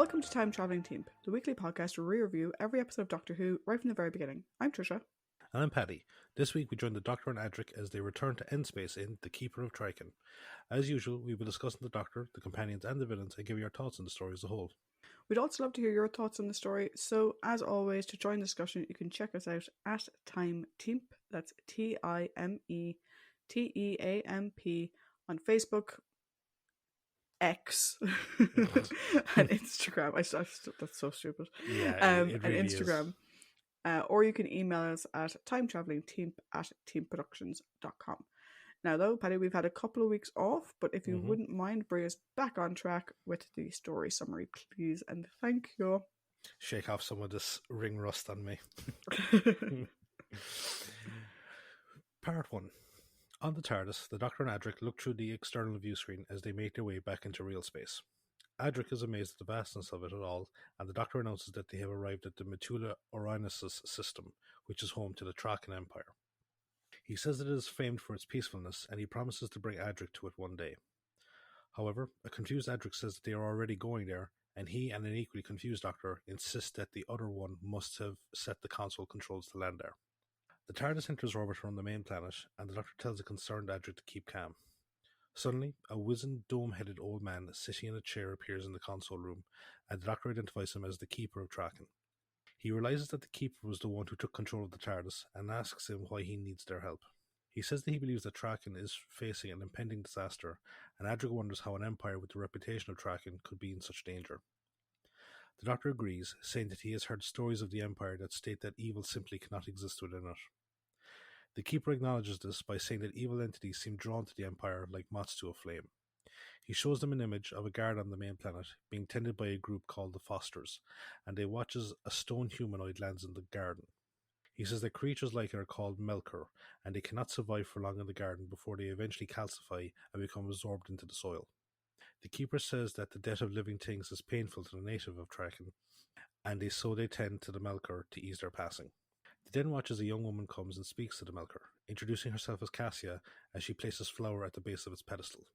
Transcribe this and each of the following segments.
Welcome to Time Travelling Team, the weekly podcast where we review every episode of Doctor Who right from the very beginning. I'm Tricia. And I'm Paddy. This week we join the Doctor and Adric as they return to End Space in The Keeper of Traken. As usual, we'll be discussing the Doctor, the companions and the villains and giving our thoughts on the story as a whole. We'd also love to hear your thoughts on the story, so as always, to join the discussion, you can check us out at Time Teamp, that's TIMETEAMP, on Facebook, X, and Instagram. That's so stupid. Yeah, it really and Instagram. Or you can email us at timetravelingteamp@teamproductions.com. Now, though, Paddy, we've had a couple of weeks off, but if you wouldn't mind, bring us back on track with the story summary, please, and thank you. Shake off some of this ring rust on me. Part 1. On the TARDIS, the Doctor and Adric look through the external view screen as they make their way back into real space. Adric is amazed at the vastness of it all, and the Doctor announces that they have arrived at the Metula Orionis system, which is home to the Traken Empire. He says that it is famed for its peacefulness, and he promises to bring Adric to it one day. However, a confused Adric says that they are already going there, and he and an equally confused Doctor insist that the other one must have set the console controls to land there. The TARDIS enters orbit around the main planet, and the Doctor tells the concerned Adric to keep calm. Suddenly, a wizened, dome-headed old man sitting in a chair appears in the console room, and the Doctor identifies him as the Keeper of Traken. He realizes that the Keeper was the one who took control of the TARDIS, and asks him why he needs their help. He says that he believes that Traken is facing an impending disaster, and Adric wonders how an empire with the reputation of Traken could be in such danger. The Doctor agrees, saying that he has heard stories of the Empire that state that evil simply cannot exist within it. The Keeper acknowledges this by saying that evil entities seem drawn to the Empire like moths to a flame. He shows them an image of a guard on the main planet, being tended by a group called the Fosters, and they watch as a stone humanoid lands in the garden. He says that creatures like it are called Melkur, and they cannot survive for long in the garden before they eventually calcify and become absorbed into the soil. The Keeper says that the death of living things is painful to the native of Traken, and so they tend to the Melkur to ease their passing. They then watch as a young woman comes and speaks to the Melkur, introducing herself as Cassia as she places flower at the base of its pedestal.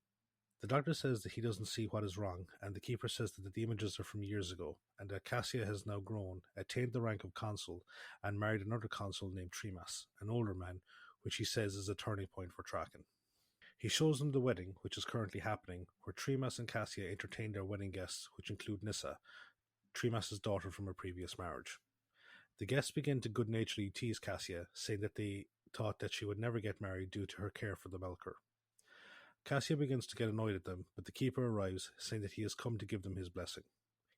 The Doctor says that he doesn't see what is wrong, and the Keeper says that the images are from years ago, and that Cassia has now grown, attained the rank of consul, and married another consul named Tremas, an older man, which he says is a turning point for Traken. He shows them the wedding, which is currently happening, where Tremas and Cassia entertain their wedding guests, which include Nyssa, Tremas' daughter from a previous marriage. The guests begin to good-naturedly tease Cassia, saying that they thought that she would never get married due to her care for the Melkur. Cassia begins to get annoyed at them, but the Keeper arrives, saying that he has come to give them his blessing.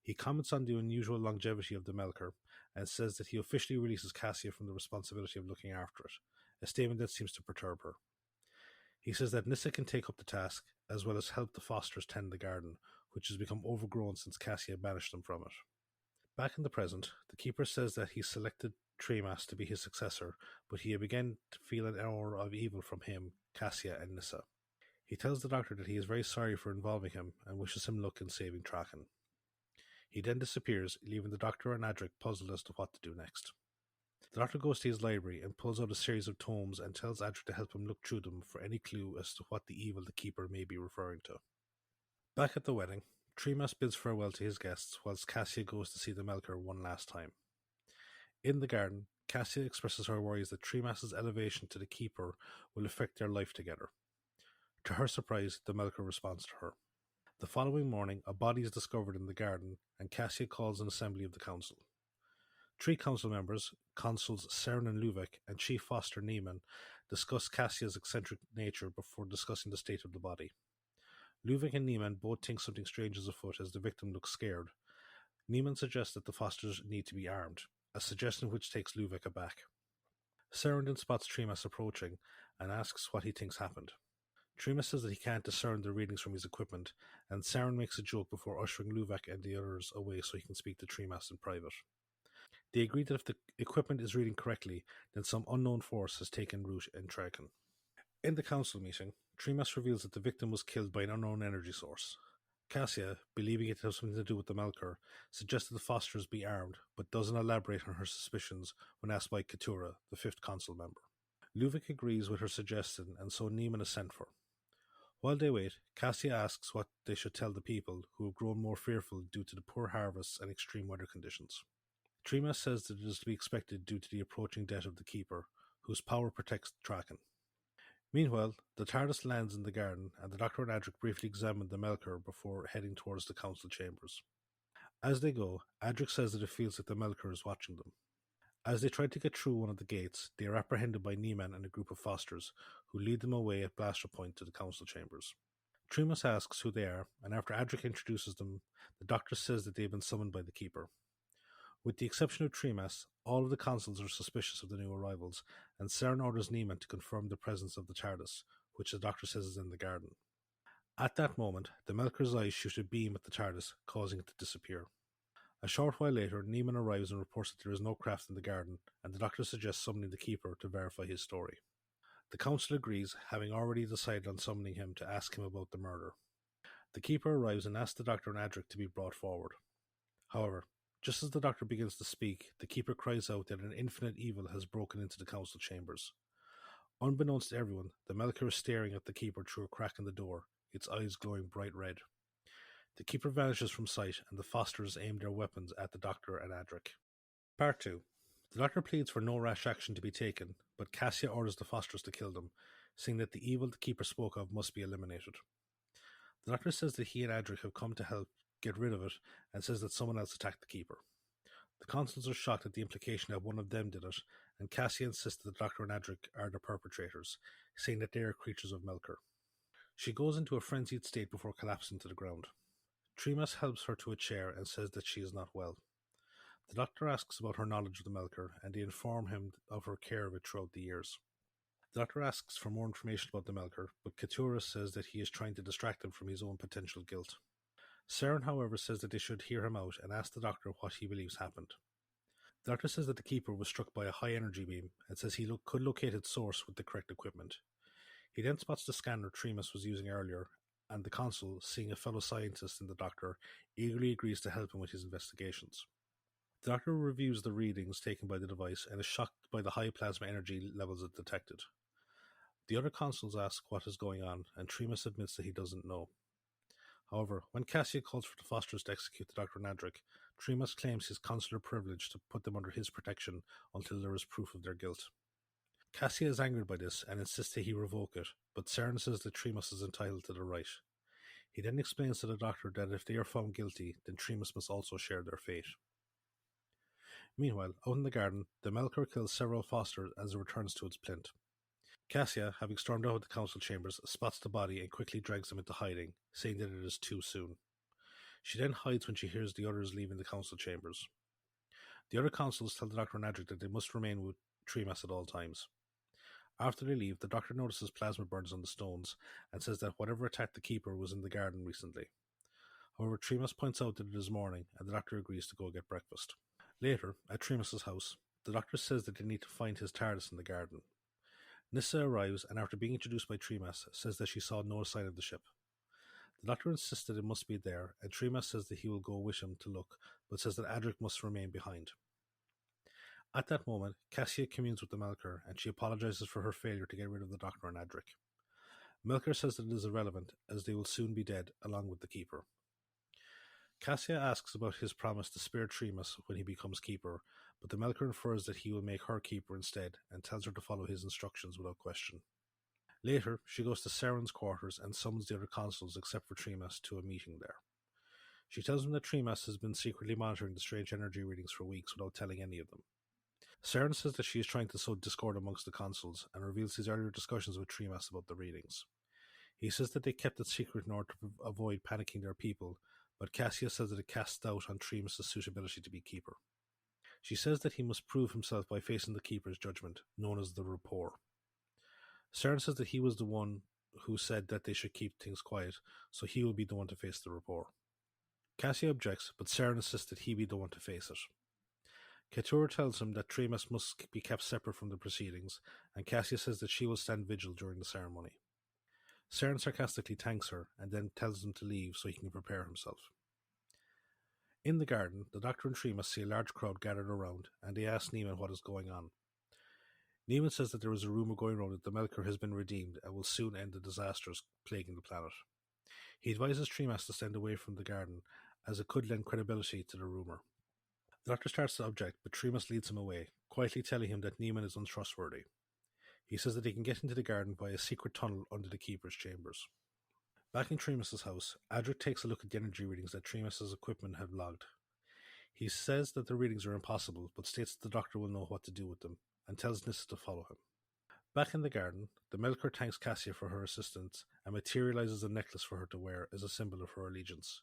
He comments on the unusual longevity of the Melkur, and says that he officially releases Cassia from the responsibility of looking after it, a statement that seems to perturb her. He says that Nyssa can take up the task, as well as help the Fosters tend the garden, which has become overgrown since Cassia banished them from it. Back in the present, the Keeper says that he selected Tremas to be his successor, but he began to feel an aura of evil from him, Cassia, and Nyssa. He tells the Doctor that he is very sorry for involving him and wishes him luck in saving Traken. He then disappears, leaving the Doctor and Adric puzzled as to what to do next. The Doctor goes to his library and pulls out a series of tomes and tells Adric to help him look through them for any clue as to what the evil the Keeper may be referring to. Back at the wedding, Tremas bids farewell to his guests, whilst Cassia goes to see the Melkur one last time. In the garden, Cassia expresses her worries that Tremas' elevation to the Keeper will affect their life together. To her surprise, the Melkur responds to her. The following morning, a body is discovered in the garden, and Cassia calls an assembly of the council. 3 council members, consuls Seren and Luvac, and Chief Foster Neiman, discuss Cassia's eccentric nature before discussing the state of the body. Luvac and Neiman both think something strange is afoot as the victim looks scared. Neiman suggests that the Fosters need to be armed, a suggestion which takes Luvac aback. Seren then spots Tremas approaching and asks what he thinks happened. Tremas says that he can't discern the readings from his equipment, and Saren makes a joke before ushering Luvac and the others away so he can speak to Tremas in private. They agree that if the equipment is reading correctly, then some unknown force has taken root in Traken. In the council meeting, Tremas reveals that the victim was killed by an unknown energy source. Cassia, believing it to have something to do with the Melkur, suggests that the Fosters be armed, but doesn't elaborate on her suspicions when asked by Keturah, the 5th council member. Luvac agrees with her suggestion, and so Neiman is sent for. While they wait, Cassia asks what they should tell the people, who have grown more fearful due to the poor harvests and extreme weather conditions. Trima says that it is to be expected due to the approaching death of the Keeper, whose power protects the Traken. Meanwhile, the TARDIS lands in the garden, and the Doctor and Adric briefly examine the Melkur before heading towards the council chambers. As they go, Adric says that it feels like the Melkur is watching them. As they try to get through one of the gates, they are apprehended by Niemann and a group of Fosters, who lead them away at blaster point to the council chambers. Trimas asks who they are, and after Adric introduces them, the Doctor says that they have been summoned by the Keeper. With the exception of Trimas, all of the consuls are suspicious of the new arrivals, and Cern orders Niemann to confirm the presence of the TARDIS, which the Doctor says is in the garden. At that moment, the Melkur's eyes shoot a beam at the TARDIS, causing it to disappear. A short while later, Niemann arrives and reports that there is no craft in the garden, and the Doctor suggests summoning the Keeper to verify his story. The Council agrees, having already decided on summoning him to ask him about the murder. The Keeper arrives and asks the Doctor and Adric to be brought forward. However, just as the Doctor begins to speak, the Keeper cries out that an infinite evil has broken into the Council chambers. Unbeknownst to everyone, the Melkur is staring at the Keeper through a crack in the door, its eyes glowing bright red. The Keeper vanishes from sight, and the Fosters aim their weapons at the Doctor and Adric. Part 2. The Doctor pleads for no rash action to be taken, but Cassia orders the Fosters to kill them, saying that the evil the Keeper spoke of must be eliminated. The Doctor says that he and Adric have come to help get rid of it, and says that someone else attacked the Keeper. The consuls are shocked at the implication that one of them did it, and Cassia insists that the Doctor and Adric are the perpetrators, saying that they are creatures of Melkur. She goes into a frenzied state before collapsing to the ground. Trimas helps her to a chair and says that she is not well. The Doctor asks about her knowledge of the Melkur, and they inform him of her care of it throughout the years. The Doctor asks for more information about the Melkur, but Keturah says that he is trying to distract him from his own potential guilt. Cern, however, says that they should hear him out and ask the Doctor what he believes happened. The Doctor says that the Keeper was struck by a high energy beam and says he could locate its source with the correct equipment. He then spots the scanner Trimas was using earlier, and the consul, seeing a fellow scientist in the Doctor, eagerly agrees to help him with his investigations. The Doctor reviews the readings taken by the device and is shocked by the high plasma energy levels it detected. The other consuls ask what is going on, and Trimas admits that he doesn't know. However, when Cassia calls for the Fosters to execute the Doctor and Adric, Trimas claims his consular privilege to put them under his protection until there is proof of their guilt. Cassia is angered by this and insists that he revoke it, but Cern says that Trimas is entitled to the right. He then explains to the Doctor that if they are found guilty, then Trimas must also share their fate. Meanwhile, out in the garden, the Melkur kills several Fosters as it returns to its plinth. Cassia, having stormed out of the council chambers, spots the body and quickly drags them into hiding, saying that it is too soon. She then hides when she hears the others leaving the council chambers. The other consuls tell the Doctor and Adric that they must remain with Trimas at all times. After they leave, the Doctor notices plasma burns on the stones and says that whatever attacked the Keeper was in the garden recently. However, Trimas points out that it is morning, and the Doctor agrees to go get breakfast. Later, at Trimas' house, the Doctor says that they need to find his TARDIS in the garden. Nyssa arrives, and after being introduced by Trimas, says that she saw no sign of the ship. The Doctor insists that it must be there, and Trimas says that he will go with him to look, but says that Adric must remain behind. At that moment, Cassia communes with the Melkur, and she apologizes for her failure to get rid of the Doctor and Adric. Melkur says that it is irrelevant, as they will soon be dead, along with the Keeper. Cassia asks about his promise to spare Trimas when he becomes Keeper, but the Melkur infers that he will make her Keeper instead, and tells her to follow his instructions without question. Later, she goes to Cern's quarters and summons the other consuls except for Trimas to a meeting there. She tells them that Trimas has been secretly monitoring the strange energy readings for weeks without telling any of them. Cern says that she is trying to sow discord amongst the consuls and reveals his earlier discussions with Trimas about the readings. He says that they kept it secret in order to avoid panicking their people, but Cassia says that it casts doubt on Trimas' suitability to be Keeper. She says that he must prove himself by facing the Keeper's judgment, known as the rapport. Cern says that he was the one who said that they should keep things quiet, so he will be the one to face the rapport. Cassia objects, but Cern insists that he be the one to face it. Keturah tells him that Trimas must be kept separate from the proceedings, and Cassia says that she will stand vigil during the ceremony. Cern sarcastically thanks her, and then tells him to leave so he can prepare himself. In the garden, the Doctor and Trimas see a large crowd gathered around, and they ask Niemann what is going on. Neiman says that there is a rumor going around that the Melker has been redeemed and will soon end the disasters plaguing the planet. He advises Tremas to stand away from the garden, as it could lend credibility to the rumor. The Doctor starts to object, but Tremas leads him away, quietly telling him that Neiman is untrustworthy. He says that he can get into the garden by a secret tunnel under the Keeper's chambers. Back in Tremas' house, Adric takes a look at the energy readings that Tremas' equipment have logged. He says that the readings are impossible, but states that the Doctor will know what to do with them, and tells Nyssa to follow him. Back in the garden, the Melker thanks Cassia for her assistance and materializes a necklace for her to wear as a symbol of her allegiance.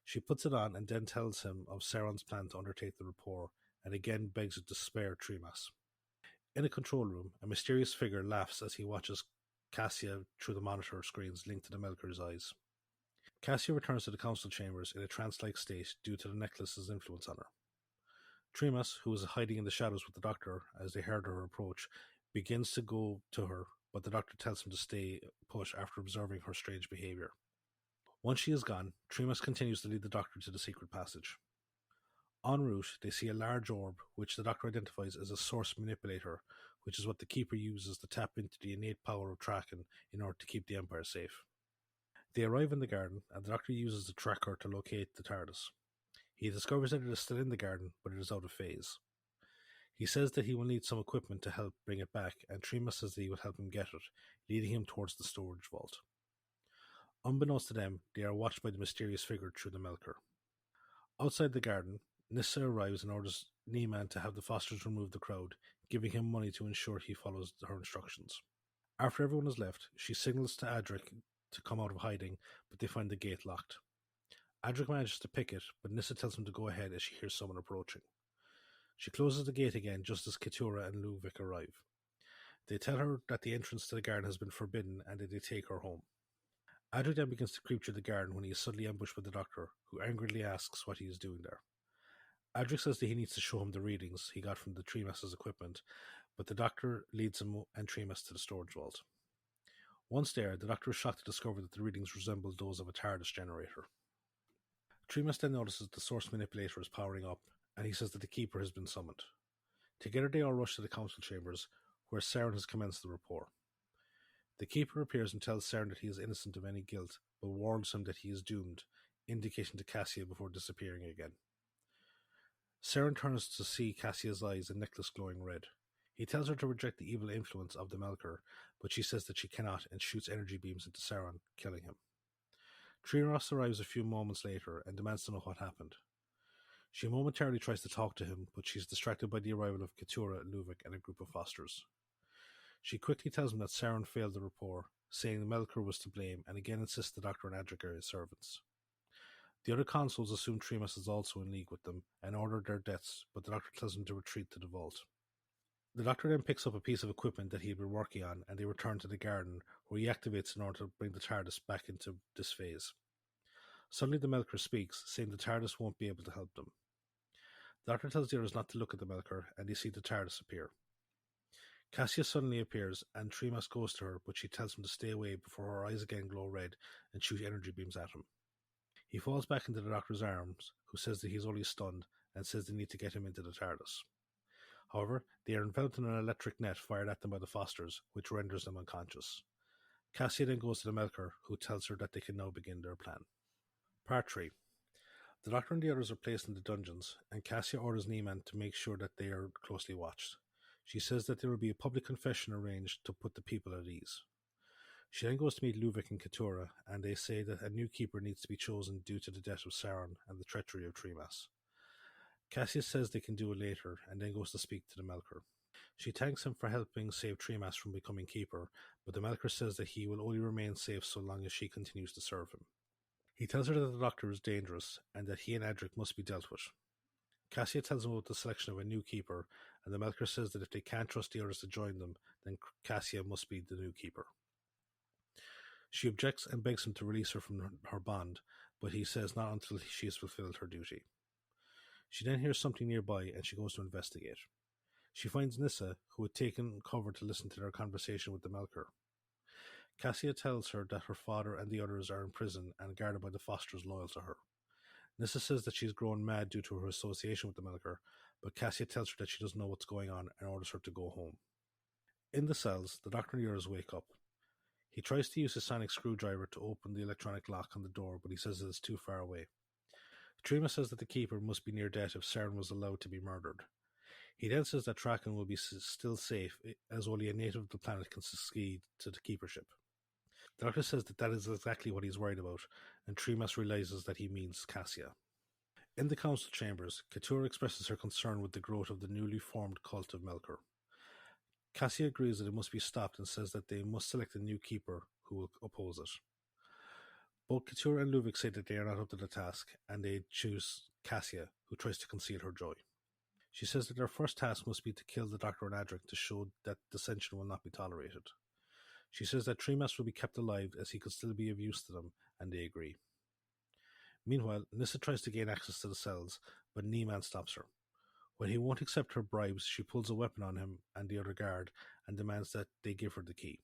She puts it on and then tells him of Sauron's plan to undertake the rapport, and again begs to spare Tremas. In a control room, a mysterious figure laughs as he watches Cassia through the monitor screens linked to the Melker's eyes. Cassia returns to the council chambers in a trance-like state due to the necklace's influence on her. Tremas, who is hiding in the shadows with the Doctor as they heard her approach, begins to go to her, but the Doctor tells him to stay put after observing her strange behavior. Once she is gone, Tremas continues to lead the Doctor to the secret passage. En route, they see a large orb, which the Doctor identifies as a source manipulator, which is what the Keeper uses to tap into the innate power of Traken in order to keep the Empire safe. They arrive in the garden, and the Doctor uses the tracker to locate the TARDIS. He discovers that it is still in the garden, but it is out of phase. He says that he will need some equipment to help bring it back, and Tremas says that he will help him get it, leading him towards the storage vault. Unbeknownst to them, they are watched by the mysterious figure through the Melker. Outside the garden, Nyssa arrives and orders Neiman to have the Fosters remove the crowd, giving him money to ensure he follows her instructions. After everyone has left, she signals to Adric to come out of hiding, but they find the gate locked. Adric manages to pick it, but Nyssa tells him to go ahead as she hears someone approaching. She closes the gate again just as Keturah and Luvic arrive. They tell her that the entrance to the garden has been forbidden and that they take her home. Adric then begins to creep through the garden when he is suddenly ambushed by the Doctor, who angrily asks what he is doing there. Adric says that he needs to show him the readings he got from the Tremas' equipment, but the Doctor leads him and Tremas to the storage vault. Once there, the Doctor is shocked to discover that the readings resemble those of a TARDIS generator. Tremas then notices the source manipulator is powering up, and he says that the Keeper has been summoned. Together they all rush to the council chambers, where Sauron has commenced the rapport. The Keeper appears and tells Sauron that he is innocent of any guilt, but warns him that he is doomed, indicating to Cassia before disappearing again. Sauron turns to see Cassia's eyes and necklace glowing red. He tells her to reject the evil influence of the Melker, but she says that she cannot and shoots energy beams into Sauron, killing him. Tremas arrives a few moments later and demands to know what happened. She momentarily tries to talk to him, but she is distracted by the arrival of Keturah, Luvic, and a group of Fosters. She quickly tells him that Sauron failed the rapport, saying the Melker was to blame, and again insists the Doctor and Adric are his servants. The other consuls assume Tremas is also in league with them and order their deaths, but the Doctor tells them to retreat to the vault. The Doctor then picks up a piece of equipment that he had been working on, and they return to the garden, where he activates in order to bring the TARDIS back into this phase. Suddenly the Melker speaks, saying the TARDIS won't be able to help them. The Doctor tells the others not to look at the Melker, and they see the TARDIS appear. Cassia suddenly appears, and Tremas goes to her, but she tells him to stay away before her eyes again glow red and shoot energy beams at him. He falls back into the Doctor's arms, who says that he's only stunned, and says they need to get him into the TARDIS. However, they are enveloped in an electric net fired at them by the Fosters, which renders them unconscious. Cassia then goes to the Melker, who tells her that they can now begin their plan. Part 3. The Doctor and the others are placed in the dungeons, and Cassia orders Neiman to make sure that they are closely watched. She says that there will be a public confession arranged to put the people at ease. She then goes to meet Luvic and Keturah, and they say that a new keeper needs to be chosen due to the death of Sauron and the treachery of Tremas. Cassia says they can do it later, and then goes to speak to the Melker. She thanks him for helping save Tremas from becoming keeper, but the Melker says that he will only remain safe so long as she continues to serve him. He tells her that the Doctor is dangerous, and that he and Adric must be dealt with. Cassia tells him about the selection of a new keeper, and the Melker says that if they can't trust the others to join them, then Cassia must be the new keeper. She objects and begs him to release her from her bond, but he says not until she has fulfilled her duty. She then hears something nearby, and she goes to investigate. She finds Nyssa, who had taken cover to listen to their conversation with the Melker. Cassia tells her that her father and the others are in prison and guarded by the Fosters loyal to her. Nyssa says that she's grown mad due to her association with the Melker, but Cassia tells her that she doesn't know what's going on and orders her to go home. In the cells, the Doctor and the others wake up. He tries to use his sonic screwdriver to open the electronic lock on the door, but he says it is too far away. Trima says that the Keeper must be near death if Saren was allowed to be murdered. He then says that Traken will be still safe, as only a native of the planet can succeed to the Keeper ship. The Doctor says that is exactly what he's worried about, and Trimas realizes that he means Cassia. In the council chambers, Keturah expresses her concern with the growth of the newly formed cult of Melkor. Cassia agrees that it must be stopped and says that they must select a new keeper who will oppose it. Both Keturah and Luvic say that they are not up to the task, and they choose Cassia, who tries to conceal her joy. She says that their first task must be to kill the Doctor and Adric to show that dissension will not be tolerated. She says that Trimas will be kept alive as he could still be of use to them, and they agree. Meanwhile, Nyssa tries to gain access to the cells, but Niemann stops her. When he won't accept her bribes, she pulls a weapon on him and the other guard and demands that they give her the key.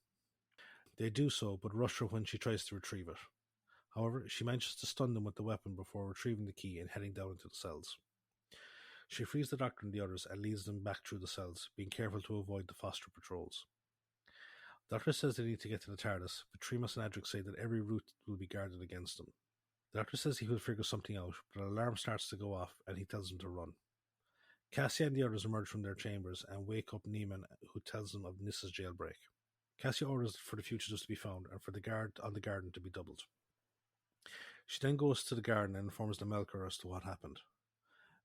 They do so, but rush her when she tries to retrieve it. However, she manages to stun them with the weapon before retrieving the key and heading down into the cells. She frees the Doctor and the others and leads them back through the cells, being careful to avoid the Foster patrols. The Doctor says they need to get to the TARDIS, but Trimas and Adric say that every route will be guarded against them. The Doctor says he will figure something out, but an alarm starts to go off and he tells them to run. Cassia and the others emerge from their chambers and wake up Niemann, who tells them of Nissa's jailbreak. Cassia orders for the fugitives to be found and for the guard on the garden to be doubled. She then goes to the garden and informs the Melkor as to what happened.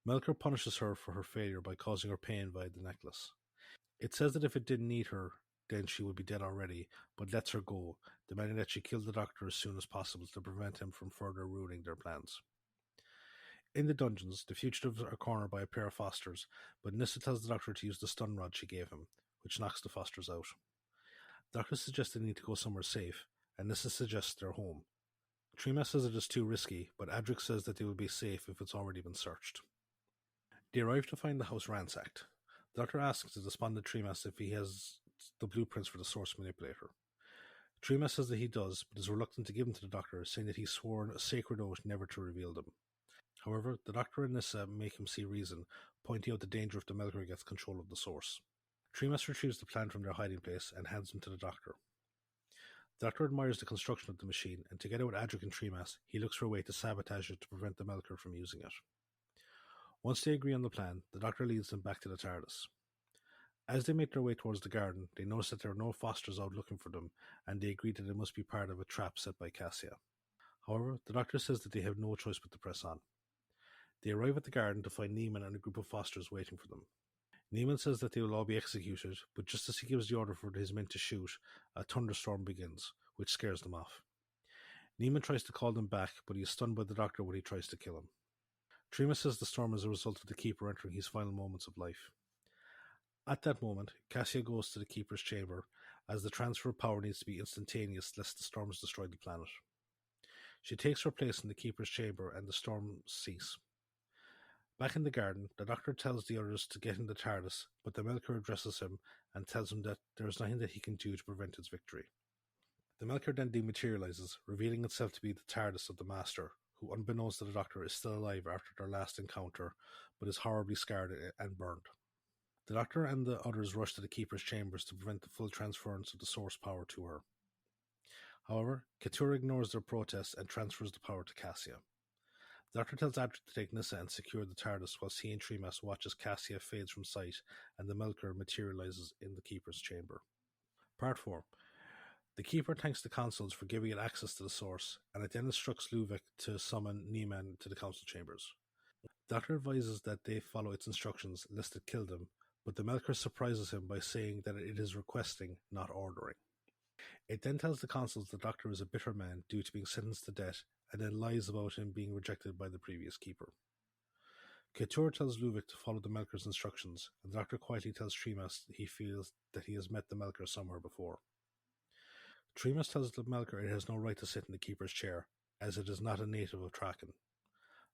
Melkor punishes her for her failure by causing her pain via the necklace. It says that if it didn't need her, then she would be dead already, but lets her go, demanding that she kill the Doctor as soon as possible to prevent him from further ruining their plans. In the dungeons, the fugitives are cornered by a pair of Fosters, but Nyssa tells the Doctor to use the stun rod she gave him, which knocks the Fosters out. The Doctor suggests they need to go somewhere safe, and Nyssa suggests their home. Trima says it is too risky, but Adric says that they will be safe if it's already been searched. They arrive to find the house ransacked. The Doctor asks the despondent Trimas if he has the blueprints for the Source Manipulator. Trimas says that he does, but is reluctant to give them to the Doctor, saying that he's sworn a sacred oath never to reveal them. However, the Doctor and Nyssa make him see reason, pointing out the danger if the Melkor gets control of the Source. Trimas retrieves the plan from their hiding place and hands them to the Doctor. The Doctor admires the construction of the machine, and together with Adric and Trimas, he looks for a way to sabotage it to prevent the Melkor from using it. Once they agree on the plan, the Doctor leads them back to the TARDIS. As they make their way towards the garden, they notice that there are no Fosters out looking for them, and they agree that it must be part of a trap set by Cassia. However, the Doctor says that they have no choice but to press on. They arrive at the garden to find Niemann and a group of Fosters waiting for them. Niemann says that they will all be executed, but just as he gives the order for his men to shoot, a thunderstorm begins, which scares them off. Niemann tries to call them back, but he is stunned by the Doctor when he tries to kill him. Trima says the storm is a result of the Keeper entering his final moments of life. At that moment, Cassia goes to the Keeper's chamber, as the transfer of power needs to be instantaneous lest the storms destroy the planet. She takes her place in the Keeper's chamber and the storms cease. Back in the garden, the Doctor tells the others to get in the TARDIS, but the Melkor addresses him and tells him that there is nothing that he can do to prevent its victory. The Melkor then dematerializes, revealing itself to be the TARDIS of the Master, who unbeknownst to the Doctor is still alive after their last encounter, but is horribly scarred and burned. The Doctor and the others rush to the Keeper's chambers to prevent the full transference of the Source power to her. However, Keturah ignores their protests and transfers the power to Cassia. The Doctor tells Adric to take Nyssa and secure the TARDIS whilst he and Trimas watch as Cassia fades from sight and the Melkor materializes in the Keeper's chamber. Part 4. The Keeper thanks the consuls for giving it access to the Source, and it then instructs Luvic to summon Niemann to the council chambers. The Doctor advises that they follow its instructions lest it kill them, but the Melkor surprises him by saying that it is requesting, not ordering. It then tells the consuls the Doctor is a bitter man due to being sentenced to death, and then lies about him being rejected by the previous Keeper. Keturah tells Luvic to follow the Melkor's instructions, and the Doctor quietly tells Trimas he feels that he has met the Melkor somewhere before. Trimas tells the Melkor it has no right to sit in the Keeper's chair, as it is not a native of Traken.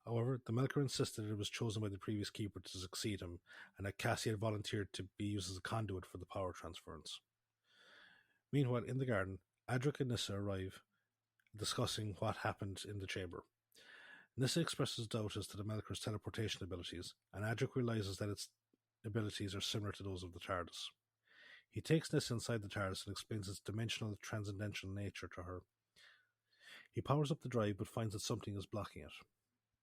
However, the Melkor insisted it was chosen by the previous Keeper to succeed him, and that Cassia had volunteered to be used as a conduit for the power transference. Meanwhile, in the garden, Adric and Nyssa arrive, discussing what happened in the chamber. Nyssa expresses doubt as to the Melkor's teleportation abilities, and Adric realizes that its abilities are similar to those of the TARDIS. He takes Nissa inside the TARDIS and explains its dimensional, transcendental nature to her. He powers up the drive but finds that something is blocking it.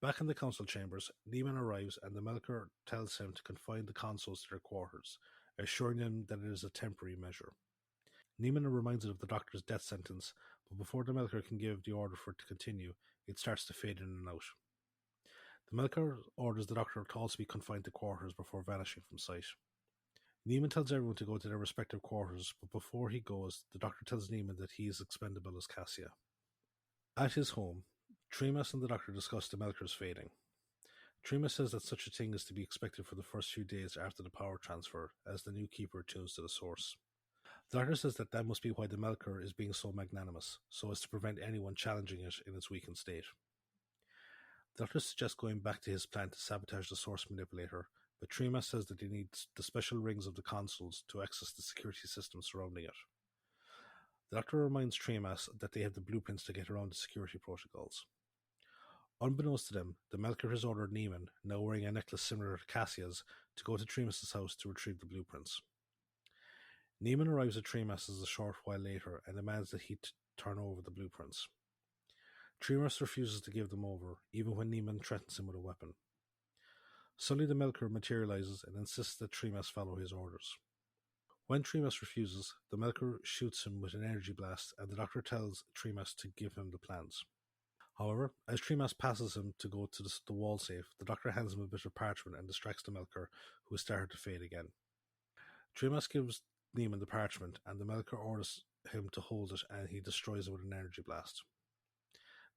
Back in the council chambers, Neiman arrives and the Melker tells him to confine the consoles to their quarters, assuring him that it is a temporary measure. Neiman reminds it of the Doctor's death sentence, but before the Melker can give the order for it to continue, it starts to fade in and out. The Melker orders the Doctor to also be confined to quarters before vanishing from sight. Neiman tells everyone to go to their respective quarters, but before he goes, the Doctor tells Neiman that he is expendable as Cassia. At his home, Tremas and the Doctor discuss the Melker's fading. Tremas says that such a thing is to be expected for the first few days after the power transfer, as the new Keeper tunes to the source. The Doctor says that must be why the Melker is being so magnanimous, so as to prevent anyone challenging it in its weakened state. The Doctor suggests going back to his plan to sabotage the source manipulator, but Tremas says that he needs the special rings of the consoles to access the security system surrounding it. The Doctor reminds Tremas that they have the blueprints to get around the security protocols. Unbeknownst to them, the Melker has ordered Neiman, now wearing a necklace similar to Cassia's, to go to Tremas' house to retrieve the blueprints. Neiman arrives at Tremas a short while later and demands that he turn over the blueprints. Tremas refuses to give them over, even when Neiman threatens him with a weapon. Suddenly the Melker materializes and insists that Tremas follow his orders. When Tremas refuses, the Melker shoots him with an energy blast and the Doctor tells Tremas to give him the plans. However, as Tremas passes him to go to the wall safe, the Doctor hands him a bit of parchment and distracts the Melker, who has started to fade again. Tremas gives Neiman the parchment and the Melker orders him to hold it and he destroys it with an energy blast.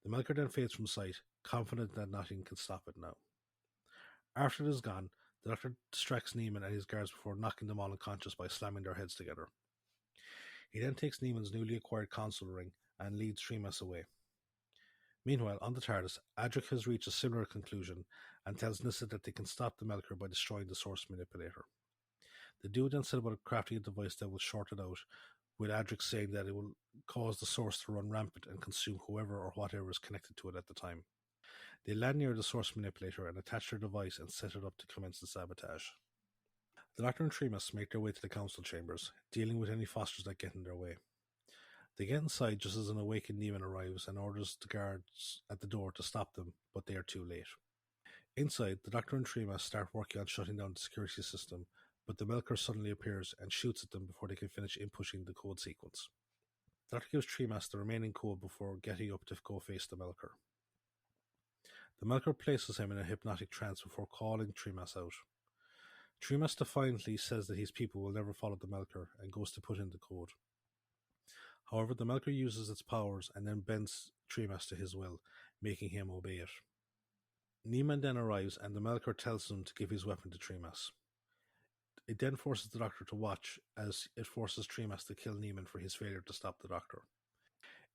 The Melker then fades from sight, confident that nothing can stop it now. After it is gone, the Doctor distracts Neiman and his guards before knocking them all unconscious by slamming their heads together. He then takes Neiman's newly acquired console ring and leads Tremas away. Meanwhile, on the TARDIS, Adric has reached a similar conclusion and tells Nissa that they can stop the Melker by destroying the source manipulator. The duo then set about crafting a device that will short it out, with Adric saying that it will cause the source to run rampant and consume whoever or whatever is connected to it at the time. They land near the source manipulator and attach their device and set it up to commence the sabotage. The Doctor and Tremas make their way to the council chambers, dealing with any fosters that get in their way. They get inside just as an awakened Neiman arrives and orders the guards at the door to stop them, but they are too late. Inside, the Doctor and Tremas start working on shutting down the security system, but the Melker suddenly appears and shoots at them before they can finish inputting the code sequence. The Doctor gives Tremas the remaining code before getting up to go face the Melker. The Melker places him in a hypnotic trance before calling Tremas out. Tremas defiantly says that his people will never follow the Melker and goes to put in the code. However, the Melker uses its powers and then bends Tremas to his will, making him obey it. Neiman then arrives and the Melker tells him to give his weapon to Tremas. It then forces the Doctor to watch as it forces Tremas to kill Neiman for his failure to stop the Doctor.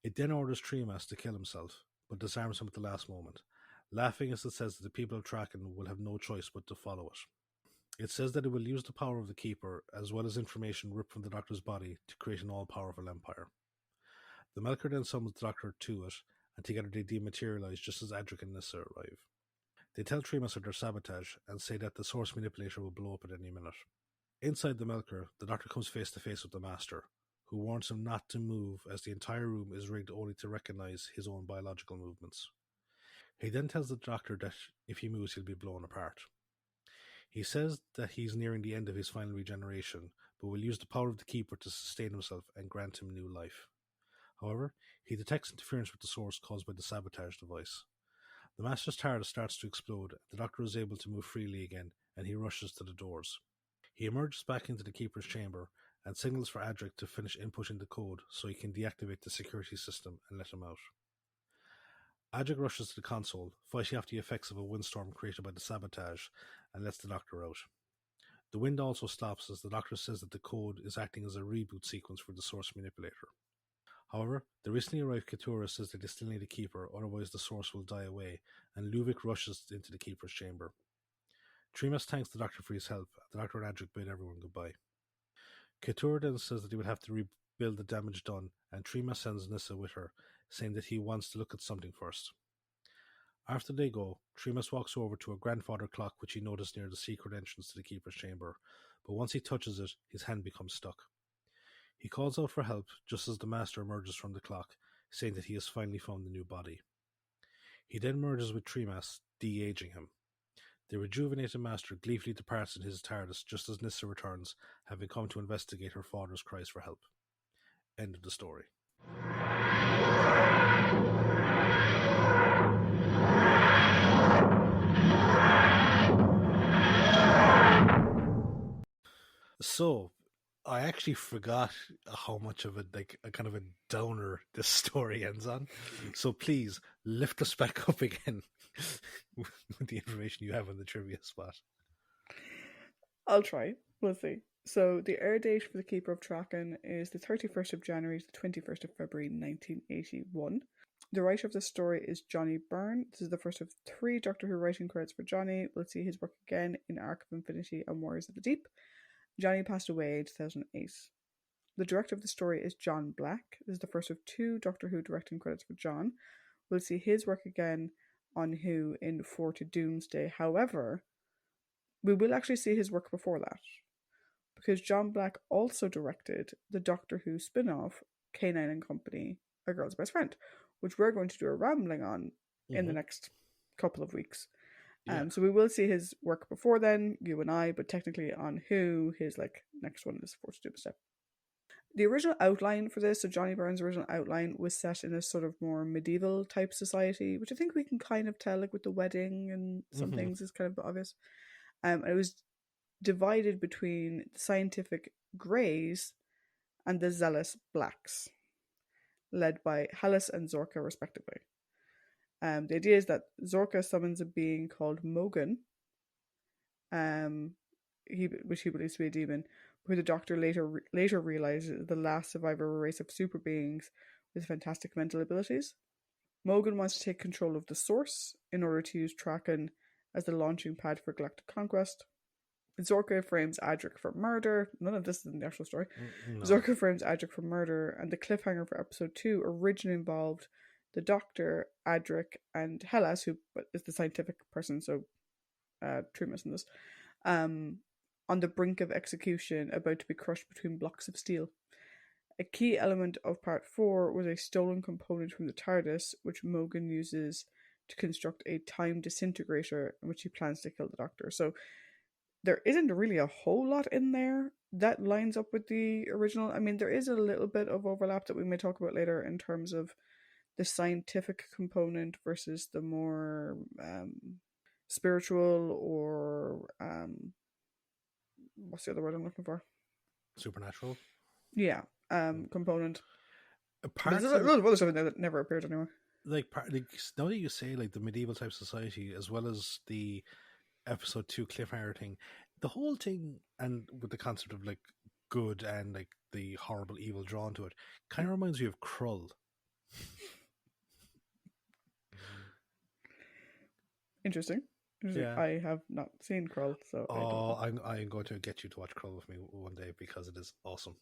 It then orders Tremas to kill himself, but disarms him at the last moment, laughing as it says that the people of Traken will have no choice but to follow it. It says that it will use the power of the Keeper, as well as information ripped from the Doctor's body, to create an all-powerful empire. The Melker then summons the Doctor to it, and together they dematerialize just as Adric and Nissa arrive. They tell Tremas of their sabotage, and say that the source manipulator will blow up at any minute. Inside the Melker, the Doctor comes face to face with the Master, who warns him not to move as the entire room is rigged only to recognize his own biological movements. He then tells the Doctor that if he moves he'll be blown apart. He says that he's nearing the end of his final regeneration, but will use the power of the Keeper to sustain himself and grant him new life. However, he detects interference with the source caused by the sabotage device. The Master's TARDIS starts to explode, the Doctor is able to move freely again, and he rushes to the doors. He emerges back into the Keeper's chamber and signals for Adric to finish inputting the code so he can deactivate the security system and let him out. Adric rushes to the console, fighting off the effects of a windstorm created by the sabotage, and lets the Doctor out. The wind also stops as the Doctor says that the code is acting as a reboot sequence for the source manipulator. However, the recently arrived Keturah says that they still need a Keeper, otherwise the source will die away, and Luvic rushes into the Keeper's chamber. Tremas thanks the Doctor for his help, and the Doctor and Adric bid everyone goodbye. Keturah then says that he would have to rebuild the damage done, and Tremas sends Nissa with her, saying that he wants to look at something first. After they go, Tremas walks over to a grandfather clock which he noticed near the secret entrance to the Keeper's chamber, but once he touches it, his hand becomes stuck. He calls out for help just as the Master emerges from the clock, saying that he has finally found the new body. He then merges with Tremas, de-aging him. The rejuvenated Master gleefully departs in his TARDIS just as Nyssa returns, having come to investigate her father's cries for help. End of the story. So, I actually forgot how much of a kind of a downer this story ends on. So please lift us back up again with the information you have on the trivia spot. I'll try. We'll see. So the air date for the Keeper of Traken is the 31st of January to the 21st of February 1981. The writer of the story is Johnny Byrne. This is the first of 3 Doctor Who writing credits for Johnny. We'll see his work again in Arc of Infinity and Warriors of the Deep. Johnny passed away in 2008. The director of the story is John Black. This is the first of 2 Doctor Who directing credits for John. We'll see his work again on Who in 4 to Doomsday. However, we will actually see his work before that, because John Black also directed the Doctor Who spin-off, K9 and Company, A Girl's Best Friend, which we're going to do a rambling on in the next couple of weeks. So we will see his work before then, you and I, but technically on Who, his next one is 4 to Doomsday. The original outline for this, so Johnny Byrne's original outline, was set in a sort of more medieval type society, which I think we can kind of tell, with the wedding and some things is kind of obvious. It was divided between the scientific Greys and the zealous Blacks, led by Hallis and Zorka respectively. The idea is that Zorka summons a being called Mogan, which he believes to be a demon, who the Doctor later realizes is the last survivor of a race of super beings with fantastic mental abilities. Mogan wants to take control of the Source in order to use Traken as the launching pad for galactic conquest. Zorka frames Adric for murder. None of this is in the actual story. No. Zorka frames Adric for murder, and the cliffhanger for episode 2 originally involved the Doctor, Adric, and Hellas, who is the scientific person, so Tremas in this, on the brink of execution, about to be crushed between blocks of steel. A key element of part 4 was a stolen component from the TARDIS, which Mogan uses to construct a time disintegrator in which he plans to kill the Doctor. So there isn't really a whole lot in there that lines up with the original. I mean, there is a little bit of overlap that we may talk about later in terms of the scientific component versus the more spiritual or what's the other word I'm looking for? Supernatural. Yeah, component. There's a lot of other stuff in there that never appeared anywhere. Now that you say the medieval type society as well as the episode 2 cliffhanger thing, the whole thing, and with the concept of good and the horrible evil drawn to it, kind of reminds me of Krull. Interesting. Yeah. I have not seen Krull, so I'm going to get you to watch Krull with me one day because it is awesome.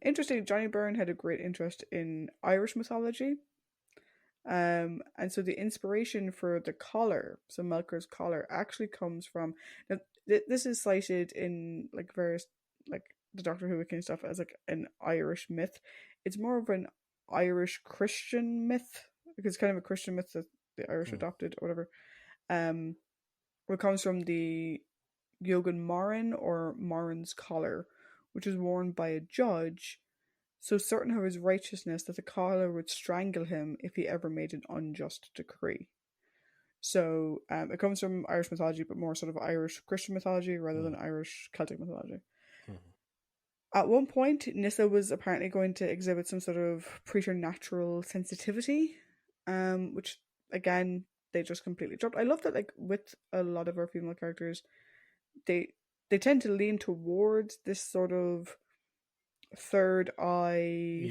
Interesting. Johnny Byrne had a great interest in Irish mythology, and so the inspiration for the collar, so Melkor's collar, actually comes from. Now, this is cited in various the Doctor Who kind of stuff as an Irish myth. It's more of an Irish Christian myth, because it's kind of a Christian myth that the Irish adopted or whatever. It comes from the Yogan Moran or Moran's collar, which was worn by a judge, so certain of his righteousness that the collar would strangle him if he ever made an unjust decree. So it comes from Irish mythology, but more sort of Irish Christian mythology rather than Irish Celtic mythology. At one point, Nyssa was apparently going to exhibit some sort of preternatural sensitivity, which, again, they just completely dropped. I love that, with a lot of our female characters, they tend to lean towards this sort of third eye,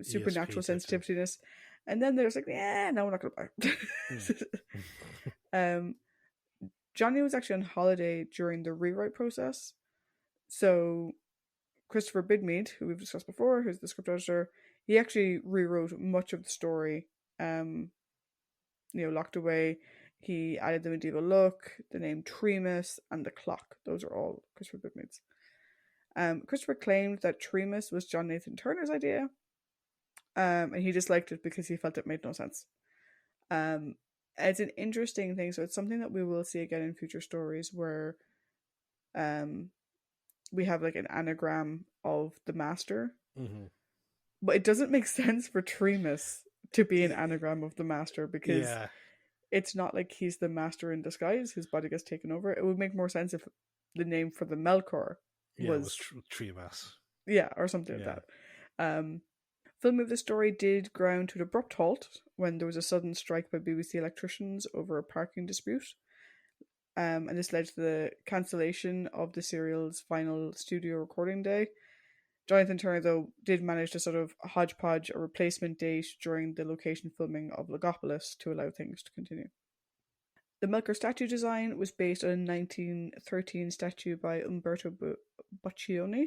supernatural sensitiveness. And then there's no, we're not going to buy. Johnny was actually on holiday during the rewrite process. So Christopher Bidmead, who we've discussed before, who's the script editor, he actually rewrote much of the story, locked away. He added the medieval look, the name Tremas, and the clock. Those are all Christopher Bidmead's. Christopher claimed that Tremas was John Nathan Turner's idea, and he disliked it because he felt it made no sense. It's an interesting thing, so it's something that we will see again in future stories where we have like an anagram of the master, but it doesn't make sense for Tremas to be an anagram of the master because it's not like he's the master in disguise. His body gets taken over. It would make more sense if the name for the Melkor was Tremas. Yeah, or something like that. Filming of the story did ground to an abrupt halt when there was a sudden strike by BBC electricians over a parking dispute. And this led to the cancellation of the serial's final studio recording day. Jonathan Turner, though, did manage to sort of hodgepodge a replacement date during the location filming of Logopolis to allow things to continue. The Melkor statue design was based on a 1913 statue by Umberto Boccioni.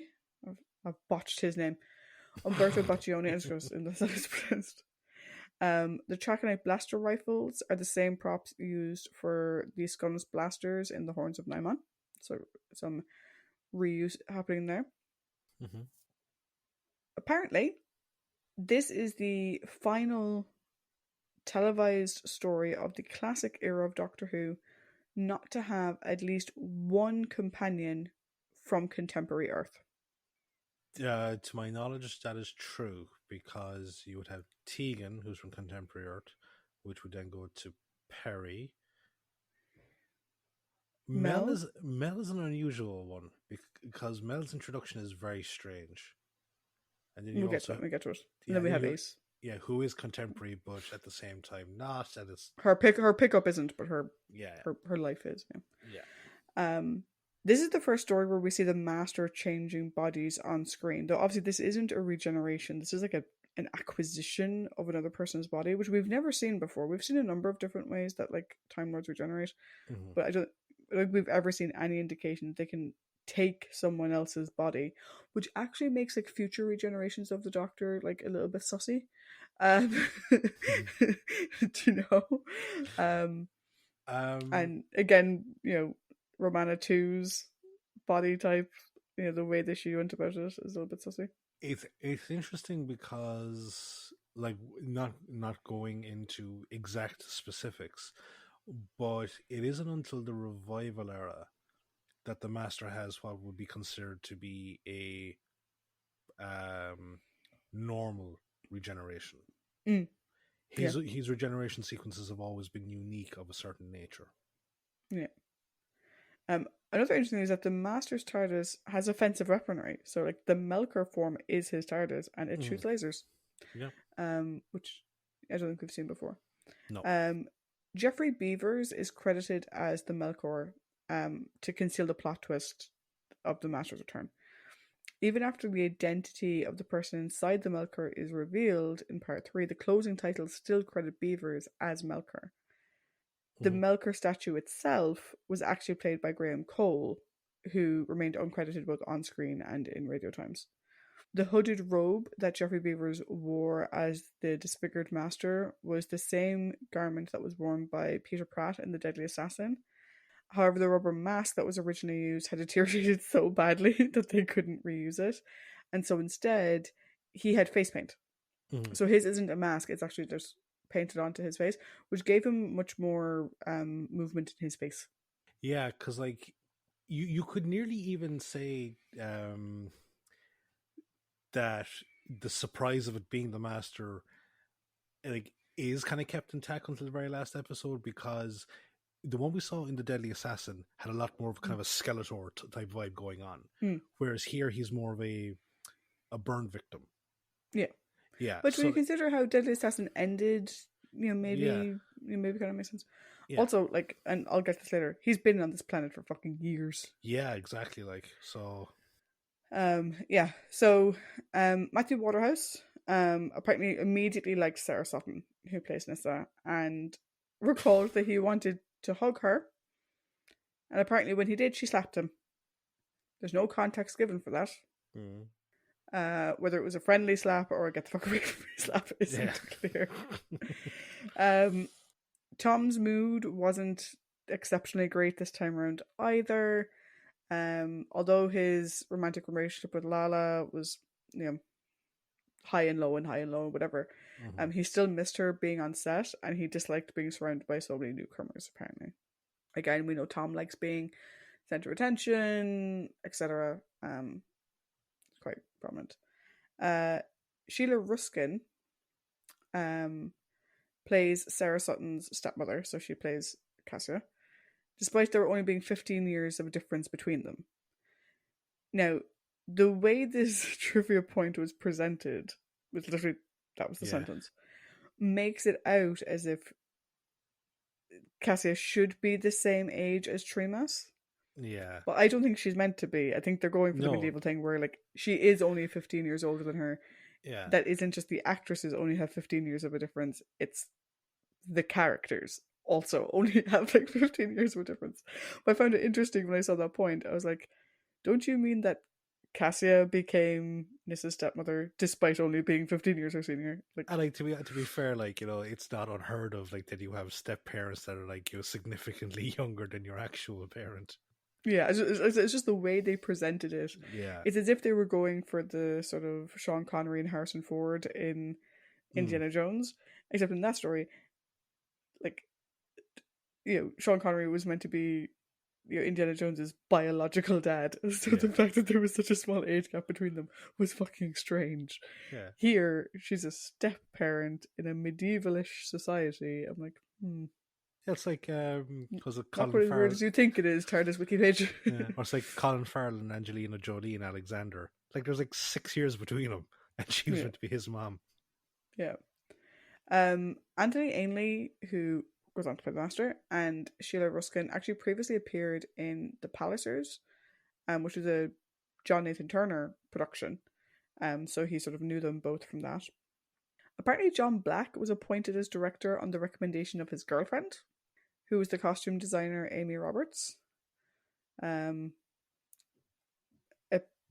I've botched his name. Umberto Boccioni, and that's how it's pronounced. The Trakenite blaster rifles are the same props used for the Skun's blasters in the Horns of Naiman. So some reuse happening there. Apparently, this is the final televised story of the classic era of Doctor Who not to have at least one companion from contemporary Earth. To my knowledge, that is true, because you would have Tegan, who's from contemporary Earth, which would then go to Perry. Mel is an unusual one because Mel's introduction is very strange. And then we get to it. And then we have Ace. Yeah, who is contemporary, but at the same time not. And it's her pickup isn't, but her life is. Yeah. This is the first story where we see the Master changing bodies on screen. Though obviously this isn't a regeneration. This is like an acquisition of another person's body, which we've never seen before. We've seen a number of different ways that like Time Lords regenerate, but I don't think we've ever seen any indication that they can take someone else's body, which actually makes like future regenerations of the Doctor like a little bit sussy. Do you know? And again, you know, Romana 2's body type, you know, the way that she went about it is a little bit sussy. It's interesting because, like, not going into exact specifics, but it isn't until the revival era that the Master has what would be considered to be a normal regeneration. His regeneration sequences have always been unique of a certain nature. Yeah. Another interesting thing is that the Master's TARDIS has offensive weaponry. So, like, the Melkor form is his TARDIS, and it shoots lasers. Yeah. Which I don't think we've seen before. No. Geoffrey Beavers is credited as the Melkor to conceal the plot twist of the Master's return. Even after the identity of the person inside the Melkor is revealed in Part 3, the closing titles still credit Beavers as Melkor. The Melkor statue itself was actually played by Graham Cole, who remained uncredited both on screen and in Radio Times. The hooded robe that Geoffrey Beavers wore as the disfigured Master was the same garment that was worn by Peter Pratt in The Deadly Assassin. However, the rubber mask that was originally used had deteriorated so badly that they couldn't reuse it. And so instead, he had face paint. So his isn't a mask, it's actually just painted onto his face, which gave him much more movement in his face. Yeah, because like you could nearly even say that the surprise of it being the Master like is kind of kept intact until the very last episode, because the one we saw in The Deadly Assassin had a lot more of kind of a Skeletor type vibe going on, whereas here he's more of a burn victim. Yeah. But when you consider how Deadly Assassin ended, you know, maybe kind of makes sense. Yeah. Also, like, and I'll get to this later, he's been on this planet for fucking years. Yeah, exactly. Like, so. So, Matthew Waterhouse, apparently immediately liked Sarah Sutton, who plays Nissa, and recalled that he wanted to hug her. And apparently when he did, she slapped him. There's no context given for that. Whether it was a friendly slap or a get the fuck away from me slap isn't clear. Tom's mood wasn't exceptionally great this time around either. Although his romantic relationship with Lala was, you know, high and low and high and low and whatever, he still missed her being on set, and he disliked being surrounded by so many newcomers, apparently. Again, we know Tom likes being center of attention, etc. Quite prominent. Sheila Ruskin plays Sarah Sutton's stepmother, so she plays Cassia, despite there only being 15 years of difference between them. Now, the way this trivia point was presented, was literally, that was the sentence, makes it out as if Cassia should be the same age as Trimas. Yeah. But I don't think she's meant to be. I think they're going for the medieval thing where, like, she is only 15 years older than her. Yeah. That isn't just the actresses only have 15 years of a difference. It's the characters also only have like 15 years of a difference. But I found it interesting when I saw that point. I was like, don't you mean that Cassia became Nissa's stepmother despite only being 15 years her senior? Like, and like, to be fair, like, you know, it's not unheard of, like, that you have step parents that are, like, you know, significantly younger than your actual parent. Yeah, it's just the way they presented it. Yeah. It's as if they were going for the sort of Sean Connery and Harrison Ford in Indiana Jones, except in that story, like, you know, Sean Connery was meant to be, you know, Indiana Jones's biological dad. So the fact that there was such a small age gap between them was fucking strange. Yeah. Here, she's a step parent in a medievalish society. I'm like, It's like, because of Colin Farrell. Not Farrell. as weird as you think it is, TARDIS wiki page. Yeah. Or it's like Colin Farrell and Angelina Jolie and Alexander. Like, there's like 6 years between them, and she was meant to be his mom. Yeah. Anthony Ainley, who goes on to play the Master, and Sheila Ruskin actually previously appeared in The Pallisers, which is a John Nathan Turner production. So he sort of knew them both from that. Apparently, John Black was appointed as director on the recommendation of his girlfriend, who was the costume designer Amy Roberts. It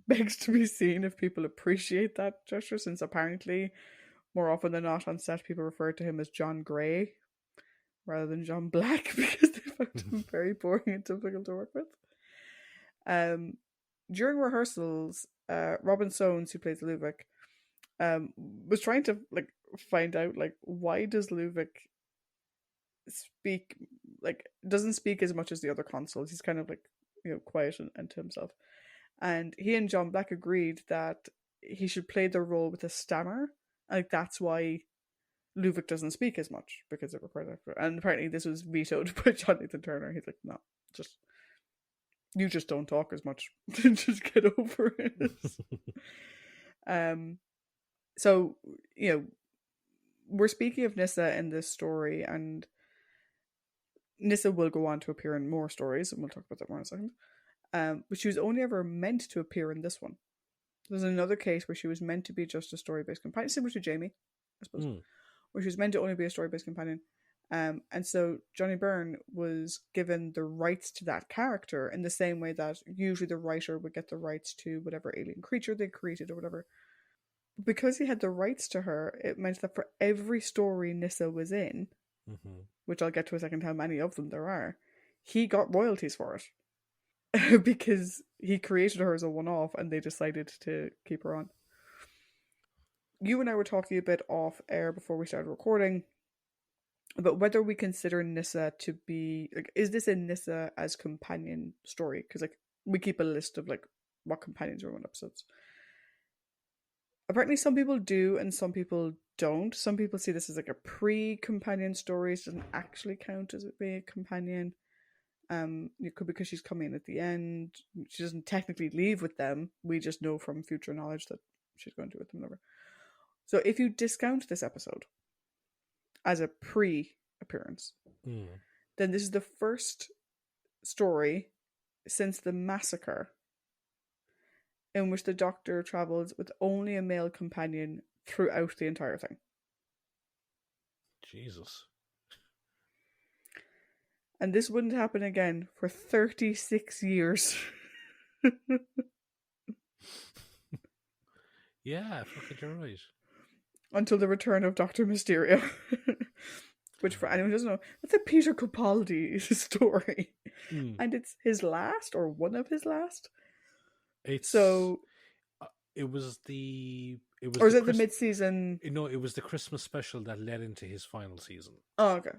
begs to be seen if people appreciate that gesture, since apparently, more often than not on set, people refer to him as John Grey rather than John Black because they found him very boring and difficult to work with. During rehearsals, Robin Soanes, who plays Luvic, was trying to like find out like why does Luvic speak, like, doesn't speak as much as the other consuls. He's kind of like, you know, quiet and to himself. And he and John Black agreed that he should play the role with a stammer. Like, that's why Luvic doesn't speak as much, because it required effort. And apparently this was vetoed by John Nathan Turner. He's like, no, you just don't talk as much. Just get over it. So, you know, we're speaking of Nyssa in this story, and Nyssa will go on to appear in more stories, and we'll talk about that more in a second. But she was only ever meant to appear in this one. There's another case where she was meant to be just a story-based companion, similar to Jamie, I suppose, where she was meant to only be a story-based companion. And so Johnny Byrne was given the rights to that character in the same way that usually the writer would get the rights to whatever alien creature they created or whatever. Because he had the rights to her, it meant that for every story Nyssa was in, which I'll get to a second how many of them there are, he got royalties for it. Because he created her as a one-off and they decided to keep her on. You and I were talking a bit off air before we started recording about whether we consider Nyssa to be, like, is this a Nyssa as companion story? Because, like, we keep a list of, like, what companions are on episodes. Apparently some people do and some people don't. Some people see this as, like, a pre-companion story. It doesn't actually count as it being a companion. It could be because she's coming in at the end. She doesn't technically leave with them. We just know from future knowledge that she's going to with them. Whatever. So if you discount this episode as a pre-appearance, then this is the first story since the massacre in which the Doctor travels with only a male companion throughout the entire thing. Jesus. And this wouldn't happen again for 36 years. Yeah, fucking you're right. Until the return of Dr. Mysterio. which for anyone who doesn't know, that's a Peter Capaldi story. And it's his last, or one of his last. So it was the mid-season? No, it was the Christmas special that led into his final season. Oh, okay.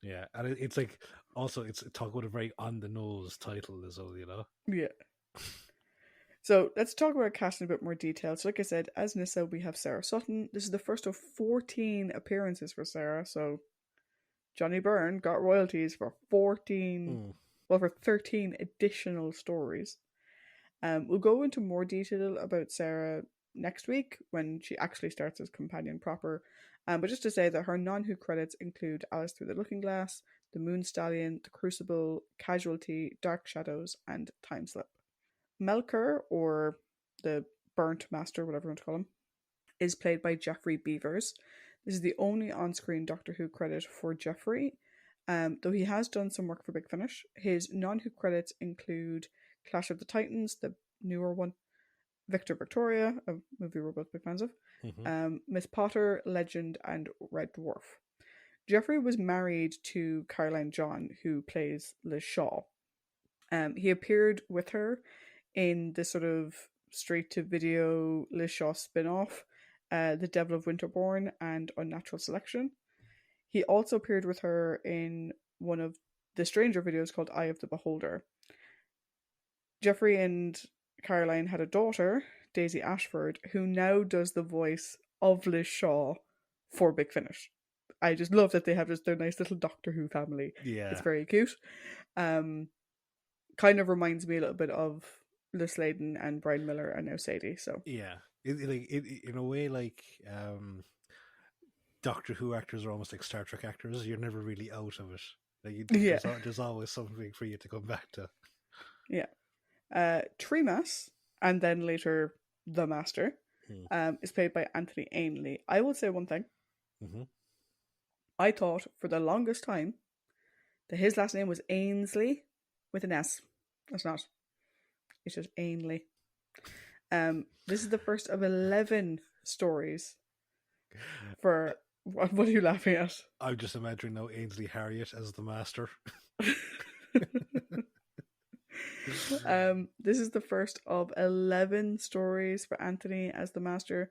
Yeah, and it's like also it's talk about a very on the nose title as well, you know. Yeah. So let's talk about cast in a bit more detail. So like I said, as Nyssa, we have Sarah Sutton. This is the first of 14 appearances for Sarah. So Johnny Byrne got royalties for 13 additional stories. We'll go into more detail about Sarah next week when she actually starts as companion proper. But just to say that her non-Who credits include Alice Through the Looking Glass, The Moon Stallion, The Crucible, Casualty, Dark Shadows, and Time Slip. Melkur, or the Burnt Master, whatever you want to call him, is played by Jeffrey Beavers. This is the only on-screen Doctor Who credit for Jeffrey, though he has done some work for Big Finish. His non-Who credits include Clash of the Titans, the newer one, Victor Victoria, a movie we're both big fans of, Miss Potter, Legend, and Red Dwarf. Jeffrey was married to Caroline John, who plays Liz Shaw. He appeared with her in the sort of straight-to-video Liz Shaw spin-off, The Devil of Winterborn and Unnatural Selection. He also appeared with her in one of the Stranger videos called Eye of the Beholder. Jeffrey and Caroline had a daughter, Daisy Ashford, who now does the voice of Liz Shaw for Big Finish. I just love that they have just their nice little Doctor Who family. Yeah. It's very cute. Kind of reminds me a little bit of Liz Sladen and Brian Miller and now Sadie. So yeah, in a way, like Doctor Who actors are almost like Star Trek actors. You're never really out of it. Like there's always something for you to come back to. Yeah. Tremas, and then later the Master, is played by Anthony Ainley. I will say one thing. I thought for the longest time that his last name was Ainsley with an S. That's not. It's just Ainley. This is the first of 11 stories for... What are you laughing at? I'm just imagining now Ainsley Harriott as the Master. This is the first of 11 stories for Anthony as the Master.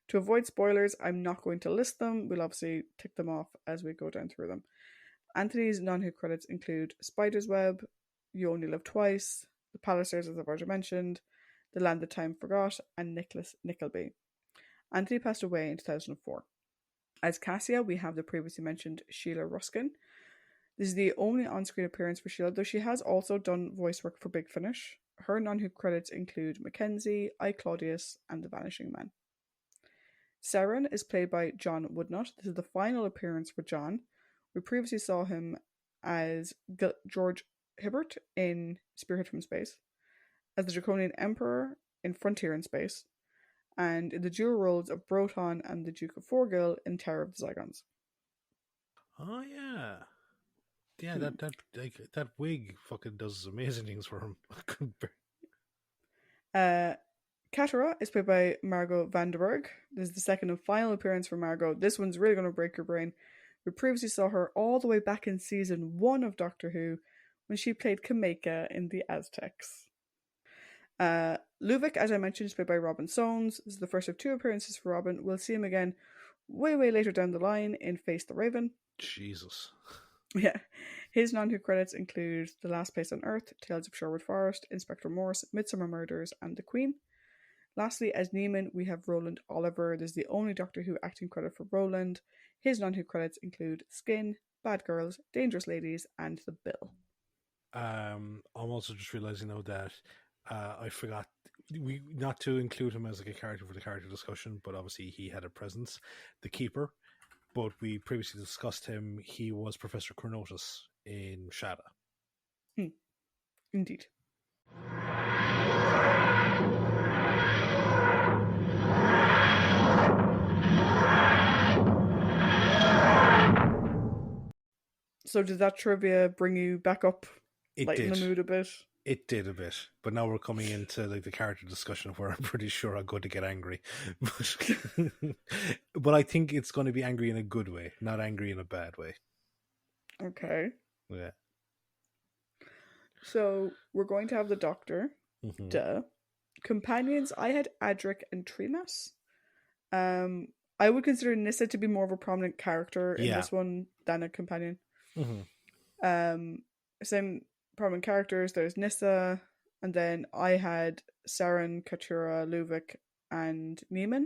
To avoid spoilers, I'm not going to list them. We'll obviously tick them off as we go down through them. Anthony's non-Who credits include Spider's Web, You Only Live Twice, The Pallisers, as I've already mentioned, The Land That Time Forgot, and Nicholas Nickleby. Anthony passed away in 2004. As Cassia, we have the previously mentioned Sheila Ruskin. This is the only on-screen appearance for Sheila, though she has also done voice work for Big Finish. Her non-Who credits include Mackenzie, I, Claudius, and The Vanishing Man. Saren is played by John Woodnut. This is the final appearance for John. We previously saw him as George Hibbert in Spearhead from Space, as the Draconian Emperor in Frontier in Space, and in the dual roles of Broton and the Duke of Forgill in Terror of the Zygons. Oh yeah. Yeah, that wig fucking does amazing things for him. Katara is played by Margot Vanderberg. This is the second and final appearance for Margot. This one's really going to break your brain. We previously saw her all the way back in season 1 of Doctor Who when she played Kameka in The Aztecs. Luvic, as I mentioned, is played by Robin Soames. This is the first of 2 appearances for Robin. We'll see him again way later down the line in Face the Raven. Jesus. Yeah. His non-Who credits include The Last Place on Earth, Tales of Sherwood Forest, Inspector Morse, Midsummer Murders, and The Queen. Lastly, as Neiman, we have Roland Oliver. This is the only Doctor Who acting credit for Roland. His non-Who credits include Skin, Bad Girls, Dangerous Ladies, and The Bill. I'm also just realising now that I forgot not to include him as like a character for the character discussion, but obviously he had a presence. The Keeper, but we previously discussed him. He was Professor Chronotis in Shada. Indeed. So did that trivia bring you back up, lighten the mood a bit? It did a bit, but now we're coming into like the character discussion where I'm pretty sure I'm going to get angry. But I think it's going to be angry in a good way, not angry in a bad way. Okay. Yeah. So we're going to have the Doctor. Mm-hmm. Duh. Companions, I had Adric and Trimas. I would consider Nissa to be more of a prominent character in this one than a companion. Mm-hmm. Same prominent characters. There's Nissa, and then I had Saren, Katura, Luvic, and Neiman.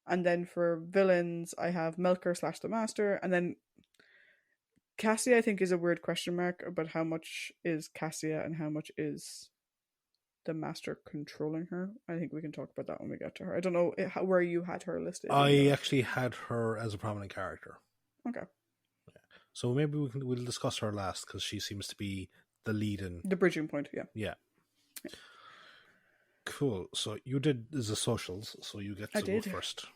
And then for villains, I have Melker / the Master, and then Cassia. I think is a weird question mark about how much is Cassia and how much is the Master controlling her. I think we can talk about that when we get to her. I don't know where you had her listed. I actually had her as a prominent character. Okay. Yeah. So maybe we'll discuss her last because she seems to be the lead in the bridging point. Yeah. Cool. So you did the socials, so you get to go first.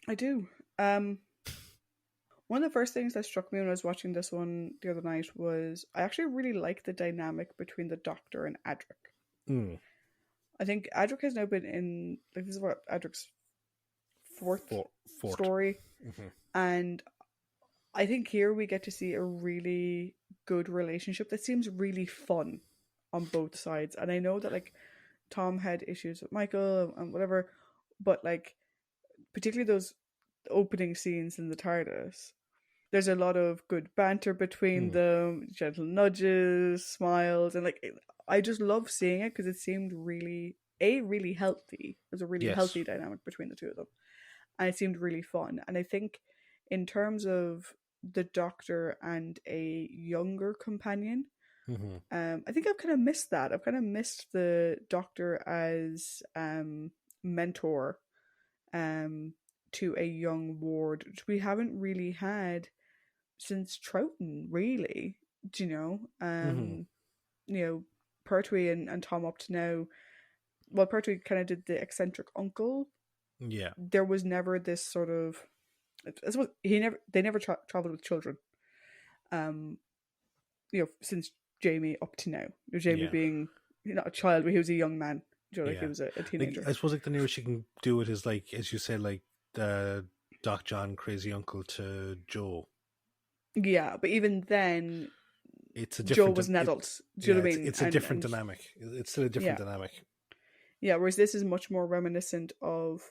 I do. One of the first things that struck me when I was watching this one the other night was I actually really like the dynamic between the Doctor and Adric. Mm. I think Adric has now been in, like, this is what Adric's fourth story. Mm-hmm. And I think here we get to see a really good relationship that seems really fun on both sides. And I know that, like, Tom had issues with Michael and whatever, but, like, particularly those opening scenes in the TARDIS, there's a lot of good banter between them, gentle nudges, smiles, and, like, I just love seeing it because it seemed really healthy. There's a really healthy dynamic between the two of them. And it seemed really fun. And I think in terms of the Doctor and a younger companion, I think I've kind of missed that. I've kind of missed the Doctor as mentor to a young ward, which we haven't really had since Troughton, really. Do you know? You know, Pertwee and Tom up to now. Well, Pertwee kind of did the eccentric uncle. Yeah. There was never this sort of. I suppose they never traveled with children. You know, since Jamie up to now. Jamie being not a child, but he was a young man. You know, like he was a teenager. Like, I suppose like the nearest you can do it is like, as you said, like the Doc John crazy uncle to Joe. Yeah, but even then, it's a different. Joe was an adult. Do you know what I mean? It's a different dynamic. It's still a different dynamic. Yeah, whereas this is much more reminiscent of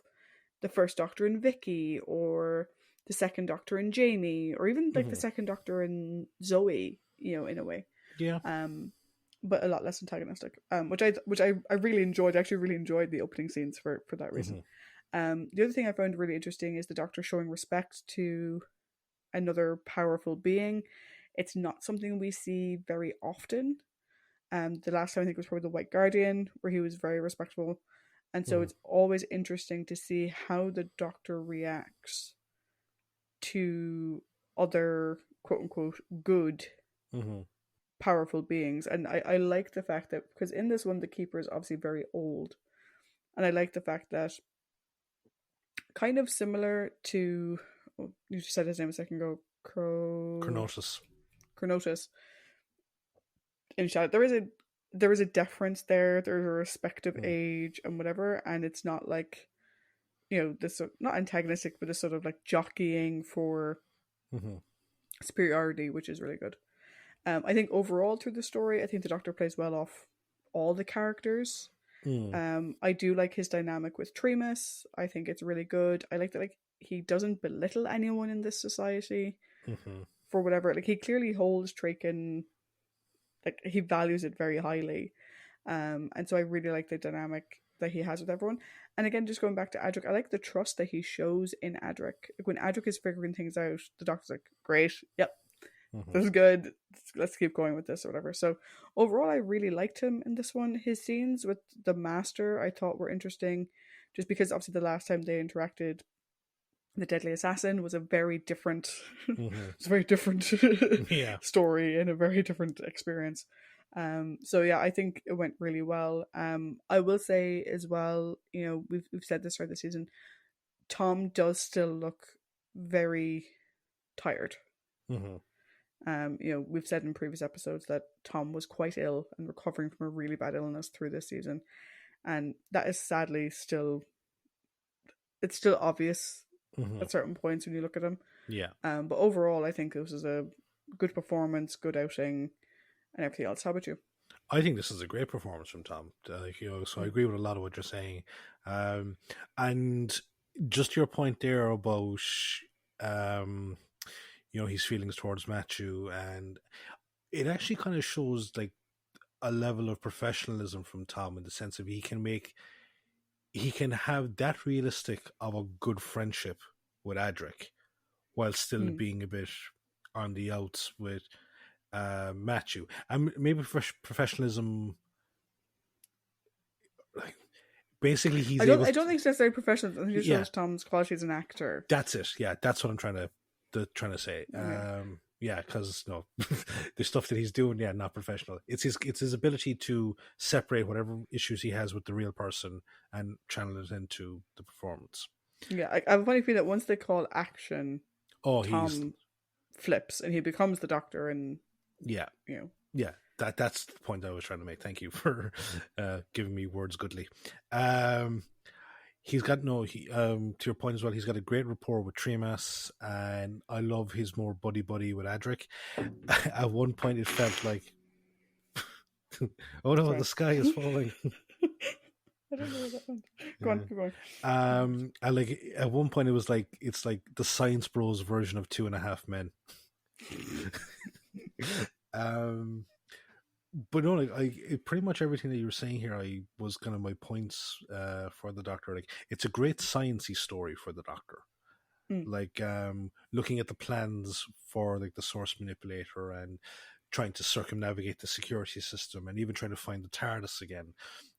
the first Doctor and Vicky, or the second Doctor and Jamie, or even like the second Doctor and Zoe. You know, in a way. Yeah. But a lot less antagonistic. Which I really enjoyed. I actually really enjoyed the opening scenes for that reason. The other thing I found really interesting is the Doctor showing respect to another powerful being. It's not something we see very often. The last time I think was probably the White Guardian, where he was very respectful. And so it's always interesting to see how the Doctor reacts to other quote unquote good powerful beings. And I like the fact that, because in this one the Keeper is obviously very old, and I like the fact that, kind of similar to, you just said his name a second ago, Chronotis in Shadow, there is a deference there. There's a respect of age and whatever, and it's not like, you know, this, not antagonistic, but this sort of like jockeying for superiority, which is really good. I think overall through the story, I think the Doctor plays well off all the characters. I do like his dynamic with Trimas. I think it's really good. I like that, like, he doesn't belittle anyone in this society for whatever. Like, he clearly holds Traken, like, he values it very highly. And so I really like the dynamic that he has with everyone. And again, just going back to Adric, I like the trust that he shows in Adric. Like, when Adric is figuring things out, the Doctor's like, great, yep, this is good, let's keep going with this or whatever. So overall, I really liked him in this one. His scenes with the Master I thought were interesting, just because obviously the last time they interacted, the Deadly Assassin was a very different it's a very different story and a very different experience. So yeah, I think it went really well. I will say as well, you know, we've said this throughout the season, Tom does still look very tired. We've said in previous episodes that Tom was quite ill and recovering from a really bad illness through this season, and that is sadly still obvious at certain points when you look at him. Yeah. But overall, I think this was a good performance, good outing, and everything else. How about you? I think this is a great performance from Tom. So I agree with a lot of what you're saying. And just your point there about, his feelings towards Matthew, and it actually kind of shows like a level of professionalism from Tom in the sense of he can have that realistic of a good friendship with Adric while still being a bit on the outs with Matthew. And maybe professionalism, like, basically he's I able don't think it's necessarily professional. I think it shows Tom's quality as an actor. That's it. Yeah, that's what I'm trying to say. Yeah, because no, the stuff that he's doing, not professional. It's his ability to separate whatever issues he has with the real person and channel it into the performance. Yeah, I have a funny feeling that once they call action, Tom flips and he becomes the Doctor, and that's the point I was trying to make. Thank you for giving me words goodly. He's got to your point as well, he's got a great rapport with Tremas, and I love his more buddy with Adric. At one point it felt like oh no, the sky is falling. I don't know where that went. Go on, keep going. And like at one point it's like the Science Bros version of 2.5 Men. But no, pretty much everything that you were saying here, I was kind of my points for the Doctor. Like, it's a great sciencey story for the Doctor. Like, looking at the plans for like the Source Manipulator and trying to circumnavigate the security system and even trying to find the TARDIS again.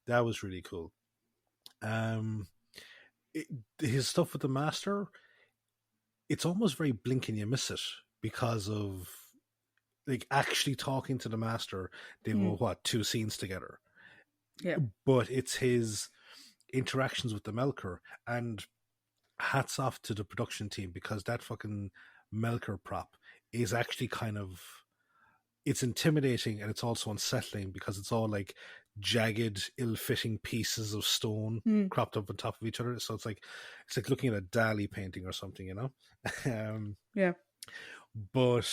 That was really cool. His stuff with the Master, it's almost very blink and you miss it because of like actually talking to the Master. They go 2 scenes together, but it's his interactions with the Melker, and hats off to the production team because that fucking Melker prop is actually kind of, it's intimidating and it's also unsettling because it's all like jagged, ill-fitting pieces of stone cropped up on top of each other. So it's like looking at a Dali painting or something, you know. But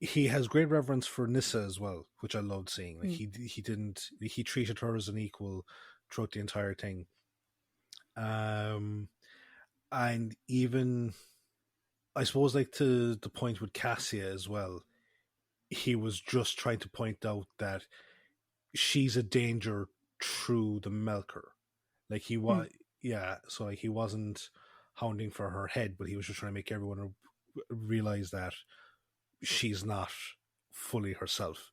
he has great reverence for Nyssa as well, which I loved seeing. Like he treated her as an equal throughout the entire thing. And even, I suppose, like to the point with Cassia as well, he was just trying to point out that she's a danger through the Melker. Like he was, so like he wasn't hounding for her head, but he was just trying to make everyone realize that she's not fully herself.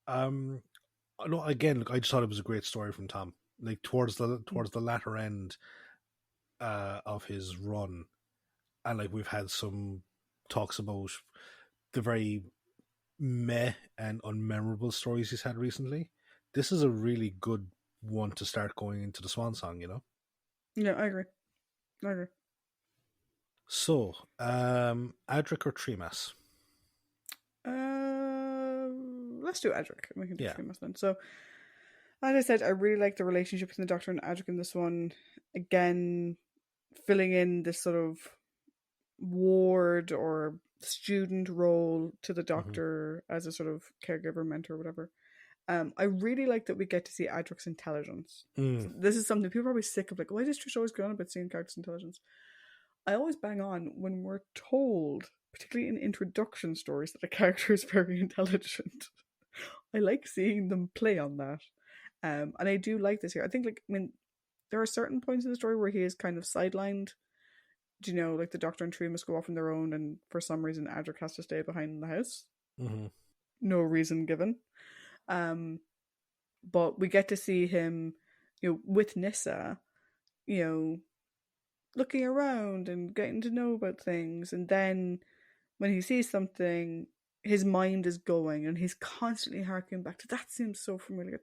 Again, look, I just thought it was a great story from Tom. Like towards the latter end of his run, and like we've had some talks about the very meh and unmemorable stories he's had recently. This is a really good one to start going into the swan song, you know? Yeah, I agree. So, Adric or Tremas? Let's do Adric. We can do Tremas then. So, as I said, I really like the relationship between the Doctor and Adric in this one. Again, filling in this sort of ward or student role to the Doctor as a sort of caregiver, mentor, whatever. I really like that we get to see Adric's intelligence. So this is something people are probably sick of, like, why does Trish always go on about seeing characters' intelligence? I always bang on when we're told, particularly in introduction stories, that a character is very intelligent. I like seeing them play on that. And I do like this here. I think, there are certain points in the story where he is kind of sidelined. Do you know, like the Doctor and Tree must go off on their own, and for some reason Adric has to stay behind in the house. No reason given. But we get to see him, with Nyssa, looking around and getting to know about things. And then when he sees something, his mind is going and he's constantly harking back to, that seems so familiar.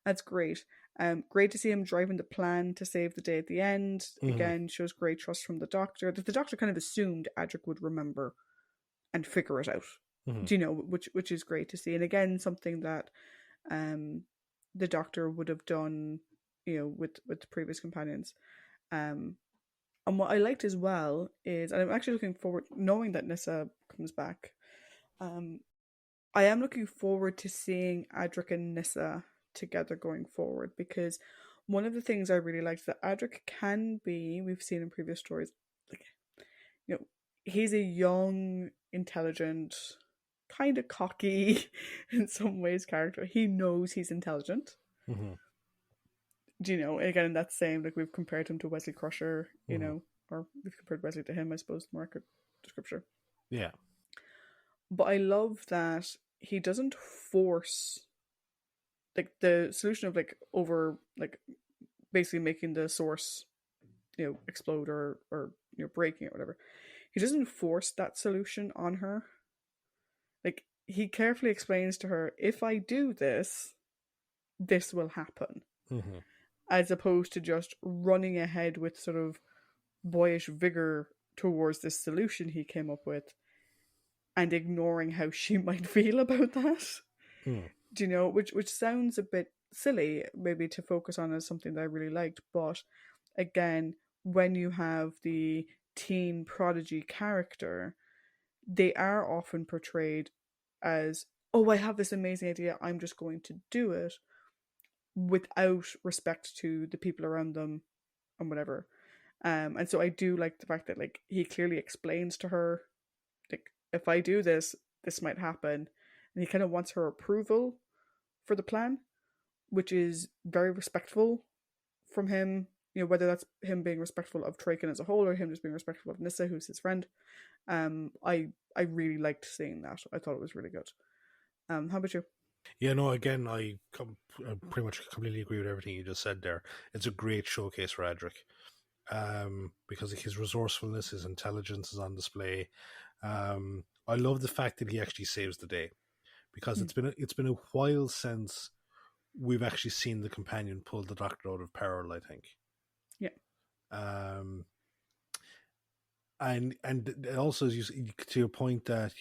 That's great. Great to see him driving the plan to save the day at the end. Again, shows great trust from the Doctor. The Doctor kind of assumed Adric would remember and figure it out. Mm-hmm. Do you know, which is great to see, and again something that um the Doctor would have done, with the previous companions. Um, and what I liked as well is, and I'm actually looking forward, knowing that Nissa comes back. Um, I am looking forward to seeing Adric and Nissa together going forward, because one of the things I really liked that Adric can be, we've seen in previous stories, like, you know, he's a young, intelligent, kind of cocky in some ways character. He knows he's intelligent. Mm-hmm. Do you know? Again, in that same, like, we've compared him to Wesley Crusher, Mm-hmm. or we've compared Wesley to him, I suppose, more accurate description. Yeah. But I love that he doesn't force, like, the solution of, like, over, like, basically making the source, explode, or breaking it, or whatever. He doesn't force that solution on her. Like, he carefully explains to her, if I do this, this will happen. Mm-hmm. As opposed to just running ahead with sort of boyish vigor towards this solution he came up with, and ignoring how she might feel about that. Mm. Do you know? Which sounds a bit silly, maybe, to focus on as something that I really liked. But again, when you have the teen prodigy character, they are often portrayed as, oh, I have this amazing idea, I'm just going to do it, without respect to the people around them and whatever. And so I do like the fact that, like, he clearly explains to her, like, if I do this, this might happen. And he kind of wants her approval for the plan, which is very respectful from him. Whether that's him being respectful of Traken as a whole, or him just being respectful of Nissa, who's his friend. I really liked seeing that. I thought it was really good. How about you? Yeah, no, again, I pretty much completely agree with everything you just said there. It's a great showcase for Adric, because his resourcefulness, his intelligence is on display. I love the fact that he actually saves the day, because Mm. it's been a while since we've actually seen the companion pull the Doctor out of peril, I think. Yeah. Um, and also, as to your point that,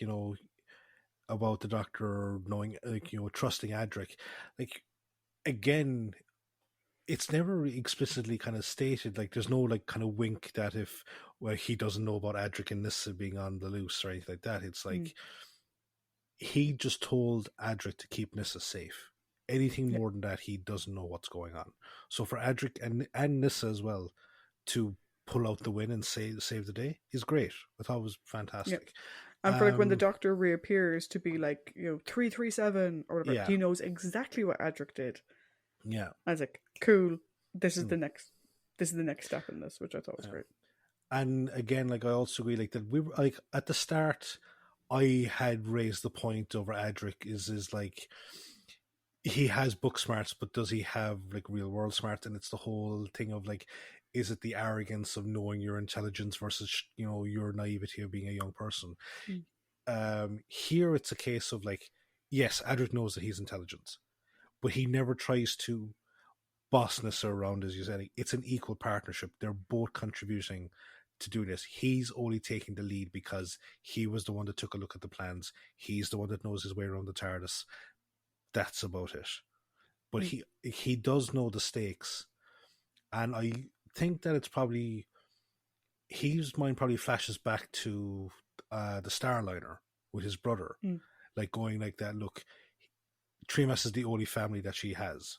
about the Doctor knowing, like, trusting Adric, like, again, it's never explicitly kind of stated. Like, there's no, like, kind of wink that if, well, he doesn't know about Adric and Nissa being on the loose or anything like that. It's Mm. like he just told Adric to keep Nissa safe. Anything Yeah. more than that, he doesn't know what's going on. So for Adric and Nissa as well to pull out the win and save the day is great. I thought it was Yeah. fantastic. And for, like, when the Um, Doctor reappears to be like, 337 or whatever, yeah, he knows exactly what Adric did. yeah. I was like, cool. This is Mm, the next. This is the next step in this, which I thought was yeah. great. And again, like, I also agree, like, that we were, like, at the start, I had raised the point over Adric is like, he has book smarts, but does he have, like, real world smarts? And it's the whole thing of, like, is it the arrogance of knowing your intelligence versus, your naivety of being a young person? Mm. Here it's a case of, like, yes, Adric knows that he's intelligent, but he never tries to bossness around, as you said. It's an equal partnership. They're both contributing to do this. He's only taking the lead because he was the one that took a look at the plans. He's the one that knows his way around the TARDIS. That's about it. But Mm. he does know the stakes, and I think that it's probably, his mind probably flashes back to the Starliner with his brother, Mm. like, going like that. Look, Tremas is the only family that she has.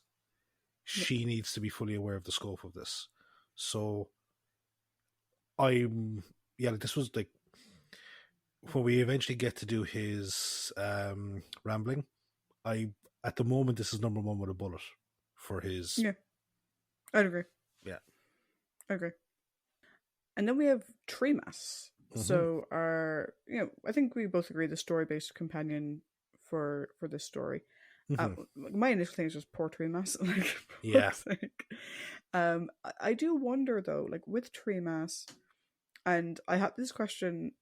Yeah. She needs to be fully aware of the scope of this. So I'm, yeah, like, this was like, when we eventually get to do his rambling, I, at the moment, this is number one with a bullet for his, Yeah. I'd agree. yeah. I agree. And then we have Tremas. Mm-hmm. So our, I think we both agree the story-based companion for this story. Mm-hmm. My initial thing is just poor Tremas, like, for Yeah. fuck's sake. I do wonder though, like, with Tremas, and I have this question.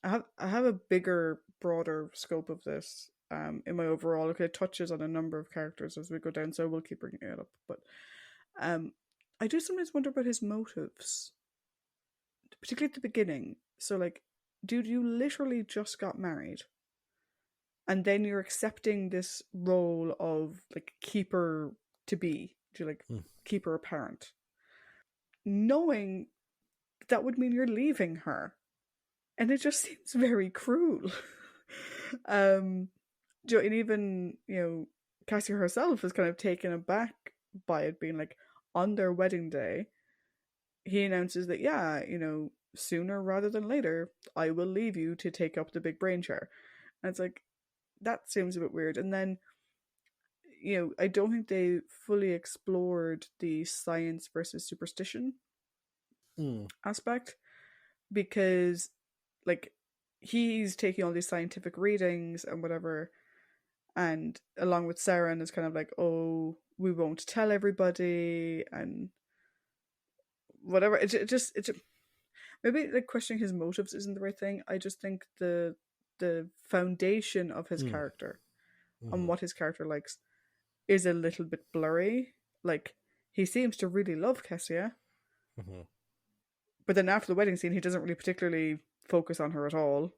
I have a bigger, broader scope of this. In my overall, okay, it touches on a number of characters as we go down, so we'll keep bringing it up. But um, I do sometimes wonder about his motives, particularly at the beginning. So, like, dude, you literally just got married. And then you're accepting this role of like keeper to be, to like keeper apparent, knowing that would mean you're leaving her, and it just seems very cruel. And even Cassie herself is kind of taken aback by it, being like, on their wedding day, he announces that sooner rather than later, I will leave you to take up the big brain chair. And it's like, that seems a bit weird. And then I don't think they fully explored the science versus superstition aspect, because like he's taking all these scientific readings and whatever, and along with Sarah, and is kind of like, oh, we won't tell everybody and whatever. It maybe like questioning his motives isn't the right thing. I just think the foundation of his character and what his character likes is a little bit blurry. Like, he seems to really love Kessia, but then after the wedding scene, he doesn't really particularly focus on her at all,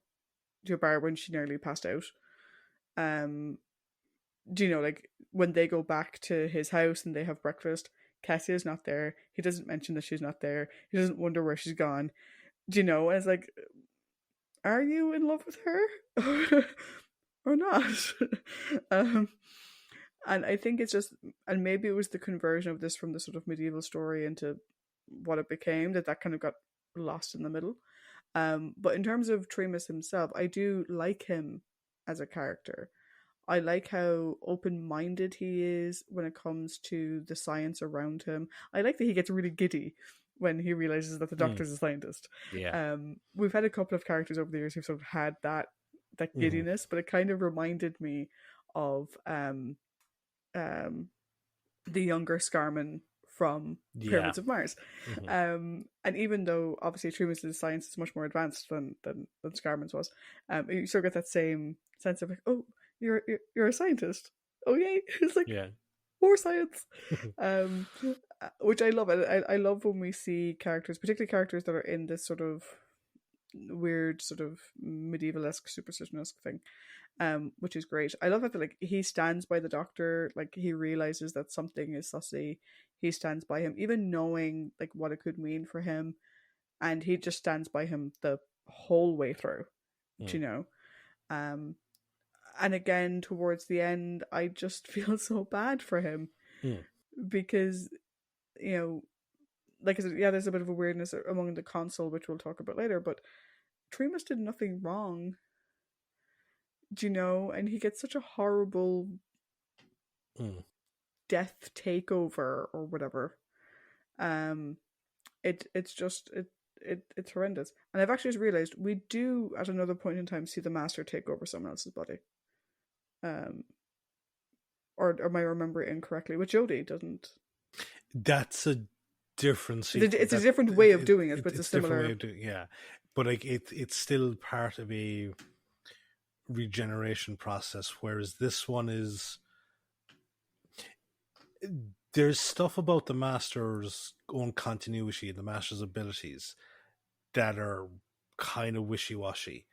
to a bar when she nearly passed out. Like when they go back to his house and they have breakfast, Cassia's not there. He doesn't mention that she's not there. He doesn't wonder where she's gone. And it's like, are you in love with her or not? And I think it's just, and maybe it was the conversion of this from the sort of medieval story into what it became, that kind of got lost in the middle. But in terms of Tremas himself, I do like him as a character. I like how open-minded he is when it comes to the science around him. I like that he gets really giddy when he realizes that the Doctor's a scientist. Yeah. We've had a couple of characters over the years who've sort of had that giddiness, but it kind of reminded me of the younger Scarman from Pyramids of Mars. And even though obviously Tremas' science is much more advanced than Scarman's was, you sort of get that same sense of like, oh, you're a scientist. Oh yay! It's like, more science. Which I love. I love when we see characters, particularly characters that are in this sort of weird, sort of medieval-esque, superstition-esque thing. Which is great. I love that like he stands by the Doctor, like he realizes that something is sussy. He stands by him, even knowing like what it could mean for him, and he just stands by him the whole way through. And again, towards the end, I just feel so bad for him because like I said, there's a bit of a weirdness among the console, which we'll talk about later, but Tremas did nothing wrong. And he gets such a horrible death takeover or whatever. It's horrendous. And I've actually just realized we do at another point in time see the Master take over someone else's body. Or am I remembering incorrectly? With Jodie, doesn't. That's a different sequence. It's a different way of doing it, but it's a similar way of doing. Yeah, but like it's still part of a regeneration process, whereas this one is. There's stuff about the Master's own continuity and the Master's abilities that are kind of wishy-washy.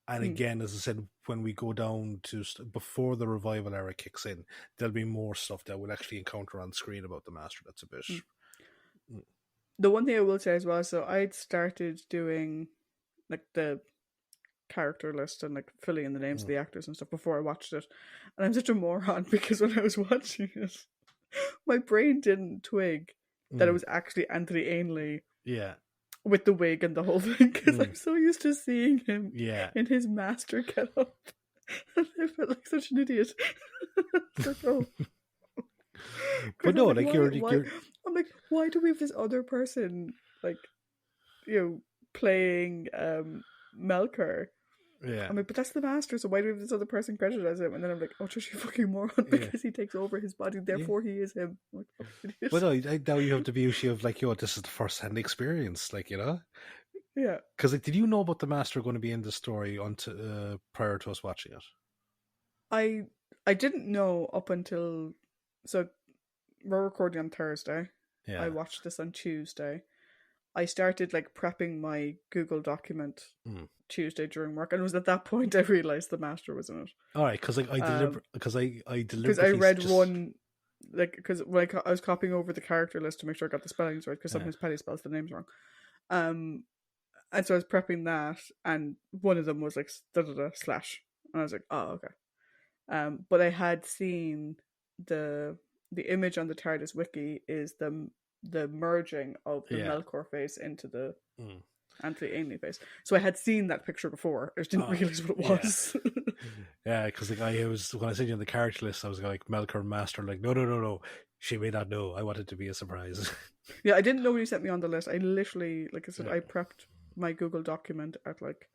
And again, as I said, when we go down to before the revival era kicks in, there'll be more stuff that we'll actually encounter on screen about the Master that's a bit. The one thing I will say as well, so I'd started doing like the character list and like filling in the names of the actors and stuff before I watched it. And I'm such a moron because when I was watching it, my brain didn't twig that it was actually Anthony Ainley. Yeah. With the wig and the whole thing, because I'm so used to seeing him in his Master get up. And I felt like such an idiot. Like, oh. But no, like, you're I'm like, why do we have this other person, like, playing Melkor? Yeah. I'm like, but that's the Master, so why do we have this other person credited as him? And then I'm like, oh, just you fucking moron, because he takes over his body, therefore he is him. I'm like, oh, but no, now you have the beauty of like, this is the first-hand experience, like, Yeah. Because like, did you know about the Master going to be in the story prior to us watching it? I didn't know up until, so we're recording on Thursday. Yeah. I watched this on Tuesday. I started like prepping my Google document Tuesday during work, and it was at that point I realized the master was in it. All right, because like I Because I deliberately read just one, like, because when I was copying over the character list to make sure I got the spellings right, because yeah. sometimes Paddy spells the names wrong. And so I was prepping that, and one of them was like da da da slash, and I was like, oh okay. But I had seen the image on the TARDIS wiki is the merging of the Yeah. Melkor face into the Mm. Anthony Ainley face. So I had seen that picture before. I just didn't realize what it yeah. was. Yeah, because like I was when I sent you the character list, I was like Melkor Master, like no. She may not know. I want it to be a surprise. Yeah, I didn't know when you sent me on the list. I literally, like I said, Yeah. I prepped my Google document at like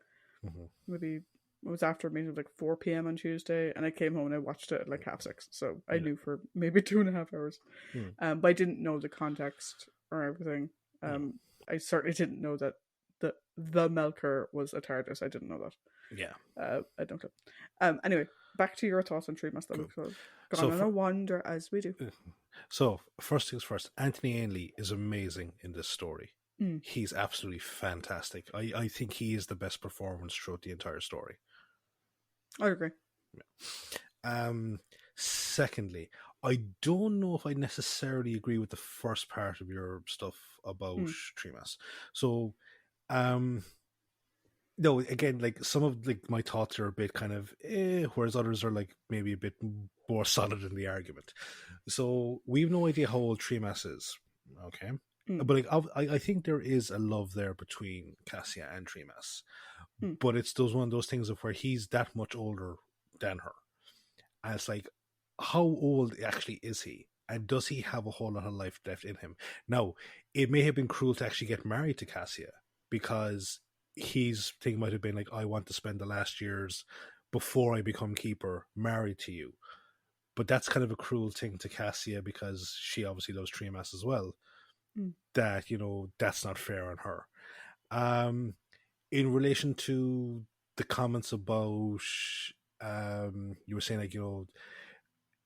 maybe it was after a meeting at like 4 p.m. on Tuesday, and I came home and I watched it at like 6:30. So I knew for maybe 2.5 hours. But I didn't know the context or everything. I certainly didn't know that the Melker was a TARDIS. I didn't know that. Yeah. I don't know. Anyway, back to your thoughts on Treemas. Cool. Gone on a wander as we do. So first things first, Anthony Ainley is amazing in this story. He's absolutely fantastic. I think he is the best performance throughout the entire story. I agree. Secondly, I don't know if I necessarily agree with the first part of your stuff about Treemas. So, no, again, like some of like my thoughts are a bit kind of whereas others are like maybe a bit more solid in the argument. So we've no idea how old Treemas is, okay? But like I think there is a love there between Cassia and Treemas, but it's one of those things of where he's that much older than her, and it's like, how old actually is he? And does he have a whole lot of life left in him? Now, it may have been cruel to actually get married to Cassia because his thing might have been like, I want to spend the last years before I become keeper married to you. But that's kind of a cruel thing to Cassia because she obviously loves Treemas as well. That, that's not fair on her. In relation to the comments about, you were saying like,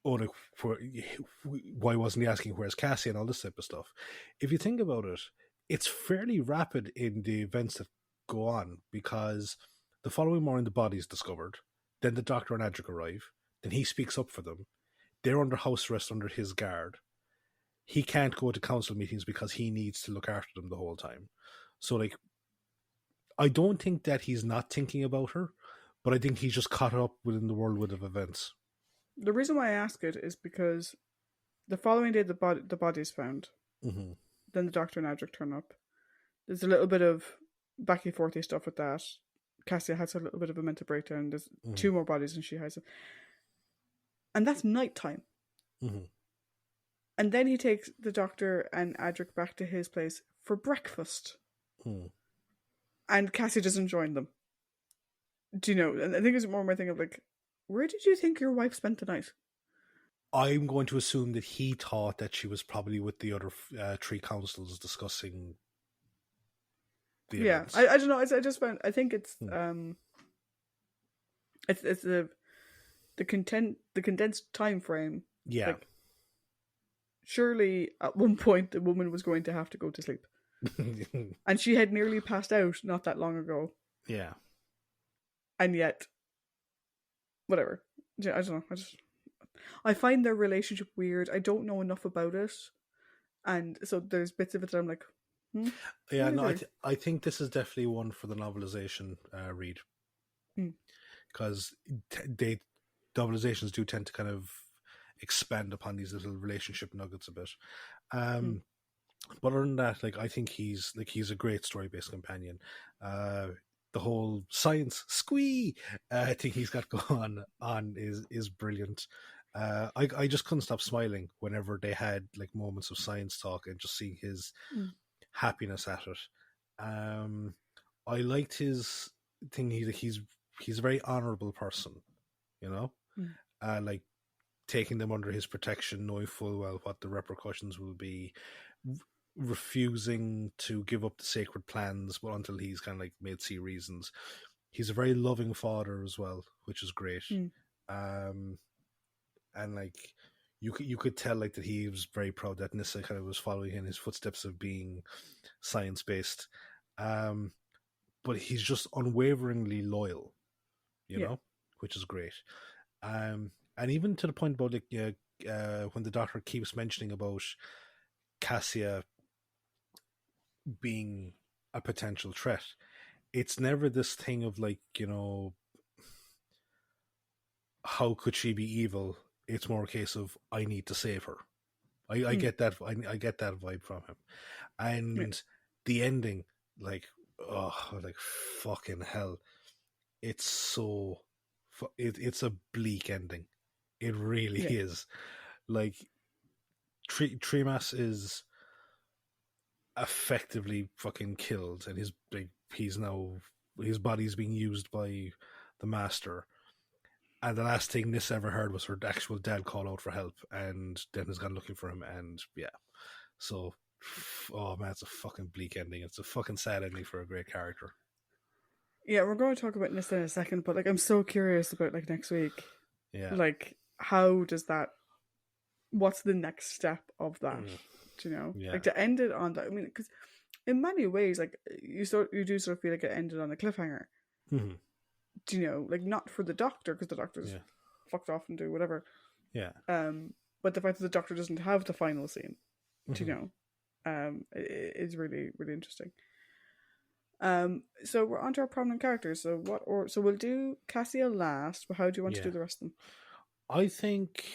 like, why wasn't he asking where's Cassie and all this type of stuff? If you think about it, it's fairly rapid in the events that go on because the following morning the body is discovered, then the Doctor and Adric arrive, then he speaks up for them. They're under house arrest under his guard. He can't go to council meetings because he needs to look after them the whole time. So, like, I don't think that he's not thinking about her, but I think he's just caught up within the whirlwind of events. The reason why I ask it is because the following day the body is found. Mm-hmm. Then the Doctor and Adric turn up. There's a little bit of backy forthy stuff with that. Cassia has a little bit of a mental breakdown. There's 2 more bodies than she has. And that's nighttime. And then he takes the Doctor and Adric back to his place for breakfast. And Cassie doesn't join them. Do you know? And I think it's more my thing of like, where did you think your wife spent the night? I'm going to assume that he thought that she was probably with the other 3 councils discussing the events. I don't know. I just found, I think it's it's the condensed time frame. Yeah. Like, surely at one point the woman was going to have to go to sleep. And she had nearly passed out not that long ago. Yeah. And yet, whatever. I don't know. I find their relationship weird. I don't know enough about it. And so there's bits of it that I'm like, Yeah, no, I think this is definitely one for the novelization read. Because novelizations do tend to kind of expand upon these little relationship nuggets a bit. But other than that, like, I think he's a great story-based companion. The whole science squee thing he's got going on is brilliant. I just couldn't stop smiling whenever they had like moments of science talk and just seeing his happiness at it. I liked his thing. He's a very honorable person, like taking them under his protection, knowing full well what the repercussions will be, refusing to give up the sacred plans, but until he's kind of like made see reasons. He's a very loving father as well, which is great. And like you could tell like that he was very proud that Nyssa kind of was following in his footsteps of being science based. but he's just unwaveringly loyal, you Yeah. know, which is great. And even to the point about like when the Doctor keeps mentioning about Cassia being a potential threat, it's never this thing of like, you know, how could she be evil? It's more a case of I need to save her. I get that. I get that vibe from him, Yeah. and the ending, like, oh, like fucking hell! It's so, it's a bleak ending. It really Yeah. is. Like, Tremas is effectively fucking killed, and he's now his body's being used by the Master. And the last thing Nis ever heard was her actual dad call out for help, and then has gone looking for him, and yeah. So, oh man, it's a fucking bleak ending. It's a fucking sad ending for a great character. Yeah, we're going to talk about this in a second, but like I'm so curious about like next week. Yeah. Like, how does that? What's the next step of that? Do you know? Yeah. Like to end it on that. I mean, because in many ways, like you do sort of feel like it ended on a cliffhanger. Mm-hmm. Do you know? Like not for the Doctor, because the Doctor's fucked off and do whatever. Yeah. But the fact that the Doctor doesn't have the final scene, do you know, is really really interesting. So we're on to our prominent characters. So so we'll do Cassia last, but how do you want to do the rest of them? I think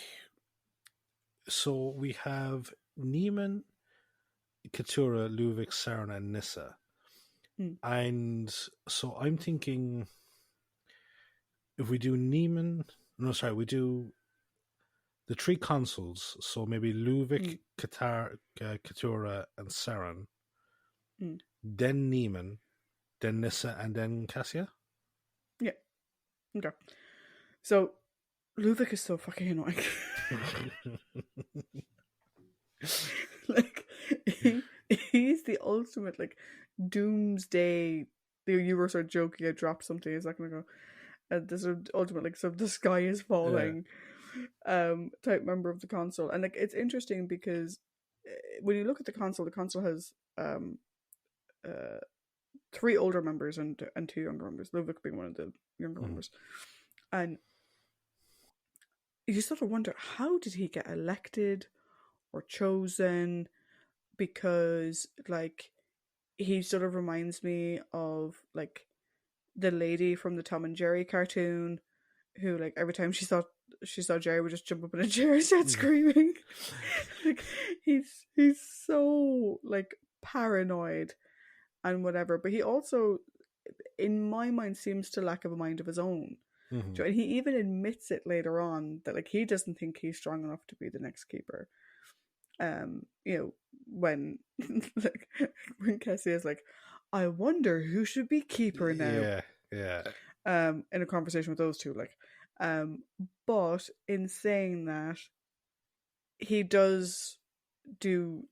so. We have Neiman, Katura, Luvic, Sarna, and Nissa. And so I'm thinking if we do Neiman, we do the three consuls. So maybe Luvic, Katura, and Saran. Then Neiman, then Nissa, and then Cassia? Yeah. Okay. So, Luvic is so fucking annoying. Like, he's the ultimate, like, doomsday. You were sort of joking, I dropped something a second ago. This is ultimate, like, sort of the sky is falling type member of the console. And, like, it's interesting because when you look at the console has three older members and two younger members, Luvic being one of the younger members. And you sort of wonder, how did he get elected or chosen? Because, like, he sort of reminds me of, like, the lady from the Tom and Jerry cartoon who, like, every time she saw Jerry would just jump up in a chair and start screaming. Like, he's so, like, paranoid and whatever. But he also, in my mind, seems to lack of a mind of his own. And he even admits it later on that, like, he doesn't think he's strong enough to be the next keeper. You know, when like when Cassie is like, I wonder who should be keeper now. Yeah. In a conversation with those two, like, but in saying that, he does do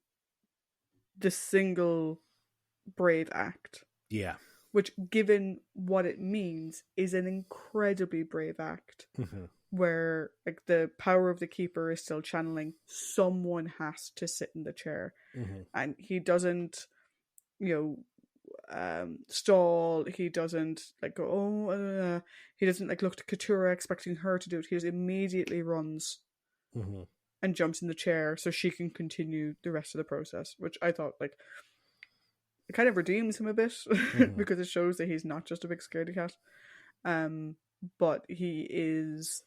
the single brave act. Yeah. Which, given what it means, is an incredibly brave act. Where, like, the power of the keeper is still channeling. Someone has to sit in the chair. And he doesn't, you know, stall. He doesn't, like, go, he doesn't, like, look to Katura expecting her to do it. He just immediately runs and jumps in the chair so she can continue the rest of the process, which I thought, like, it kind of redeems him a bit because it shows that he's not just a big scaredy cat. But he is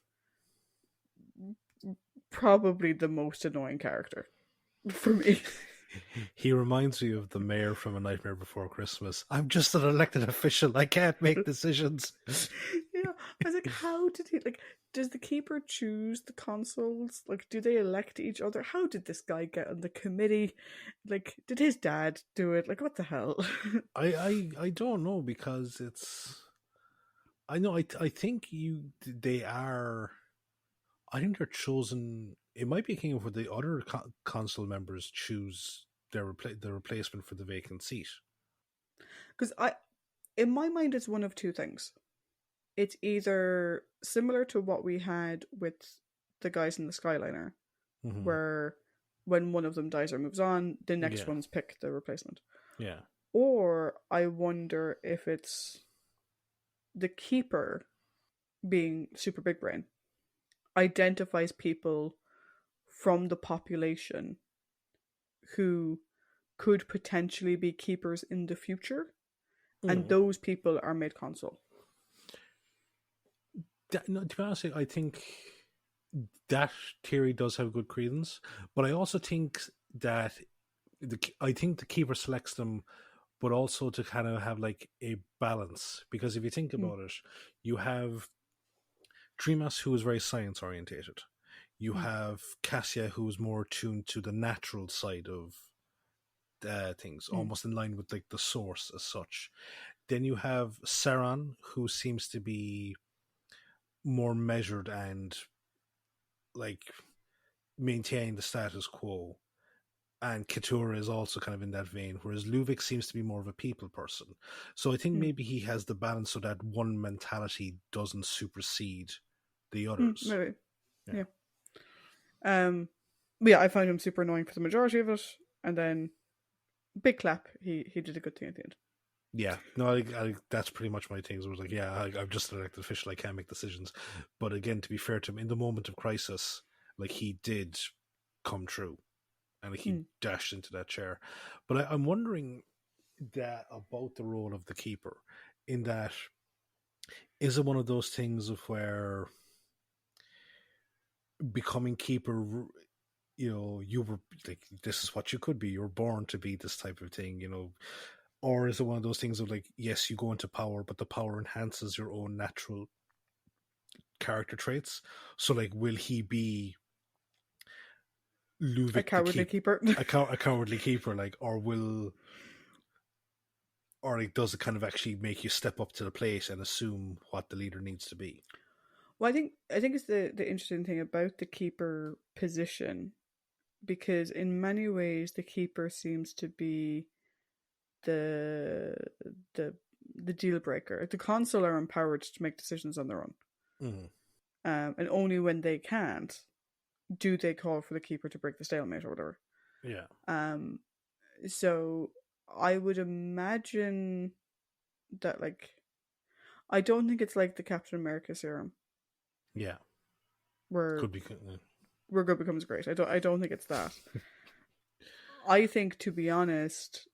probably the most annoying character for me. He reminds me of the mayor from A Nightmare Before Christmas. I'm just an elected official. I can't make decisions. Yeah, I was like, how did he, like, does the keeper choose the consuls? Like, do they elect each other? How did this guy get on the committee? Like, did his dad do it? Like, what the hell? I don't know, because it's, I know, I think they are, I think they're chosen. It might be a king where the other council members choose the replacement for the vacant seat. Because in my mind, it's one of two things. It's either similar to what we had with the guys in the Skyliner, where when one of them dies or moves on, the next ones pick the replacement. Yeah. Or I wonder if it's the keeper, being super big brain, identifies people from the population who could potentially be keepers in the future, and Mm. those people are made consul. No, to be honest, I think that theory does have good credence, but I also think that I think the keeper selects them, but also to kind of have like a balance. Because if you think Mm, about it, you have Tremas, who is very science orientated. You mm, have Cassia, who is more tuned to the natural side of things, mm. almost in line with like the source as such. Then you have Saran, who seems to be more measured and like maintaining the status quo. And Keturah is also kind of in that vein, whereas Luvic seems to be more of a people person. So I think Mm, maybe he has the balance so that one mentality doesn't supersede the mm, others. maybe. Yeah. Yeah. But yeah, I found him super annoying for the majority of it, and then big clap. He did a good thing at the end. Yeah, no, that's pretty much my thing. I was like, yeah, I'm just an elected official. I can't make decisions. But again, to be fair to him, in the moment of crisis, like he did come true, and like, he Mm. dashed into that chair. But I'm wondering that about the role of the keeper, in that is it one of those things of where becoming keeper, you were like, this is what you could be. You're born to be this type of thing, or is it one of those things of like, yes, you go into power, but the power enhances your own natural character traits? So like, will he be A Luvic the cowardly keep keeper. a cowardly keeper, like, or like, does it kind of actually make you step up to the plate and assume what the leader needs to be? Well, I think it's the interesting thing about the keeper position, because in many ways the keeper seems to be the the the deal breaker. The consul are empowered to make decisions on their own, Mm. and only when they can't do they call for the keeper to break the stalemate or whatever. Yeah, Um, so I would imagine that, like, I don't think it's like the Captain America serum yeah, where could be. good becomes great. I don't think it's that. I think, to be honest,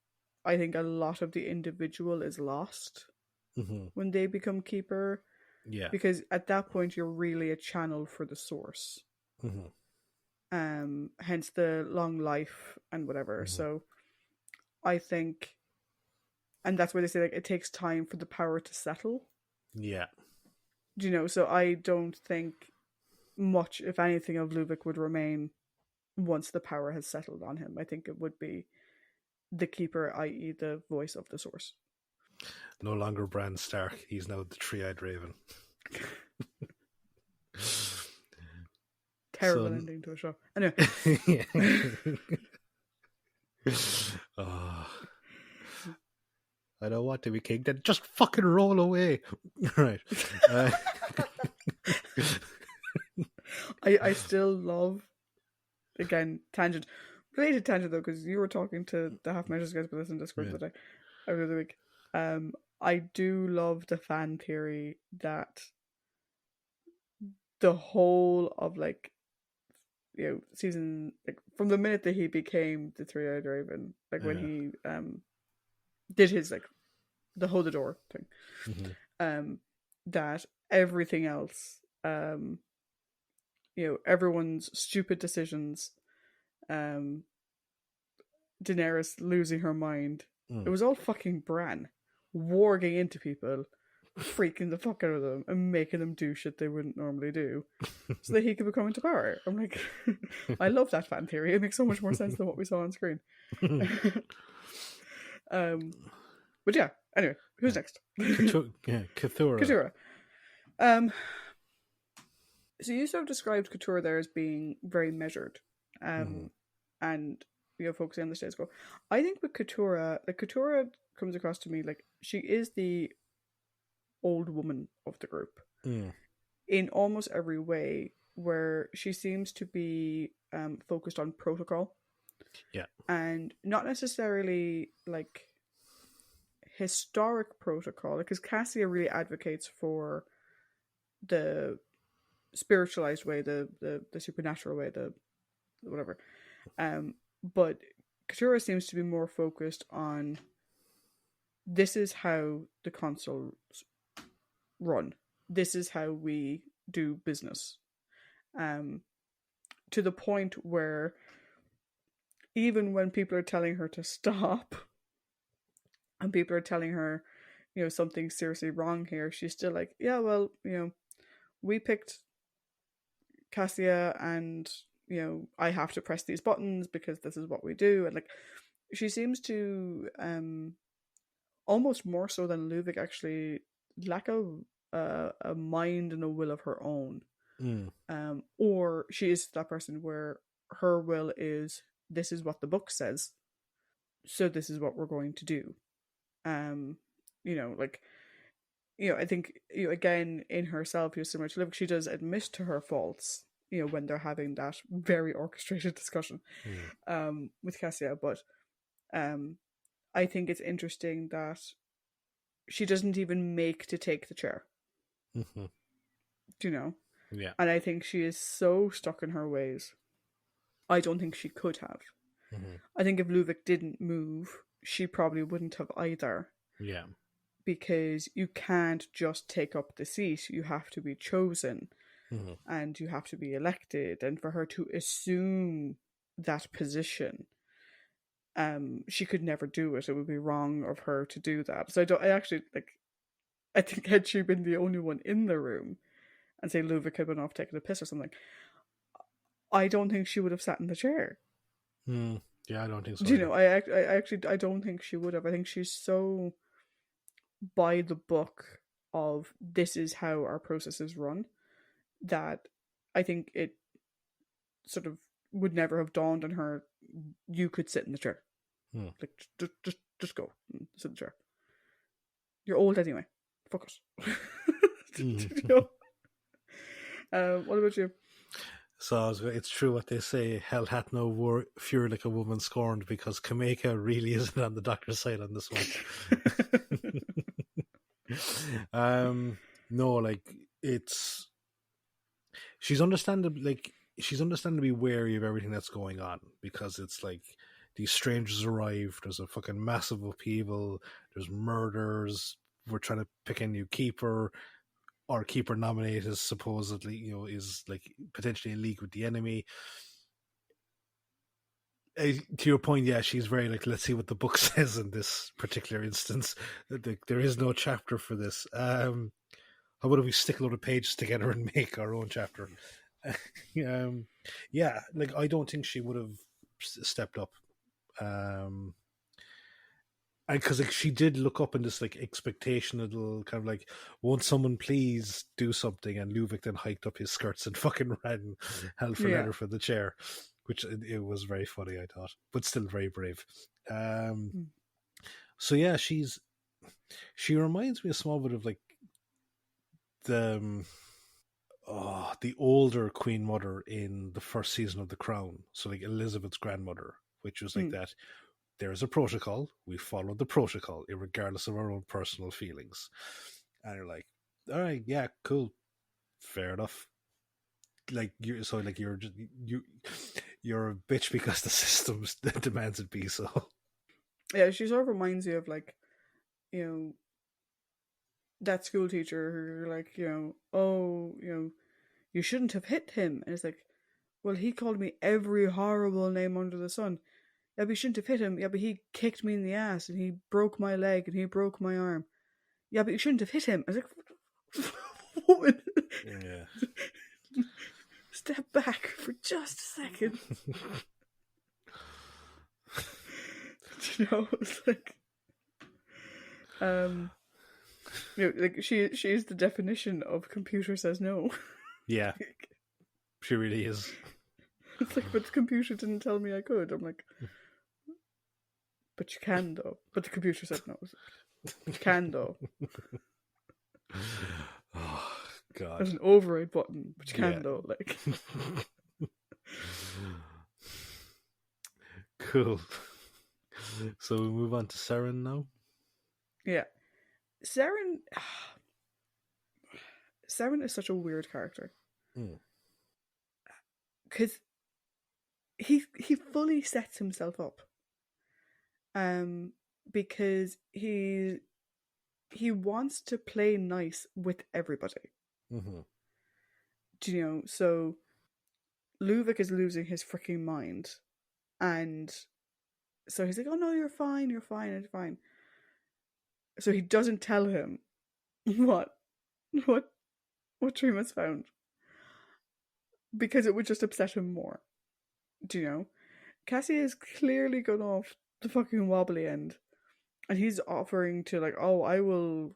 I think a lot of the individual is lost Mm-hmm. when they become keeper, Yeah. because at that point you're really a channel for the source. Mm-hmm. Hence the long life and whatever. Mm-hmm. So I think, and that's why they say, like, it takes time for the power to settle. Yeah. Do you know? So I don't think much, if anything, of Luvic would remain once the power has settled on him. I think it would be the keeper, i.e., the voice of the source. No longer Bran Stark. He's now the three-eyed raven. Terrible So, ending to a show. Anyway. oh, I don't want to be king. Then just fucking roll away. Right. Uh, I still love, again, tangent, related tangent though, because you were talking to the Half Measures guys with us in Discord yeah. the day, over the week. I do love the fan theory that the whole of, like, season, like, from the minute that he became the Three-Eyed Raven, like when Yeah. he did his, like, the hold the door thing, Mm-hmm. um that everything else, everyone's stupid decisions, um Daenerys losing her mind, it Mm. was all fucking Bran warging into people, freaking the fuck out of them and making them do shit they wouldn't normally do so that he could become into power. I'm like, I love that fan theory. It makes so much more sense than what we saw on screen. um but yeah, anyway, who's next? Cthulhu. Katura. um so you sort of described Couture there as being very measured, Mm-hmm. and focusing on the status quo. I think with Couture, like, Couture comes across to me like she is the old woman of the group Mm. in almost every way, where she seems to be focused on protocol Yeah. and not necessarily, like, historic protocol, because Cassia really advocates for the spiritualized way, the supernatural way, the whatever. But Katura seems to be more focused on this is how the consoles run. This is how we do business. To the point where even when people are telling her to stop and people are telling her, something's seriously wrong here, she's still like, yeah, well, we picked Cassia and, I have to press these buttons because this is what we do. And like, she seems to, almost more so than Luvic, actually lack a mind and a will of her own. Or she is that person where her will is, this is what the book says, so this is what we're going to do. I think, again, in herself, similar to Luvic, she does admit to her faults, when they're having that very orchestrated discussion with Cassia. But I think it's interesting that she doesn't even make to take the chair. Mm-hmm. Do you know? Yeah. And I think she is so stuck in her ways. I don't think she could have. Mm-hmm. I think if Luvic didn't move, she probably wouldn't have either. Yeah. Because you can't just take up the seat. You have to be chosen. Mm-hmm. And you have to be elected. And for her to assume that position, she could never do it. It would be wrong of her to do that. So I think had she been the only one in the room, and say Luvic had been off taking a piss or something, I don't think she would have sat in the chair. Yeah, I don't think so. Do you know? I don't think she would have. I think she's so by the book of this is how our processes run that I think it sort of would never have dawned on her. You could sit in the chair. Like just go and sit in the chair. You're old anyway. Fuck it. You know? What about you? So it's true what they say, hell hath no fury like a woman scorned, because Kameka really isn't on the Doctor's side on this one. No, like, she's understandably wary of everything that's going on, because it's like these strangers arrive, there's a fucking massive upheaval, there's murders, we're trying to pick a new keeper. Our keeper nominate is supposedly, is like potentially in league with the enemy. To your point, yeah, she's very like, let's see what the book says in this particular instance. There is no chapter for this. How about we stick a load of pages together and make our own chapter? Yeah, like, I don't think she would have stepped up. Because like, she did look up in this like expectation, little kind of like, won't someone please do something? And Luvic then hiked up his skirts and fucking ran hell for leather for the chair, which it was very funny, I thought, but still very brave. So yeah, she reminds me a small bit of like the older Queen Mother in the first season of The Crown. So like Elizabeth's grandmother, which was like that. There is a protocol. We follow the protocol, regardless of our own personal feelings. And you're like, all right, yeah, cool, fair enough. Like you're a bitch because the system demands it be so. Yeah, she sort of reminds you of like, that school teacher who you're like, you shouldn't have hit him, and it's like, well, he called me every horrible name under the sun. Yeah, but you shouldn't have hit him. Yeah, but he kicked me in the ass and he broke my leg and he broke my arm. Yeah, but you shouldn't have hit him. I was like, woman. Yeah. Step back for just a second. It's like, like she's the definition of computer says no. Yeah, she really is. It's like, but the computer didn't tell me I could. I'm like, but you can though. But the computer said no. But you can though. Oh God! There's an override button, but you can though. Like, cool. So we move on to Saren now. Yeah. Saren Saren is such a weird character. Mm. Because he fully sets himself up. Because he wants to play nice with everybody. Mm-hmm. Do you know? So Luvic is losing his freaking mind, and so he's like, "Oh no, you're fine, it's fine." So he doesn't tell him what what what Trima's found because it would just upset him more. Do you know? Cassie has clearly gone off the fucking wobbly end, and he's offering to like, "Oh, I will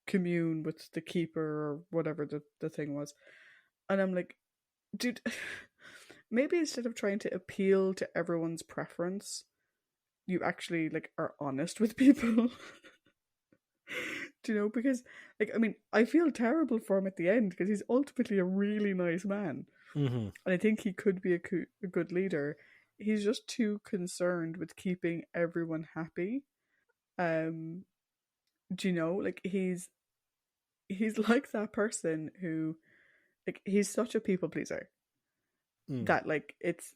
commune with the keeper or whatever the thing was," and I'm like, dude. Maybe instead of trying to appeal to everyone's preference, you actually like are honest with people. Do you know? Because like I mean, I feel terrible for him at the end because he's ultimately a really nice man, Mm-hmm. and I think he could be a good leader. He's just too concerned with keeping everyone happy. Um, do you know? Like he's like that person who like he's such a people pleaser Mm. that like it's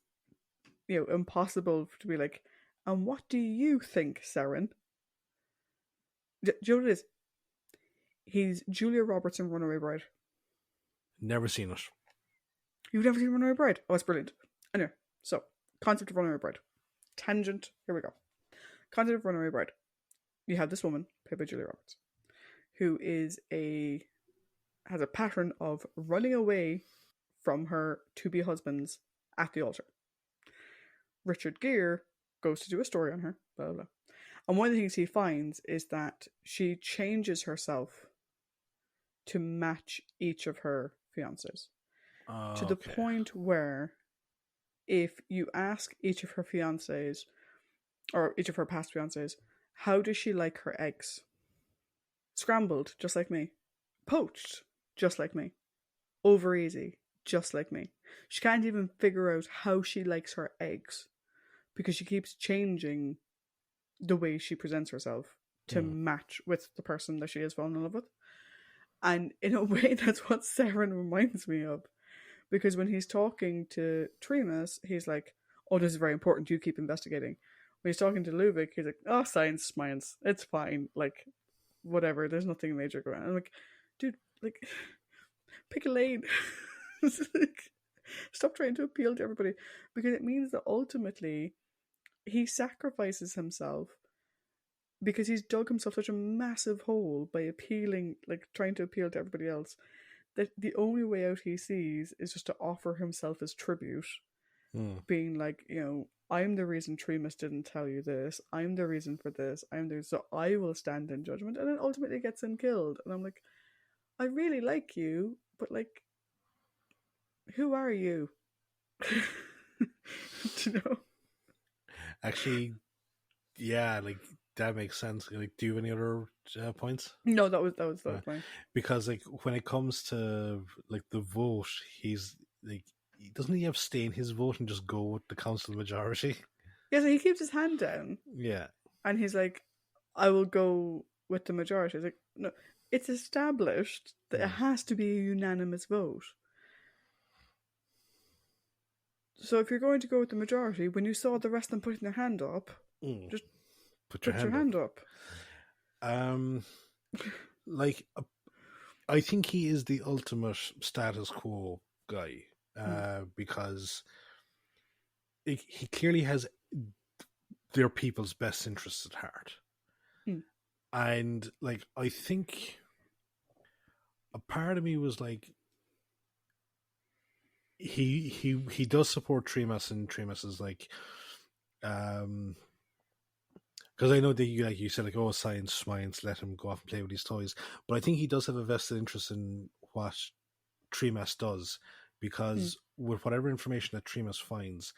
impossible to be like, and what do you think, Saren? Do you know what it is? He's Julia Roberts in Runaway Bride. Never seen it. You've never seen Runaway Bride? Oh, it's brilliant. Anyway, so concept of Runaway Bride. Tangent. Here we go. Concept of Runaway Bride. You have this woman played by Julia Roberts, who has a pattern of running away from her to-be husbands at the altar. Richard Gere goes to do a story on her. Blah blah blah. And one of the things he finds is that she changes herself to match each of her fiancés. To the Okay. point where if you ask each of her fiancés or each of her past fiancés, how does she like her eggs? Scrambled, just like me. Poached, just like me. Over easy, just like me. She can't even figure out how she likes her eggs because she keeps changing the way she presents herself to Mm. match with the person that she has fallen in love with. And in a way, that's what Saren reminds me of. Because when he's talking to Tremas, he's like, "Oh, this is very important. You keep investigating." When he's talking to Luvic, he's like, "Oh, science, it's fine. Like, whatever. There's nothing major going on." I'm like, dude, like, pick a lane. Like, stop trying to appeal to everybody, because it means that ultimately he sacrifices himself because he's dug himself such a massive hole by appealing, like trying to appeal to everybody else, that the only way out he sees is just to offer himself as tribute, Mm. being like, I'm the reason Tremas didn't tell you this. I'm the reason for this. So I will stand in judgment, and then ultimately gets him killed. And I'm like, I really like you, but like, who are you? Do you know? Actually, yeah, like that makes sense. Like, do you have any other points? No, that was mine. Because like when it comes to like the vote, he's like, doesn't he abstain his vote and just go with the council majority? Yeah, so he keeps his hand down, Yeah. and he's like, I will go with the majority. It's like, no, it's established that it Mm. has to be a unanimous vote. So if you're going to go with the majority, when you saw the rest of them putting their hand up, Mm. just Put your put your hand up. hand up. Um, like I think he is the ultimate status quo guy, Mm. because he clearly has their people's best interests at heart. Mm. And like I think a part of me was like he does support Tremas, and Tremas is like because I know that you said like, oh, science, let him go off and play with his toys, but I think he does have a vested interest in what Tremas does, Mm. because with whatever information that Tremas finds,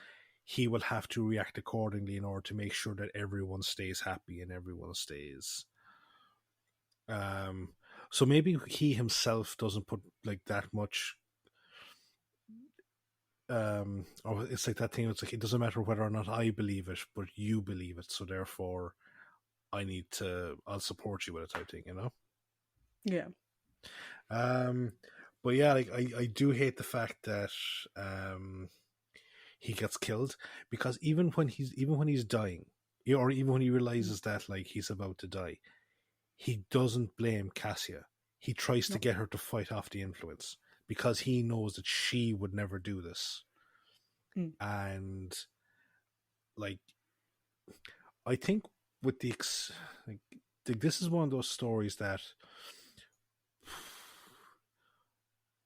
he will have to react accordingly in order to make sure that everyone stays happy and everyone stays. Um, so maybe he himself doesn't put like that much. Or it's like that thing. It's like it doesn't matter whether or not I believe it, but you believe it. So therefore, I'll support you with it type thing, you know? Yeah. But yeah, like I do hate the fact that he gets killed, because even when he's dying, or even when he realizes that like he's about to die, he doesn't blame Cassia. He tries to No. get her to fight off the influence because he knows that she would never do this. And like, I think with like, this is one of those stories that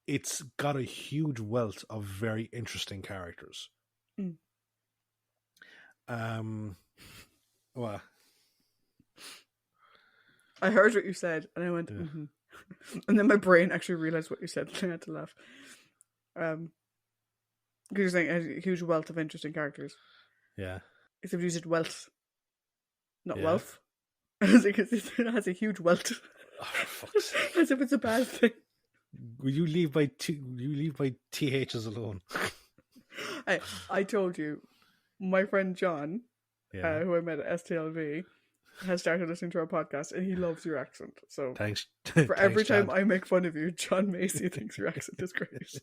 it's got a huge wealth of very interesting characters. Well, I heard what you said, and I went, yeah. mm-hmm. And then my brain actually realized what you said, and I had to laugh. Because you're saying it has a huge wealth of interesting characters. Yeah. Except you said wealth, not Yeah. wealth. It has a huge wealth. Oh, for fuck's sake. As if it's a bad thing. Will you leave my THs alone? I told you, my friend John, Yeah. who I met at STLV, has started listening to our podcast, and he loves your accent. So Thanks. for every John. time I make fun of you, John Macy thinks your accent is great.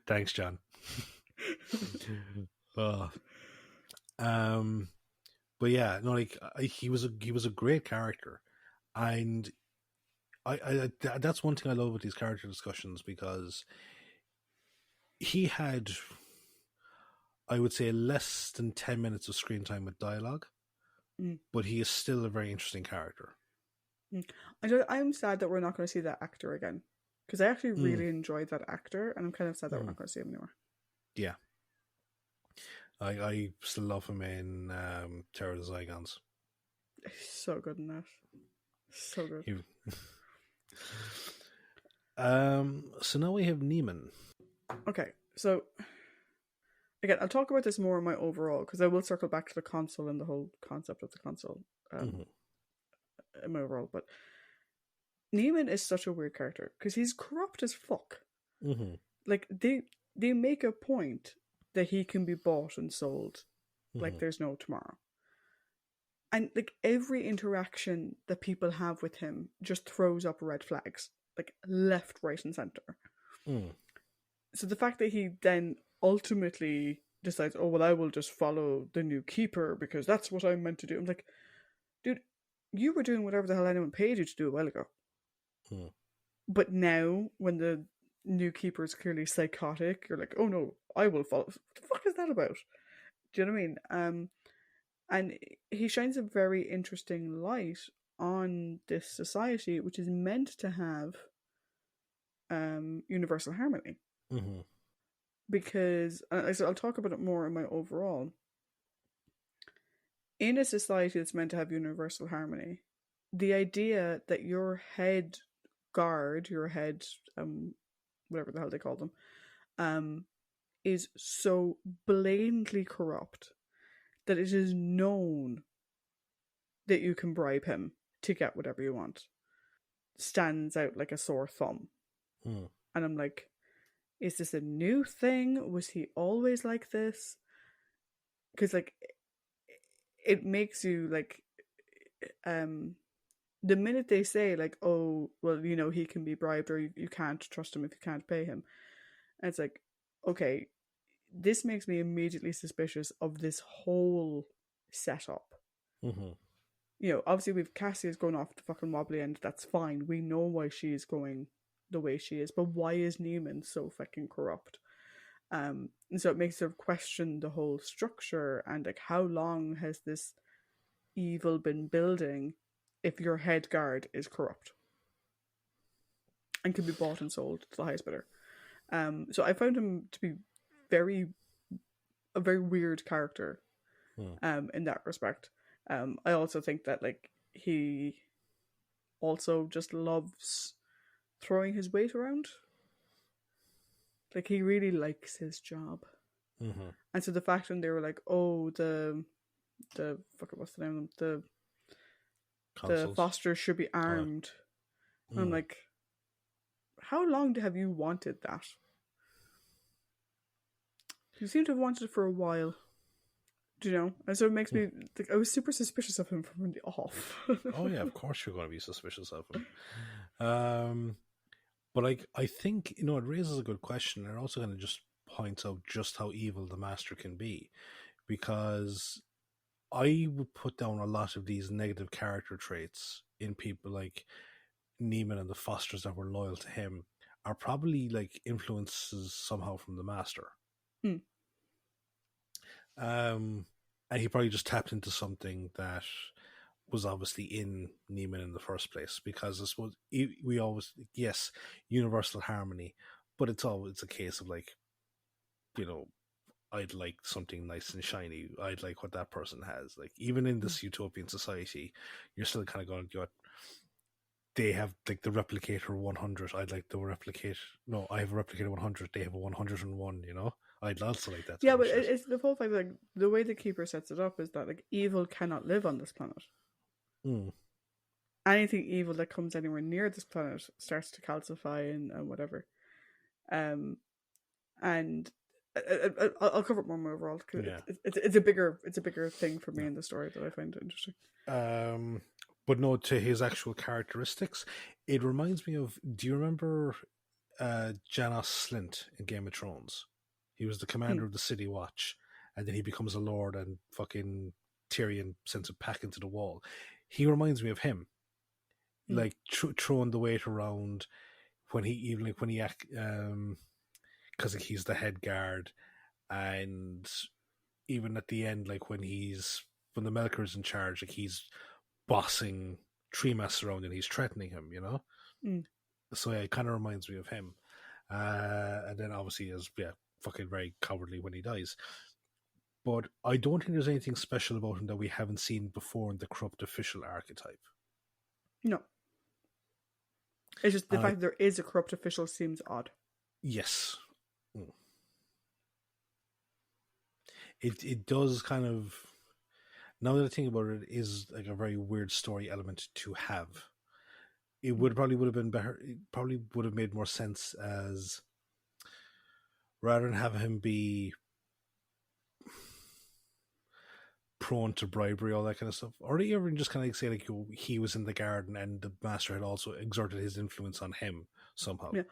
Thanks, John. Oh. But yeah, no, like he was a great character, and I that's one thing I love with these character discussions, because he had, I would say, less than 10 minutes of screen time with dialogue, but he is still a very interesting character. I'm sad that we're not going to see that actor again, because I actually really enjoyed that actor, and I'm kind of sad that we're not going to see him anymore. Yeah. I still love him in Terror of the Zygons. He's so good in that. So good. So now we have Neiman. Okay, so again, I'll talk about this more in my overall, because I will circle back to the console and the whole concept of the console in my overall. But Neiman is such a weird character, because he's corrupt as fuck. Like, they make a point that he can be bought and sold like there's no tomorrow. And like every interaction that people have with him just throws up red flags, like left, right, and center. So the fact that he then ultimately decides, oh, well, I will just follow the new Keeper because that's what I'm meant to do. I'm like, dude, you were doing whatever the hell anyone paid you to do a while ago. But now, when the new Keeper is clearly psychotic, you're like, oh no, I will follow. What the fuck is that about? Do you know what I mean? And he shines a very interesting light on this society, which is meant to have universal harmony. Because, I'll talk about it more in my overall. In a society that's meant to have universal harmony, the idea that your head guard, your head, whatever the hell they call them, is so blatantly corrupt that it is known that you can bribe him to get whatever you want, stands out like a sore thumb. And I'm like, is this a new thing? Was he always like this? Because like, it makes you like, the minute they say like, oh, well, you know, he can be bribed, or you can't trust him if you can't pay him, and it's like, okay, this makes me immediately suspicious of this whole setup. You know, obviously we've Cassia's going off the fucking wobbly end. That's fine. We know why she's going the way she is, but why is Neiman so fucking corrupt? And so it makes you question the whole structure, and like, how long has this evil been building if your head guard is corrupt and can be bought and sold to the highest bidder? So I found him to be a very weird character in that respect. I also think that like he also just loves throwing his weight around. Like, he really likes his job. And so the fact when they were like, oh, the what's the name of them? The fosters should be armed. And I'm like, how long have you wanted that? You seem to have wanted it for a while. Do you know? And so it makes Hmm. me like, I was super suspicious of him from the off. Oh yeah, of course you're going to be suspicious of him. But like, I think it raises a good question, and it also kind of just points out just how evil the Master can be, because I would put down a lot of these negative character traits in people like Neiman and the Fosters that were loyal to him are probably like influences somehow from the Master. Hmm. Um, and he probably just tapped into something that was obviously in Neiman in the first place, because I suppose we always, yes, universal harmony, but it's a case of like, you know, I'd like something nice and shiny. I'd like what that person has. Like, even in Hmm. this utopian society, you're still kind of going, they have like the replicator 100. I'd like the replicate. No, I have a replicator 100. They have a 101. I'd also like that Yeah, type of but shit. it's the whole fact like the way the Keeper sets it up is that like evil cannot live on this planet. Mm. Anything evil that comes anywhere near this planet starts to calcify and whatever. Um, and I'll cover it more overall because Yeah. it's a bigger thing for me Yeah. in the story that I find interesting. Um, but no, to his actual characteristics, it reminds me of. Do you remember Janos Slint in Game of Thrones? He was the Hmm. commander of the City Watch, and then he becomes a lord, and fucking Tyrion sends him back into the wall. He reminds me of him, Hmm. like throwing the weight around when he even like when he act because like, he's the head guard, and even at the end, like when the Melker's in charge, like he's bossing Tremas around and he's threatening him. Hmm. So yeah, it kind of reminds me of him. And then obviously is fucking very cowardly when he dies. But I don't think there's anything special about him that we haven't seen before in the corrupt official archetype. No, it's just the And I fact that there is a corrupt official seems odd. yes, mm. it does kind of, now that I think about it, is like a very weird story element to have. It Hmm. would have been better. It probably would have made more sense as, rather than have him be prone to bribery, all that kind of stuff, or even just kind of like say like he was in the garden and the Master had also exerted his influence on him somehow. Yeah,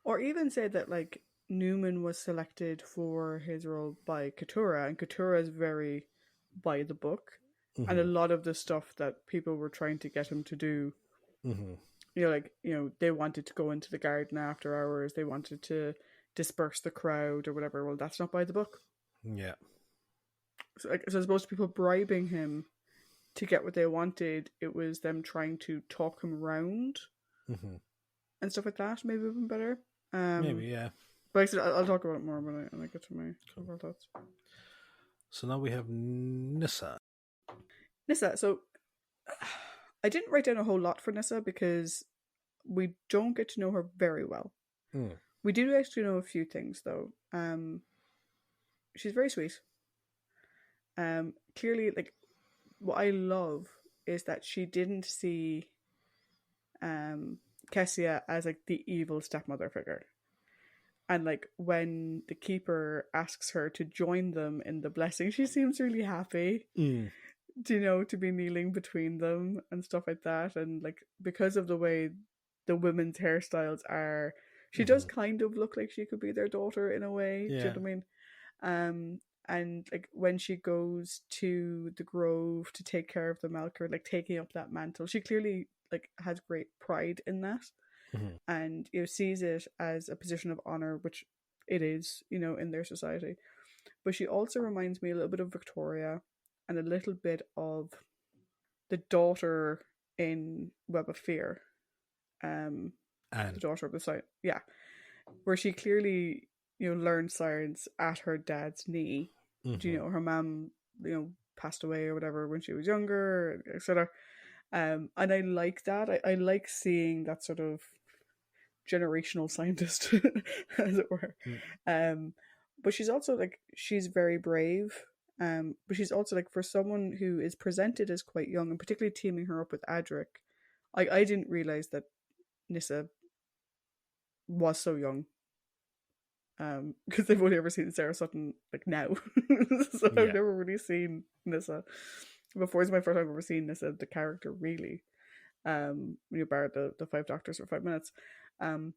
or even say that like Newman was selected for his role by Katura, and Katura is very by the book, and a Mm-hmm. lot of the stuff that people were trying to get him to do, Mm-hmm. they wanted to go into the garden after hours, they wanted to disperse the crowd or whatever. Well, that's not by the book. Yeah. So as opposed to people bribing him to get what they wanted, it was them trying to talk him around Mm-hmm. and stuff like that. Maybe would have been better. Maybe, yeah. But like I said, I'll talk about it more when I get to my Cool. overall thoughts. So now we have Nissa. Nissa. So I didn't write down a whole lot for Nissa because we don't get to know her very well. Mm. We do actually know a few things though. She's very sweet. Clearly, like what I love is that she didn't see Kessia as like the evil stepmother figure. And like when the keeper asks her to join them in the blessing, she seems really happy. Mm. To be kneeling between them and stuff like that. And like because of the way the women's hairstyles are, she does Mm-hmm. kind of look like she could be their daughter in a way. Do you Yeah. know what I mean? And like when she goes to the grove to take care of the Melker, like taking up that mantle, she clearly like has great pride in that, Mm-hmm. and sees it as a position of honor, which it is, in their society. But she also reminds me a little bit of Victoria and a little bit of the daughter in Web of Fear, the And daughter of the site, yeah, where she clearly learned science at her dad's knee. mm-hmm. Her mom passed away or whatever when she was younger, etc. And I like that. I like seeing that sort of generational scientist, as it were. Mm. Um, but she's very brave. But she's also like, for someone who is presented as quite young, and particularly teaming her up with Adric, I didn't realize that Nissa was so young. because they've only ever seen Sarah Sutton like now, so I've Yeah. never really seen Nissa before. It's my first time I've ever seen Nissa, the character, really. When you bar the five doctors for 5 minutes, um,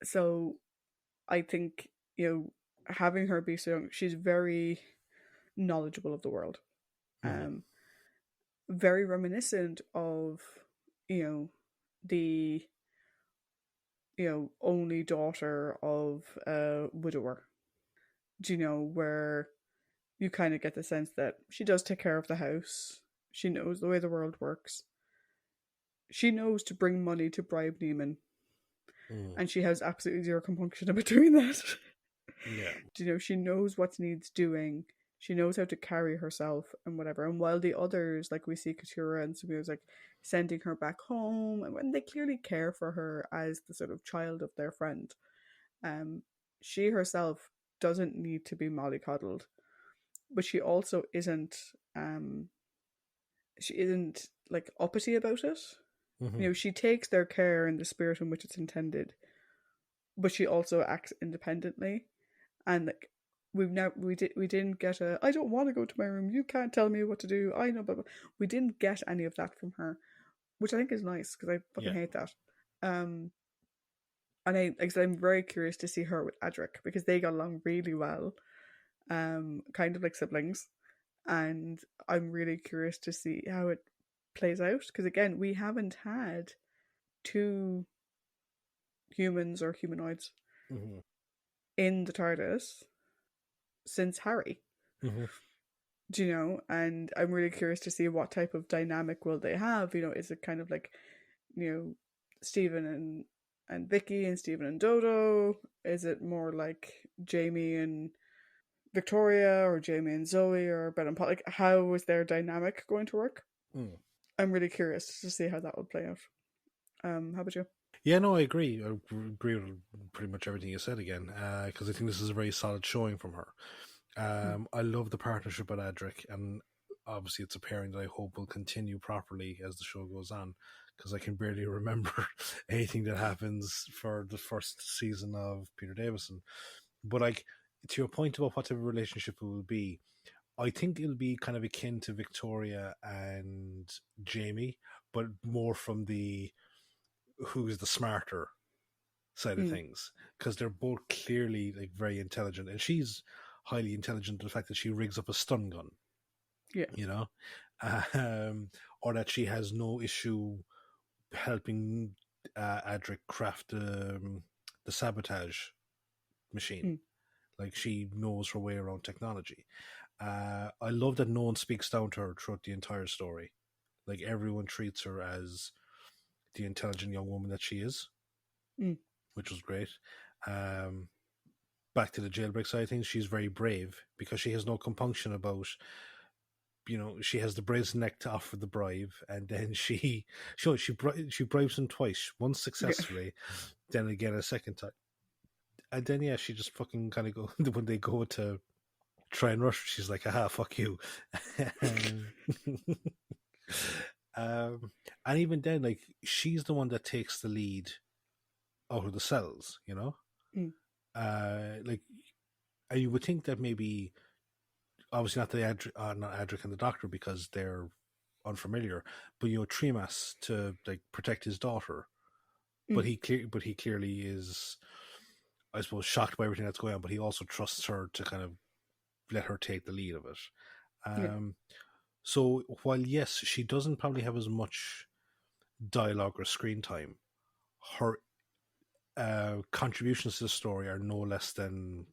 so I think, having her be so young, she's very knowledgeable of the world, Mm-hmm. um, very reminiscent of, the only daughter of a widower. Do you know, where you kind of get the sense that she does take care of the house. She knows the way the world works. She knows to bring money to bribe Neiman, Mm-hmm. and she has absolutely zero compunction about doing that. Yeah. She knows what needs doing. She knows how to carry herself and whatever. And while the others, like we see Katura and Sumio's like sending her back home, and when they clearly care for her as the sort of child of their friend, um, she herself doesn't need to be mollycoddled, but um she isn't like uppity about it. Mm-hmm. She takes their care in the spirit in which it's intended, but she also acts independently. And like we didn't get a I don't want to go to my room. You can't tell me what to do. I know, but we didn't get any of that from her, which I think is nice because I fucking Yeah. hate that. Um, and I'm very curious to see her with Adric because they got along really well, kind of like siblings, and I'm really curious to see how it plays out because again we haven't had two humans or humanoids Mm-hmm. in the TARDIS since Harry. Mm-hmm. Do you know? And I'm really curious to see what type of dynamic will they have. Is it kind of like, Stephen and Vicky and Stephen and Dodo? Is it more like Jamie and Victoria or Jamie and Zoe or Ben and Paul? Like, how is their dynamic going to work? Mm. I'm really curious to see how that would play out. How about you? Yeah, no, I agree. I agree with pretty much everything you said again, because I think this is a very solid showing from her. Mm. I love the partnership with Adric, and obviously it's a pairing that I hope will continue properly as the show goes on, because I can barely remember anything that happens for the first season of Peter Davison. But like, to your point about what type of relationship it will be, I think it'll be kind of akin to Victoria and Jamie, but more from the who's the smarter side of Mm. things, because they're both clearly like very intelligent, and she's highly intelligent to the fact that she rigs up a stun gun, Yeah. you know, or that she has no issue helping Adric craft the sabotage machine. Mm. Like, she knows her way around technology. I love that no one speaks down to her throughout the entire story. Like, everyone treats her as the intelligent young woman that she is, Mm. which was great. Um, Back to the jailbreak side of things, she's very brave because she has no compunction about, she has the brazen neck to offer the bribe, and then she bribes him twice, once Yeah. successfully, then again a second time, and then yeah, she just fucking kind of go when they go to try and rush, she's like, aha, fuck you. um, and even then, like, she's the one that takes the lead out of the cells, Mm. like, you would think that maybe, obviously not not Adric and the Doctor because they're unfamiliar, but Tremas to like protect his daughter. Mm. But he clearly is, I suppose, shocked by everything that's going on. But he also trusts her to kind of let her take the lead of it. Yeah. So while yes, she doesn't probably have as much dialogue or screen time, her contributions to the story are no less than,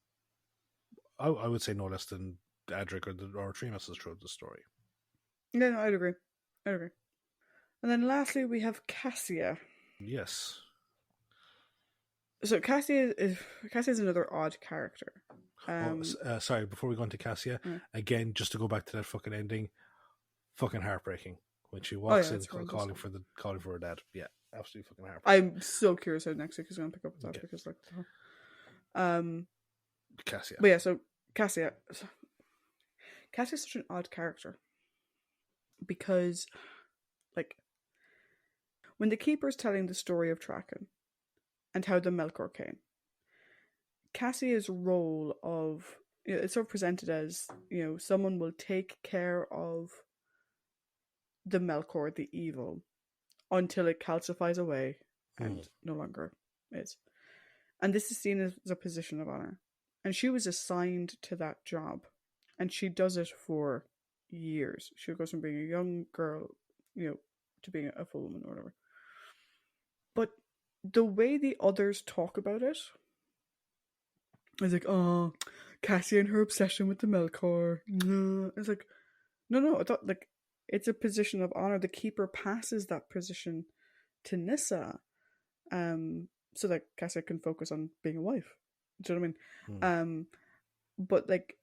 I would say, no less than Adric or Tremas's throughout the story. Yeah, no, I'd agree. I'd agree. And then lastly, we have Cassia. Yes. So Cassia is another odd character. Oh, sorry. Before we go into Cassia, Uh, again, just to go back to that fucking ending, fucking heartbreaking when she oh walks yeah, in it's horrendous. calling for her dad. Yeah, absolutely fucking heartbreaking. I'm so curious how next week is going to pick up with that Okay, because um, Cassia. but yeah, so Cassia, Cassia's such an odd character because like when the Keeper's telling the story of Traken and how the Melkor came, Cassia's role of, it's sort of presented as, someone will take care of the Melkor, the evil, until it calcifies away and no longer is. And this is seen as a position of honor. And she was assigned to that job. And she does it for years. She goes from being a young girl, to being a full woman or whatever. But the way the others talk about it is like, oh, Cassie and her obsession with the Melkor. It's like, no, I thought, like, it's a position of honor. The keeper passes that position to Nissa, so that Cassia can focus on being a wife. Do you know what I mean? But like,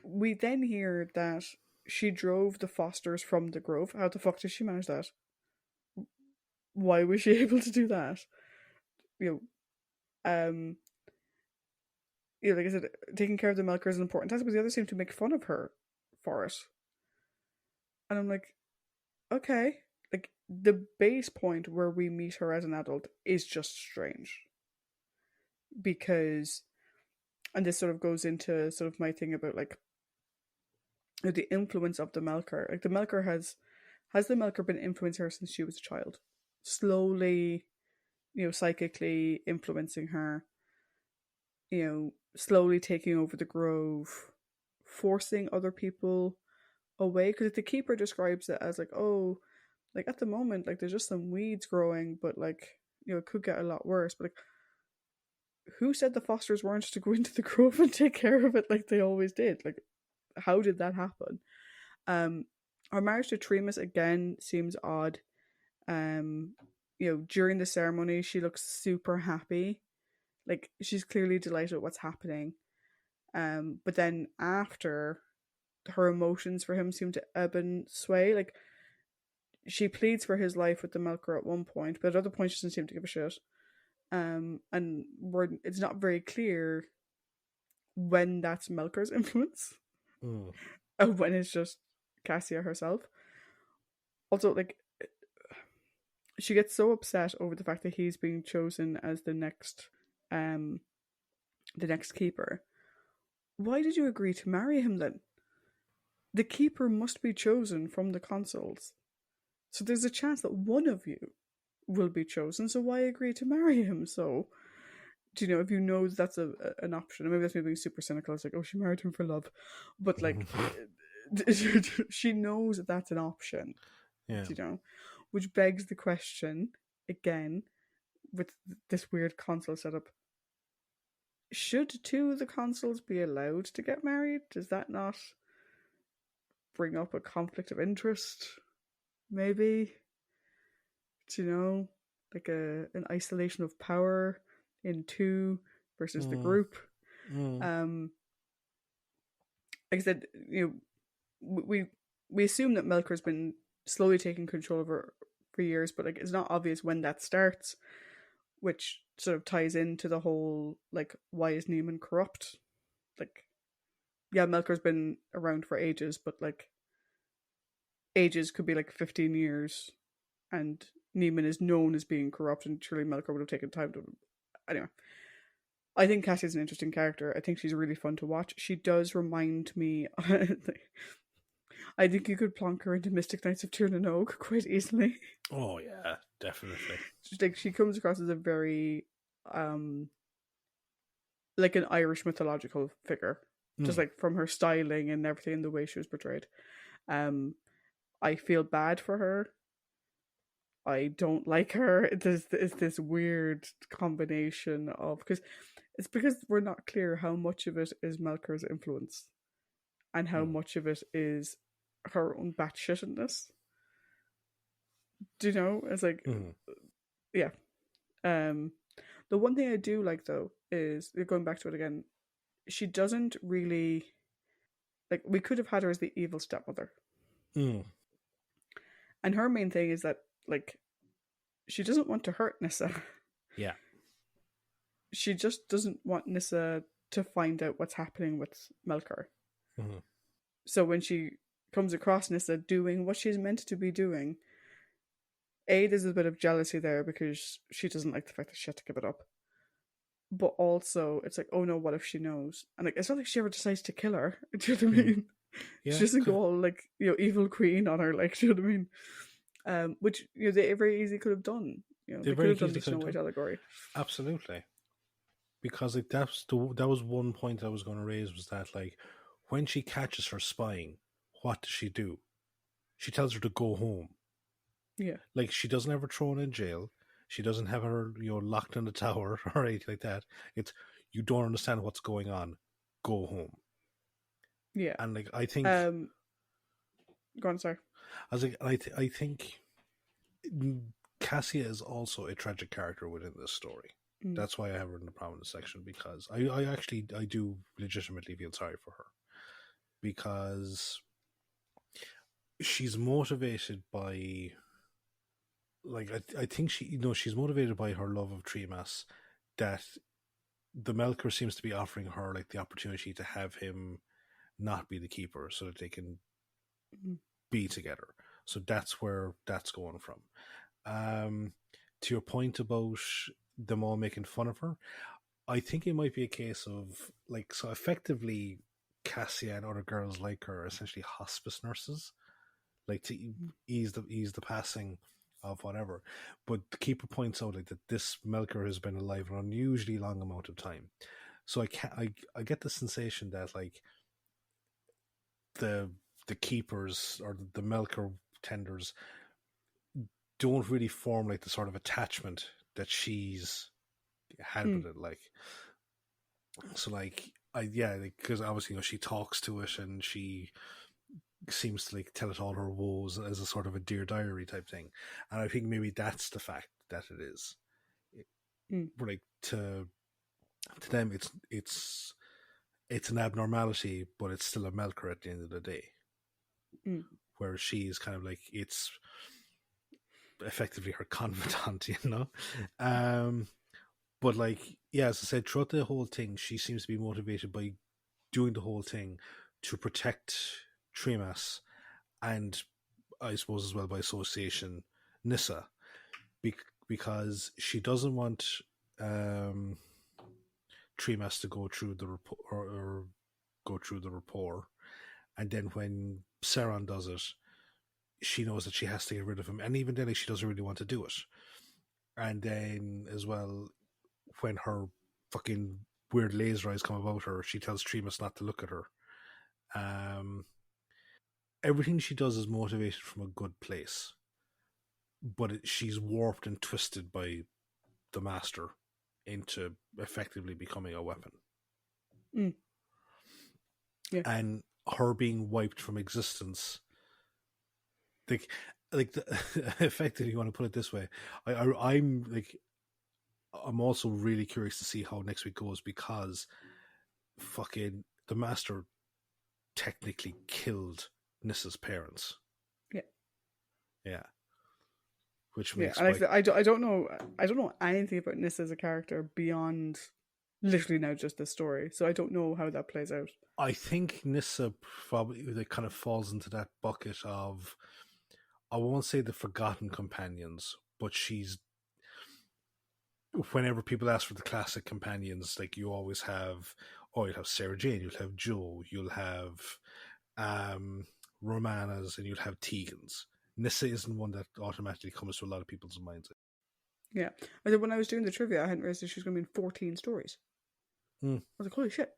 we then hear that she drove the Fosters from the Grove. How the fuck did she manage that? Why was she able to do that? Like I said, taking care of the Melkor is an important task, but the others seem to make fun of her for it. And I'm like, okay. Like, the base point where we meet her as an adult is just strange. Because, and this sort of goes into sort of my thing about, like, the influence of the Melkor. Like, the Melkor has the Melkor been influencing her since she was a child? Slowly, psychically influencing her, slowly taking over the Grove, forcing other people away. Because the Keeper describes it as like, oh, like at the moment, like there's just some weeds growing, but like, it could get a lot worse. But like, who said the Fosters weren't to go into the Grove and take care of it like they always did? Like, how did that happen? Our marriage to Tremas again seems odd. During the ceremony, she looks super happy. Like, she's clearly delighted with what's happening. But then after, her emotions for him seem to ebb and sway. Like, she pleads for his life with the Melkor at one point, but at other points she doesn't seem to give a shit. And it's not very clear when that's Melkor's influence. And when it's just Cassia herself. Also, like, she gets so upset over the fact that he's being chosen as the next keeper. Why did you agree to marry him then? The keeper must be chosen from the consuls. So there's a chance that one of you will be chosen, so why agree to marry him? So, do you know, if you know that's an option, maybe that's me being super cynical, it's like, oh, she married him for love. But like, she knows that that's an option. Yeah. You know? Which begs the question, again, with this weird consul setup, should two of the consuls be allowed to get married? Does that not bring up a conflict of interest? Maybe? Do you know? Like an isolation of power in two versus the group. Like I said, we assume that Melkor's been slowly taking control of her for years, but like it's not obvious when that starts, which sort of ties into the whole, like, why is Neiman corrupt? Like, yeah, Melkor's been around for ages, but like ages could be like 15 years, and Neiman is known as being corrupt, and surely Melkor would have taken time to... Anyway, I think Cassie's an interesting character. I think she's really fun to watch. She does remind me... I think you could plonk her into Mystic Knights of Tir na Nog quite easily. Oh yeah, definitely. Like, she comes across as a very like an Irish mythological figure, just like from her styling and everything and the way she was portrayed. I feel bad for her. I don't like her. It's this weird combination of, because we're not clear how much of it is Melkor's influence and how much of it is her own batshitness. Do you know? It's like, yeah. The one thing I do like, though, is, going back to it again, she doesn't really, like, we could have had her as the evil stepmother. And her main thing is that, like, she doesn't want to hurt Nissa. Yeah. She just doesn't want Nissa to find out what's happening with Melkor. So when she comes across Nissa doing what she's meant to be doing, there's a bit of jealousy there because she doesn't like the fact that she had to give it up. but also it's like, oh no, what if she knows? And like, it's not like she ever decides to kill her. Do you know what I mean? Yeah, She doesn't go all like, evil queen on her, like, do you know what I mean? Which they very easily could have done. they They could very have done easily the could Snow have White done. allegory. Absolutely. Because like that was one point I was going to raise, was that like when she catches her spying, what does she do? She tells her to go home. Yeah, Like, she doesn't have her thrown in jail. She doesn't have her, locked in the tower or anything like that. It's, you don't understand what's going on. Go home. yeah. And like, I think, Um, go on, sorry. I was like, I think Cassia is also a tragic character within this story. Mm. That's why I have her in the prominent section, because I do legitimately feel sorry for her, because she's motivated by, like, I think she's motivated by her love of Tremas, that the Melker seems to be offering her like the opportunity to have him not be the keeper, so that they can Mm. be together. So that's where that's going from. To your point about them all making fun of her, I think it might be a case of, like, so effectively Cassia and other girls like her are essentially hospice nurses, like, to ease the passing of whatever. But the keeper points out like that this Melker has been alive an unusually long amount of time. So I get the sensation that like the keepers or the Melker tenders don't really form like the sort of attachment that she's had with Mm. it. Like, so like because obviously she talks to it, and she seems to like tell it all her woes as a sort of a dear diary type thing. And I think maybe that's the fact that it is. Mm. Like, to them it's an abnormality, but it's still a Melker at the end of the day. Mm. Whereas she's kind of like, it's effectively her confidant, you know. But like, yeah, as I said, throughout the whole thing, she seems to be motivated by doing the whole thing to protect Tremas, and I suppose as well by association Nissa, because she doesn't want um, Tremas to go through the report, or go through the rapport, and then when Saron does it, she knows that she has to get rid of him, and even then, like, she doesn't really want to do it. And then as well, when her fucking weird laser eyes come about her, she tells Tremas not to look at her. Everything she does is motivated from a good place, but she's warped and twisted by the master into effectively becoming a weapon. Mm. Yeah. And her being wiped from existence, effectively, you want to put it this way, I'm also really curious to see how next week goes, because fucking the master technically killed Nissa's parents. Yeah. Yeah. Which Yeah. makes And I don't know anything about Nissa as a character beyond literally now just this story. So I don't know how that plays out. I think Nissa probably kind of falls into that bucket of, I won't say the forgotten companions, but she's, whenever people ask for the classic companions, like, you always have, you'll have Sarah Jane, you'll have Joe, you'll have Romanas, and you'll have Tegans. Nissa isn't one that automatically comes to a lot of people's minds. Yeah. I think when I was doing the trivia, I hadn't realized that she was going to be in 14 stories. Mm. I was like, holy shit.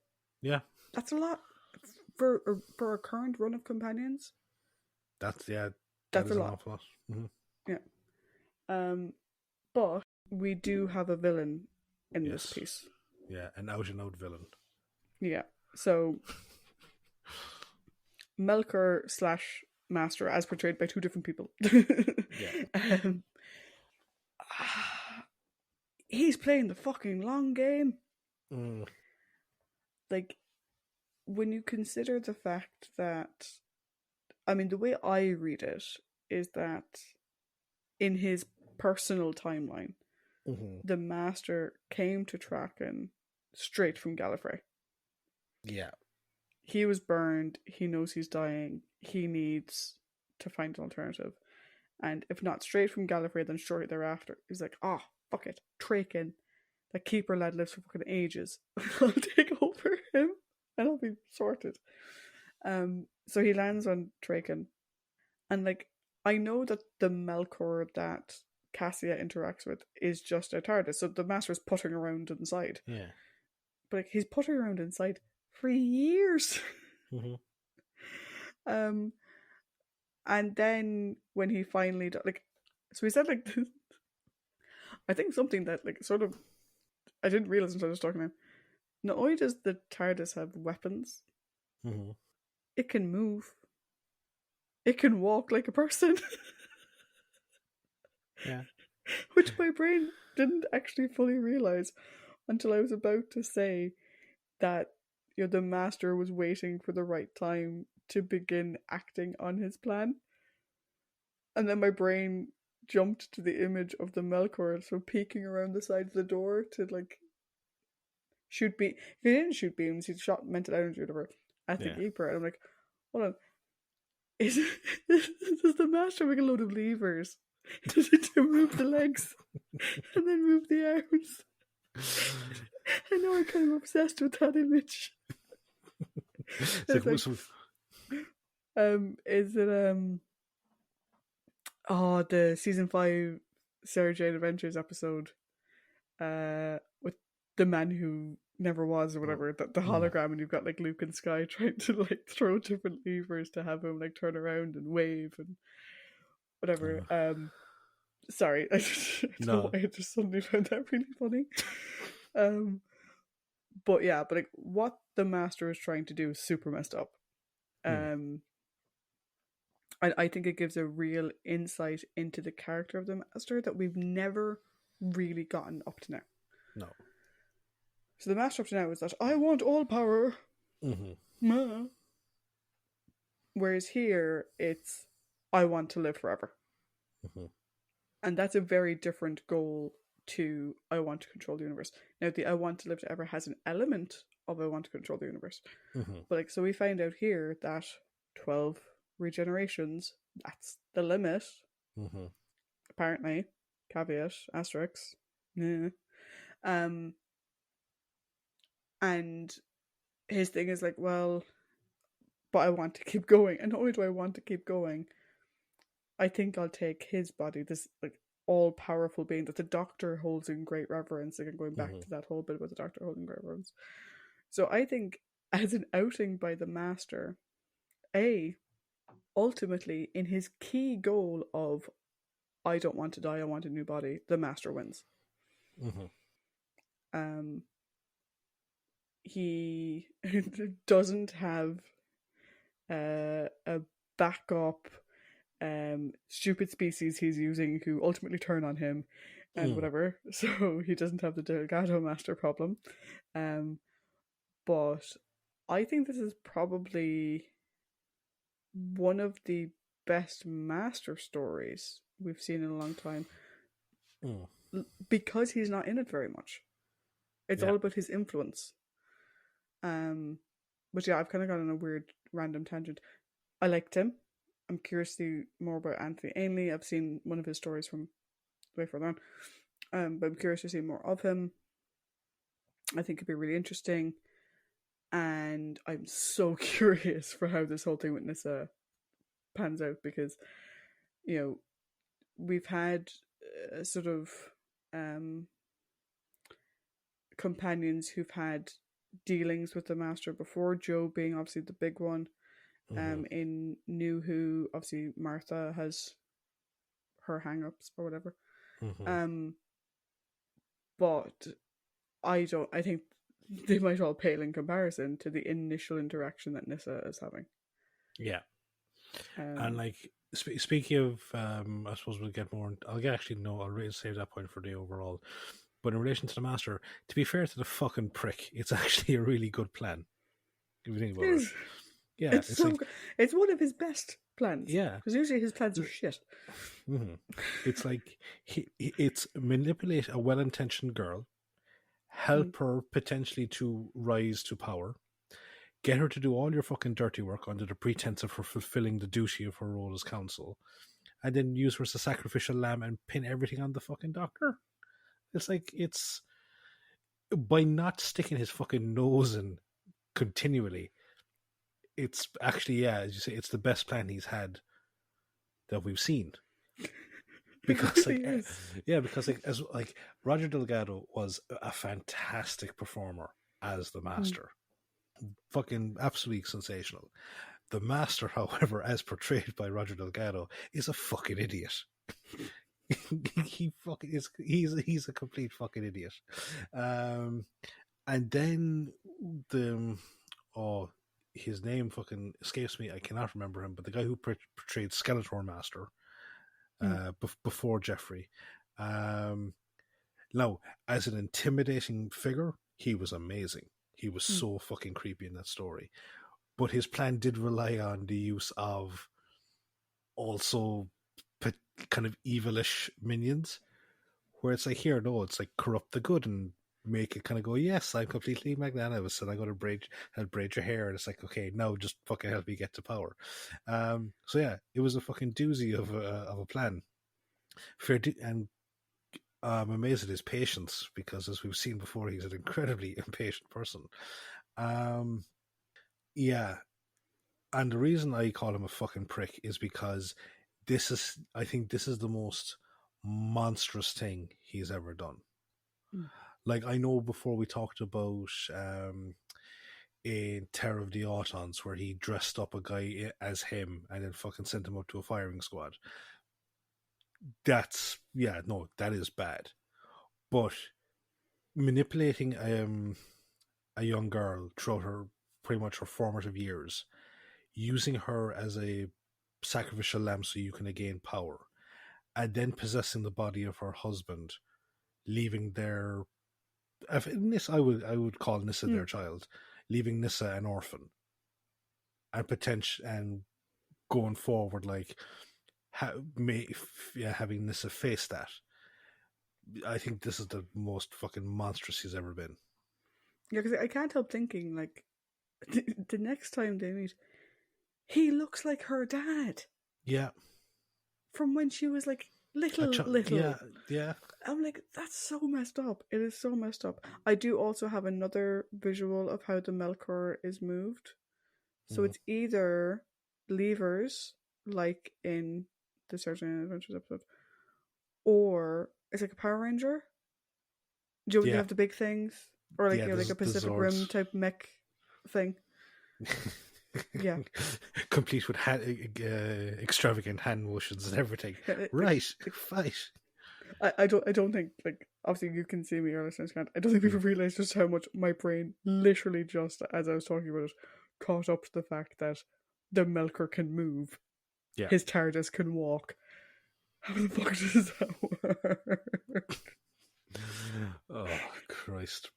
Yeah. That's a lot for a current run of companions. That's a lot. awful lot. Mm-hmm. Yeah. But we do have a villain in this Yes. piece. Yeah, an out and out villain. Yeah. So Melker / Master, as portrayed by two different people. Yeah. He's playing the fucking long game. Mm. Like, when you consider the fact that, I mean, the way I read it is that in his personal timeline, Mm-hmm. the Master came to Traken straight from Gallifrey. Yeah. He was burned. He knows he's dying. He needs to find an alternative. And if not straight from Gallifrey, then shortly thereafter, he's like, fuck it. Traken. that Keeper lad lives for fucking ages. I'll take over him and I'll be sorted. So he lands on Traken, and like I know that the Melkor that Cassia interacts with is just a TARDIS, so the Master's puttering around inside. Yeah. But like he's puttering around inside for years. Mm-hmm. And then when he finally like, so he said like, I think something that like sort of I didn't realize until I was talking to him. Not only does the TARDIS have weapons, Mm-hmm. it can move. It can walk like a person. Yeah. Which my brain didn't actually fully realize until I was about to say that the Master was waiting for the right time to begin acting on his plan. And then my brain jumped to the image of the Melkor so peeking around the side of the door to like shoot beams. If he didn't shoot beams, he shot mental energy or whatever at the Keeper. And I'm like, hold on. Does the Master make a load of levers to move the legs and then move the arms? I know I'm kind of obsessed with that image. It's like, is it the season 5 Sarah Jane Adventures episode with the man who never was or whatever, the hologram, and you've got like Luke and Sky trying to like throw different levers to have him like turn around and wave and whatever. Sorry, I don't know why I just suddenly found that really funny. But yeah, but like what the Master is trying to do is super messed up. I think it gives a real insight into the character of the Master that we've never really gotten up to now. No. So the Master up to now is that I want all power. Mm-hmm. Whereas here it's I want to live forever. Mm-hmm. And that's a very different goal to I want to control the universe. Now the I want to live forever has an element of I want to control the universe. Mm-hmm. But like so we find out here that 12 regenerations, that's the limit. Mm-hmm. Apparently. Caveat, asterisk. Yeah. And his thing is like, well, but I want to keep going. And not only do I want to keep going, I think I'll take his body, this like all-powerful being that the Doctor holds in great reverence. Again, going back to that whole bit about the Doctor holding great reverence. So I think as an outing by the Master, ultimately in his key goal of I don't want to die, I want a new body, the Master wins. Mm-hmm. He doesn't have a backup stupid species he's using who ultimately turn on him and whatever. So he doesn't have the Delgado Master problem. But I think this is probably one of the best Master stories we've seen in a long time. Because he's not in it very much. It's all about his influence. But yeah, I've kind of gone on a weird random tangent. I liked him. I'm curious to see more about Anthony Ainley. I've seen one of his stories from way further on. But I'm curious to see more of him. I think it'd be really interesting. And I'm so curious for how this whole thing with Nyssa pans out because, we've had sort of companions who've had dealings with the Master before, Jo being obviously the big one. In New Who, obviously Martha has her hang-ups or whatever. But I think they might all pale in comparison to the initial interaction that Nyssa is having. Yeah. And like speaking of, I suppose we'll get more. I'll really save that point for the overall. But in relation to the Master, to be fair to the fucking prick, it's actually a really good plan. If you think about it. Yeah, it's so good. It's one of his best plans. Yeah, because usually his plans are shit. It's like it's manipulate a well-intentioned girl, help her potentially to rise to power, get her to do all your fucking dirty work under the pretense of her fulfilling the duty of her role as counsel, and then use her as a sacrificial lamb and pin everything on the fucking Doctor. It's like it's by not sticking his fucking nose in continually, it's actually, yeah, as you say, it's the best plan he's had that we've seen. It Because really like, is. yeah, because like as like Roger Delgado was a fantastic performer as the Mm. Master, fucking absolutely sensational. The Master, however, as portrayed by Roger Delgado, is a fucking idiot. He fucking is. He's a complete fucking idiot. Um, and then the oh, his name fucking escapes me. I cannot remember him, but the guy who portrayed Skeletor Master Mm. before Jeffrey. Um, now, as an intimidating figure, he was amazing. He was Mm. so fucking creepy in that story. But his plan did rely on the use of also kind of evilish minions, where it's like, here, no, it's like corrupt the good and make it kind of go, yes, I'm completely magnanimous and I'm going to braid your hair. And it's like, okay, now just fucking help me get to power. So yeah, it was a fucking doozy of a plan. And I'm amazed at his patience, because as we've seen before, he's an incredibly impatient person. Um, yeah, and the reason I call him a fucking prick is because I think this is the most monstrous thing he's ever done. Mm. Like, I know before we talked about in Terror of the Autons, where he dressed up a guy as him and then fucking sent him up to a firing squad. That is bad. But manipulating a young girl throughout her pretty much her formative years, using her as a sacrificial lamb so you can gain power, and then possessing the body of her husband, leaving their I would call Nissa their Mm. child, leaving Nissa an orphan, and going forward, like having Nissa face that. I think this is the most fucking monstrous he's ever been. Yeah, because I can't help thinking, like, the next time they meet, he looks like her dad Yeah, from when she was like little, yeah, little. yeah. I'm like, that's so messed up. It is so messed up. I do also have another visual of how the Melkor is moved. So Mm. it's either levers, like in the Certain Adventures episode, or it's like a Power Ranger. Do you know when they Yeah, have the big things? Or like, yeah. like a The Pacific Rim Zords. type mech thing. Yeah. Complete with extravagant hand motions and everything. Like, Right, fight. I don't think, like, obviously you can see me, or listeners can't. I don't think people realize just how much my brain literally just as I was talking about it caught up to the fact that the Melker can move, Yeah. his TARDIS can walk. How the fuck does that work? Oh Christ.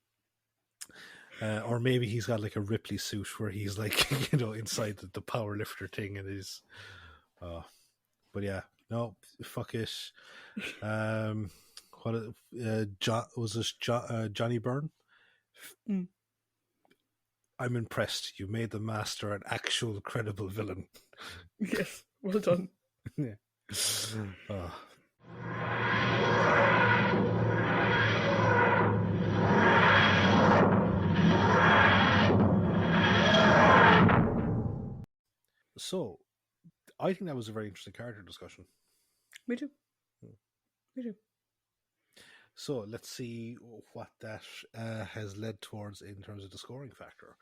Or maybe he's got like a Ripley suit where he's like, inside the power lifter thing, and he's but yeah, no, fuck it. What was this Johnny Byrne? Mm. I'm impressed. You made the Master an actual credible villain. Yes, well done. Yeah. Oh. So, I think that was a very interesting character discussion. Me too. Me too. So, let's see what that has led towards in terms of the scoring factor.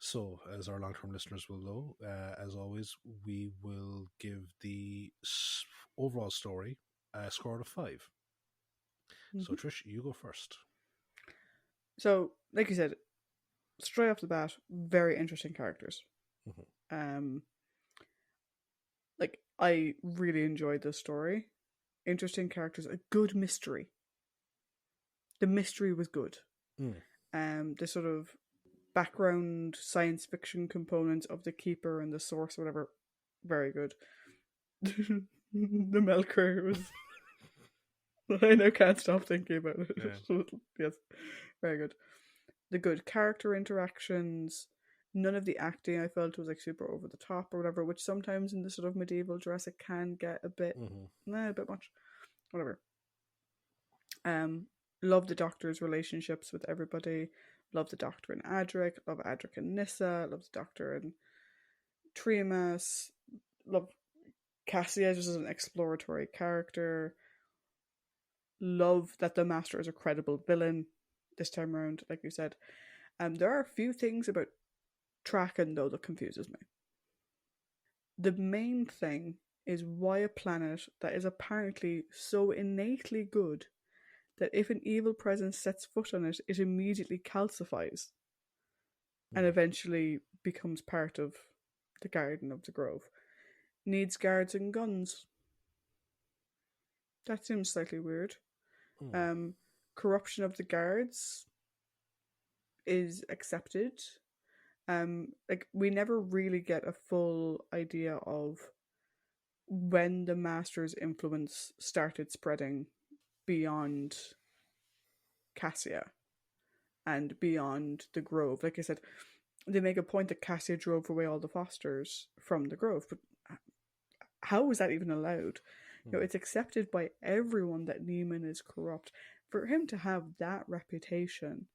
So, as our long-term listeners will know, as always, we will give the overall story a score out of 5. So, Trish, you go first. So, like you said, straight off the bat, very interesting characters. Mm-hmm. Like, I really enjoyed this story. Interesting characters, a good mystery. The mystery was good. The sort of background science fiction components of the Keeper and the Source, whatever, very good. The Melker was. I now can't stop thinking about it. Yeah. Yes, very good. The good character interactions. None of the acting I felt was like super over the top or whatever, which sometimes in the sort of medieval Jurassic can get a bit, a bit much. Whatever. love the Doctor's relationships with everybody. Love the Doctor and Adric. Love Adric and Nyssa. Love the Doctor and Trimas. Love Cassia just as an exploratory character. Love that the Master is a credible villain this time around, like you said. There are a few things about Traken, though, that confuses me. The main thing is why a planet that is apparently so innately good that if an evil presence sets foot on it, it immediately calcifies and eventually becomes part of the Garden of the Grove, needs guards and guns. That seems slightly weird. Corruption of the guards is accepted. Like we never really get a full idea of when the Master's influence started spreading beyond Cassia and beyond the Grove. Like I said, they make a point that Cassia drove away all the Fosters from the Grove, but how was that even allowed? You know, it's accepted by everyone that Neiman is corrupt. For him to have that reputation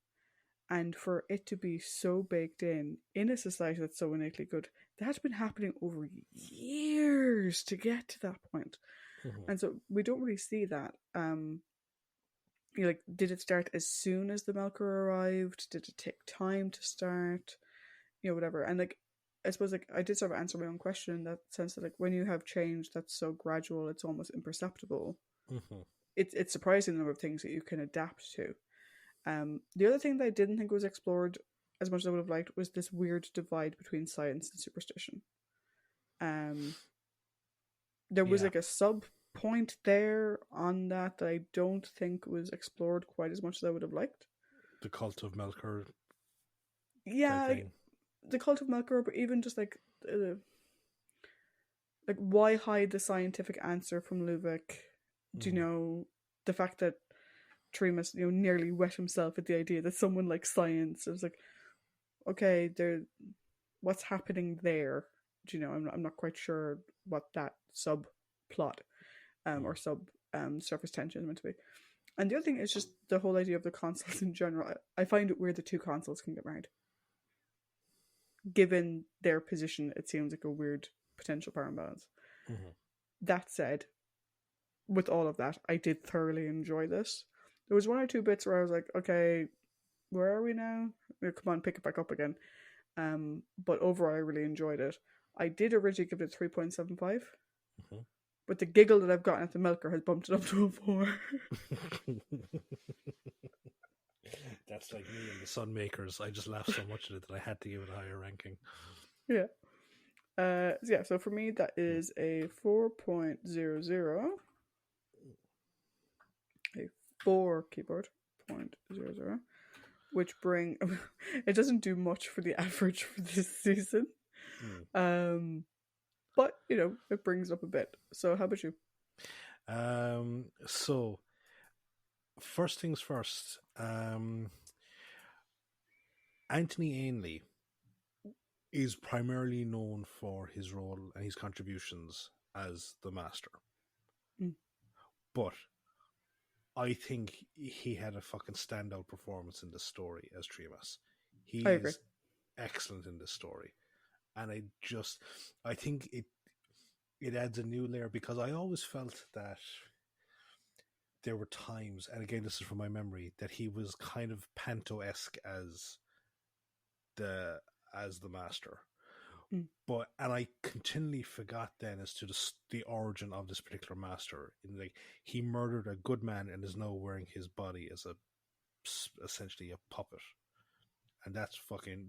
and for it to be so baked in a society that's so innately good, that's been happening over years to get to that point. And so we don't really see that. You know, like, did it start as soon as the Melker arrived? Did it take time to start? You know, whatever. And like, I suppose like I did sort of answer my own question in that sense that like when you have change that's so gradual, it's almost imperceptible. It's surprising the number of things that you can adapt to. The other thing that I didn't think was explored as much as I would have liked was this weird divide between science and superstition. There was like a sub point there on that I don't think was explored quite as much as I would have liked. The cult of Melkor. Yeah, like, the cult of Melkor, but even just like why hide the scientific answer from Luvic? Do you know the fact that Tremas, you know, nearly wet himself at the idea that someone like science? It was like, okay, what's happening there? Do you know? I'm not quite sure what that subplot or surface tension is meant to be. And the other thing is just the whole idea of the consuls in general. I find it weird the two consuls can get married. Given their position, it seems like a weird potential power imbalance. That said, with all of that, I did thoroughly enjoy this. There was one or two bits where I was like, okay, where are we now? Come on, pick it back up again. But overall, I really enjoyed it. I did originally give it a 3.75, but the giggle that I've gotten at the Melker has bumped it up to a 4. That's like me and the Sunmakers. I just laughed so much at it that I had to give it a higher ranking. Yeah. So for me, that is a 4.00. A 4 keyboard 0.00, which bring it doesn't do much for the average for this season. But you know, it brings up a bit. So how about you? So first things first, Anthony Ainley is primarily known for his role and his contributions as the Master. But I think he had a fucking standout performance in this story as Tremas. He is excellent in this story. And I think it adds a new layer, because I always felt that there were times, and again, this is from my memory, that he was kind of Panto-esque as the Master. And I continually forgot then as to the origin of this particular Master. Like, he murdered a good man and is now wearing his body as essentially a puppet, and that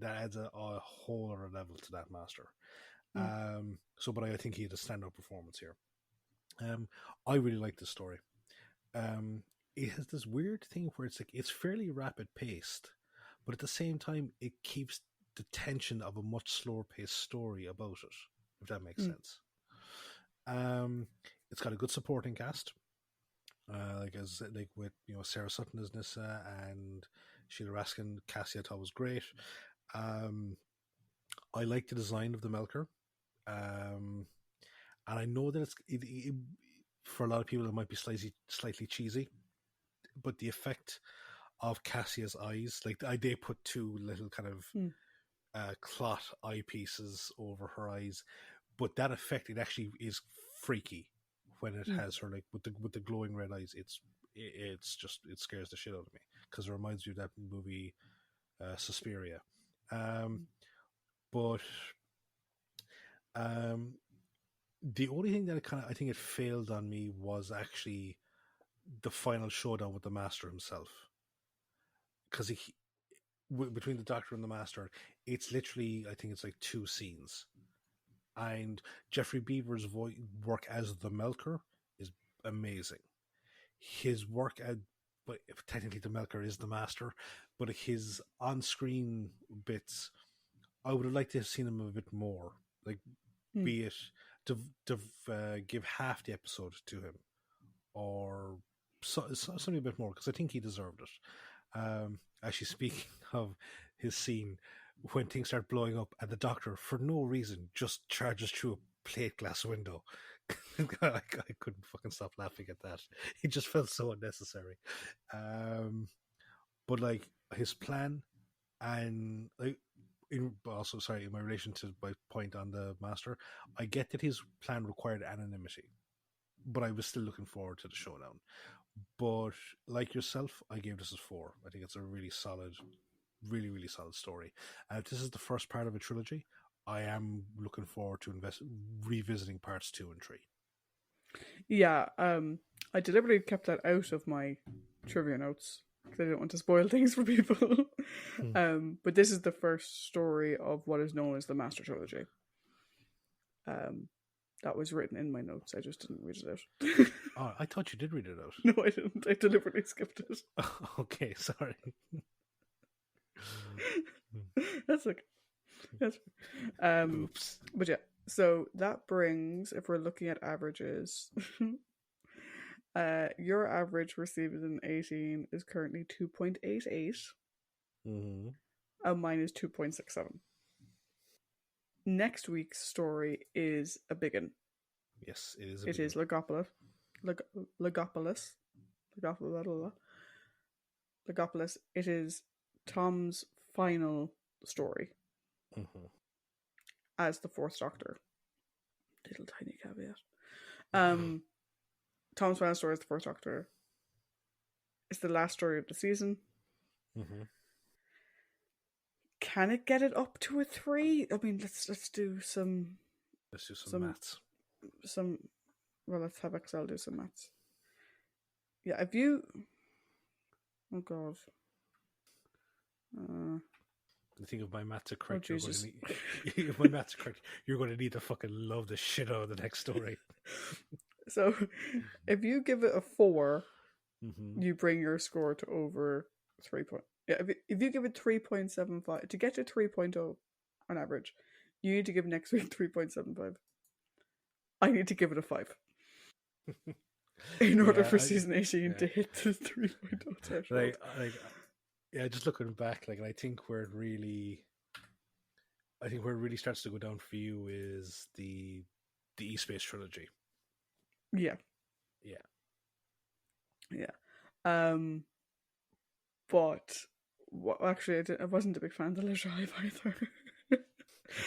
adds a whole other level to that Master. But I think he had a standout performance here. I really like this story. It has this weird thing where it's fairly rapid paced, but at the same time it keeps the tension of a much slower paced story about it, if that makes sense. It's got a good supporting cast, with Sarah Sutton as Nyssa and Sheila Raskin. Cassie I thought was great. I like the design of the Melker, and I know that it for a lot of people it might be slightly cheesy. but the effect of Cassia's eyes, like they put two little kind of cloth eyepieces over her eyes, but that effect, it actually is freaky when it has her like with the glowing red eyes. It's just, it scares the shit out of me because it reminds me of that movie Suspiria. But the only thing that I think it failed on me was actually the final showdown with the Master himself, because between the Doctor and the Master, it's literally, I think it's like 2 scenes, and Jeffrey Beaver's work as the Melker is amazing. His work at, but technically the Melker is the Master, but his on-screen bits, I would have liked to have seen him a bit more, like be it to give half the episode to him, or something a bit more, because I think he deserved it. Actually, speaking of his scene when things start blowing up and the Doctor, for no reason, just charges through a plate glass window. I couldn't fucking stop laughing at that. It just felt so unnecessary. But like his plan, and like, also, sorry, in my relation to my point on the Master, I get that his plan required anonymity, but I was still looking forward to the showdown. But like yourself, I gave this a 4. I think it's a really solid, really, really solid story. If this is the first part of a trilogy, I am looking forward to revisiting parts 2 and 3. Yeah, I deliberately kept that out of my trivia notes because I didn't want to spoil things for people. But this is the first story of what is known as the Master Trilogy. That was written in my notes. I just didn't read it out. Oh, I thought you did read it out. No, I didn't. I deliberately skipped it. Okay, sorry. That's okay. That's Oops. But yeah, so that brings, if we're looking at averages, your average for season 18 is currently 2.88. And mine is 2.67. Next week's story is a big one. Yes, it is. It is Legopolis. Legopolis. Legopolis. It is Tom's final story as the Fourth Doctor. Little tiny caveat. Tom's final story as the Fourth Doctor. It's the last story of the season. Can it get it up to a 3? I mean, let's do some. Let's do some maths. Well, let's have Excel do some maths. Yeah, if you. Oh God. I think if my maths are correct, if my maths are correct, you're going to need to fucking love the shit out of the next story. So, if you give it a 4, you bring your score to over 3 point. Yeah, if you give it 3.75 to get to 3.0 on average, you need to give next week 3.75. I need to give it a 5 in order for season 18 to hit the 3.0 threshold. Yeah, just looking back, like, I think where it really starts to go down for you is the E-Space trilogy. Yeah. But actually, I wasn't a big fan of the Leisure Hive either.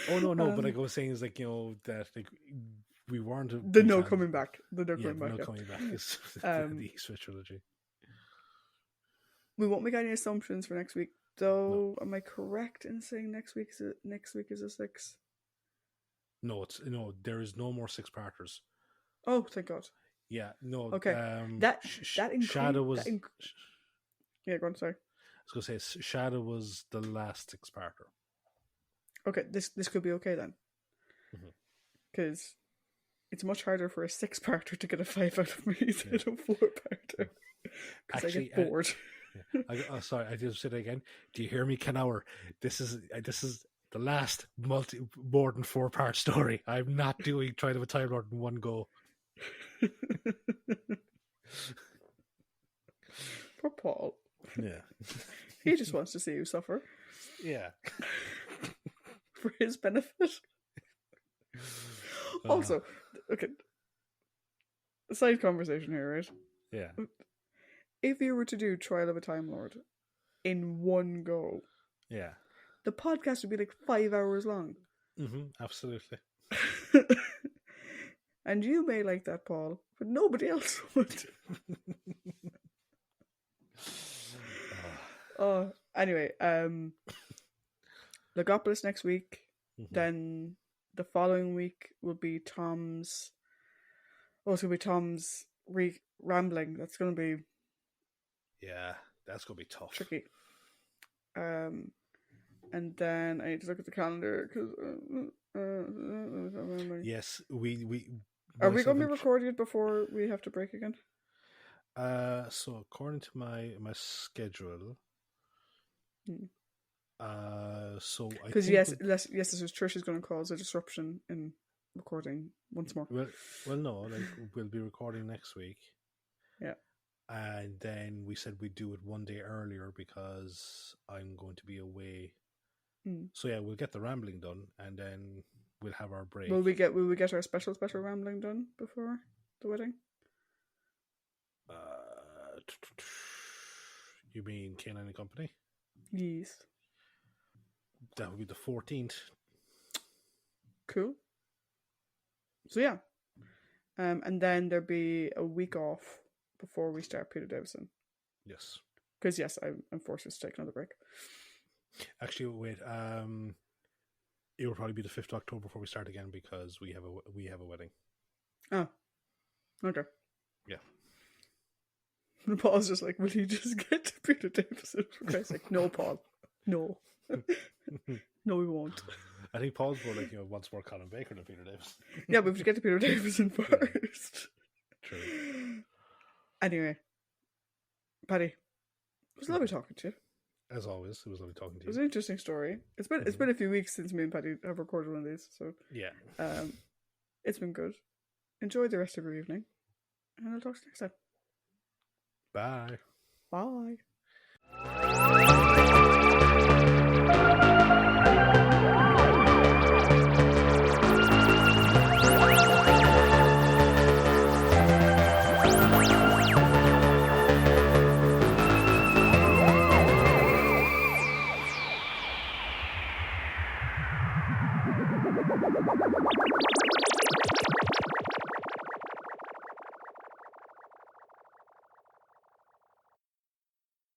Oh no! But like I was saying is, like, that like we weren't coming back. Coming back is the E-Space trilogy. We won't make any assumptions for next week, though. No. Am I correct in saying next week is a 6? No, there is no more 6-parters. Oh, thank God. Yeah, no. Okay, that Shadow was. Yeah, go on. Sorry. I was going to say Shadow was the last 6-parter. Okay, this could be okay then, because it's much harder for a 6-parter to get a 5 out of me than a 4-parter. Because I get bored. Sorry, I just said it again. Do you hear me, Canower? This is the last more than 4-part story. I'm not doing Trying to a Time Lord in one go. Poor Paul. Yeah. He just wants to see you suffer. Yeah. For his benefit. Also, okay. Side conversation here, right? Yeah. if you were to do Trial of a Time Lord in one go, Yeah. the podcast would be like 5 hours long. Absolutely. And you may like that, Paul, but nobody else would. Anyway, Legopolis next week. Then the following week will be Tom's. Oh, it's gonna be Tom's rambling. That's gonna be. Yeah, that's gonna be tough. Tricky. And then I need to look at the calendar because. Yes, we. Are we going to be recording it before we have to break again? So according to my schedule, so I because yes, this is Tricia's going to cause a disruption in recording once more. Well, no, like we'll be recording next week. Yeah. And then we said we'd do it one day earlier because I'm going to be away. So yeah, we'll get the rambling done, and then we'll have our break. Will we get our special rambling done before the wedding? You mean Canine and Company? Yes. That would be the 14th. Cool. So yeah, and then there'll be a week off before we start Peter Davison. Yes. Because yes, I'm forced to take another break. Actually, wait. It will probably be the 5th of October before we start again because we have a wedding. Oh, okay. Yeah. And Paul's just like, will you just get to Peter Davison? Christ's like, no, Paul, no, no, we won't. I think Paul's more like wants more Colin Baker than Peter Davison. Yeah, but we have to get to Peter Davison first. True. Anyway, Paddy, it was lovely talking to you. As always, it was lovely talking to you. It was an interesting story. It's been a few weeks since me and Paddy have recorded one of these, so yeah. It's been good. Enjoy the rest of your evening, and I'll talk to you next time. Bye. Bye.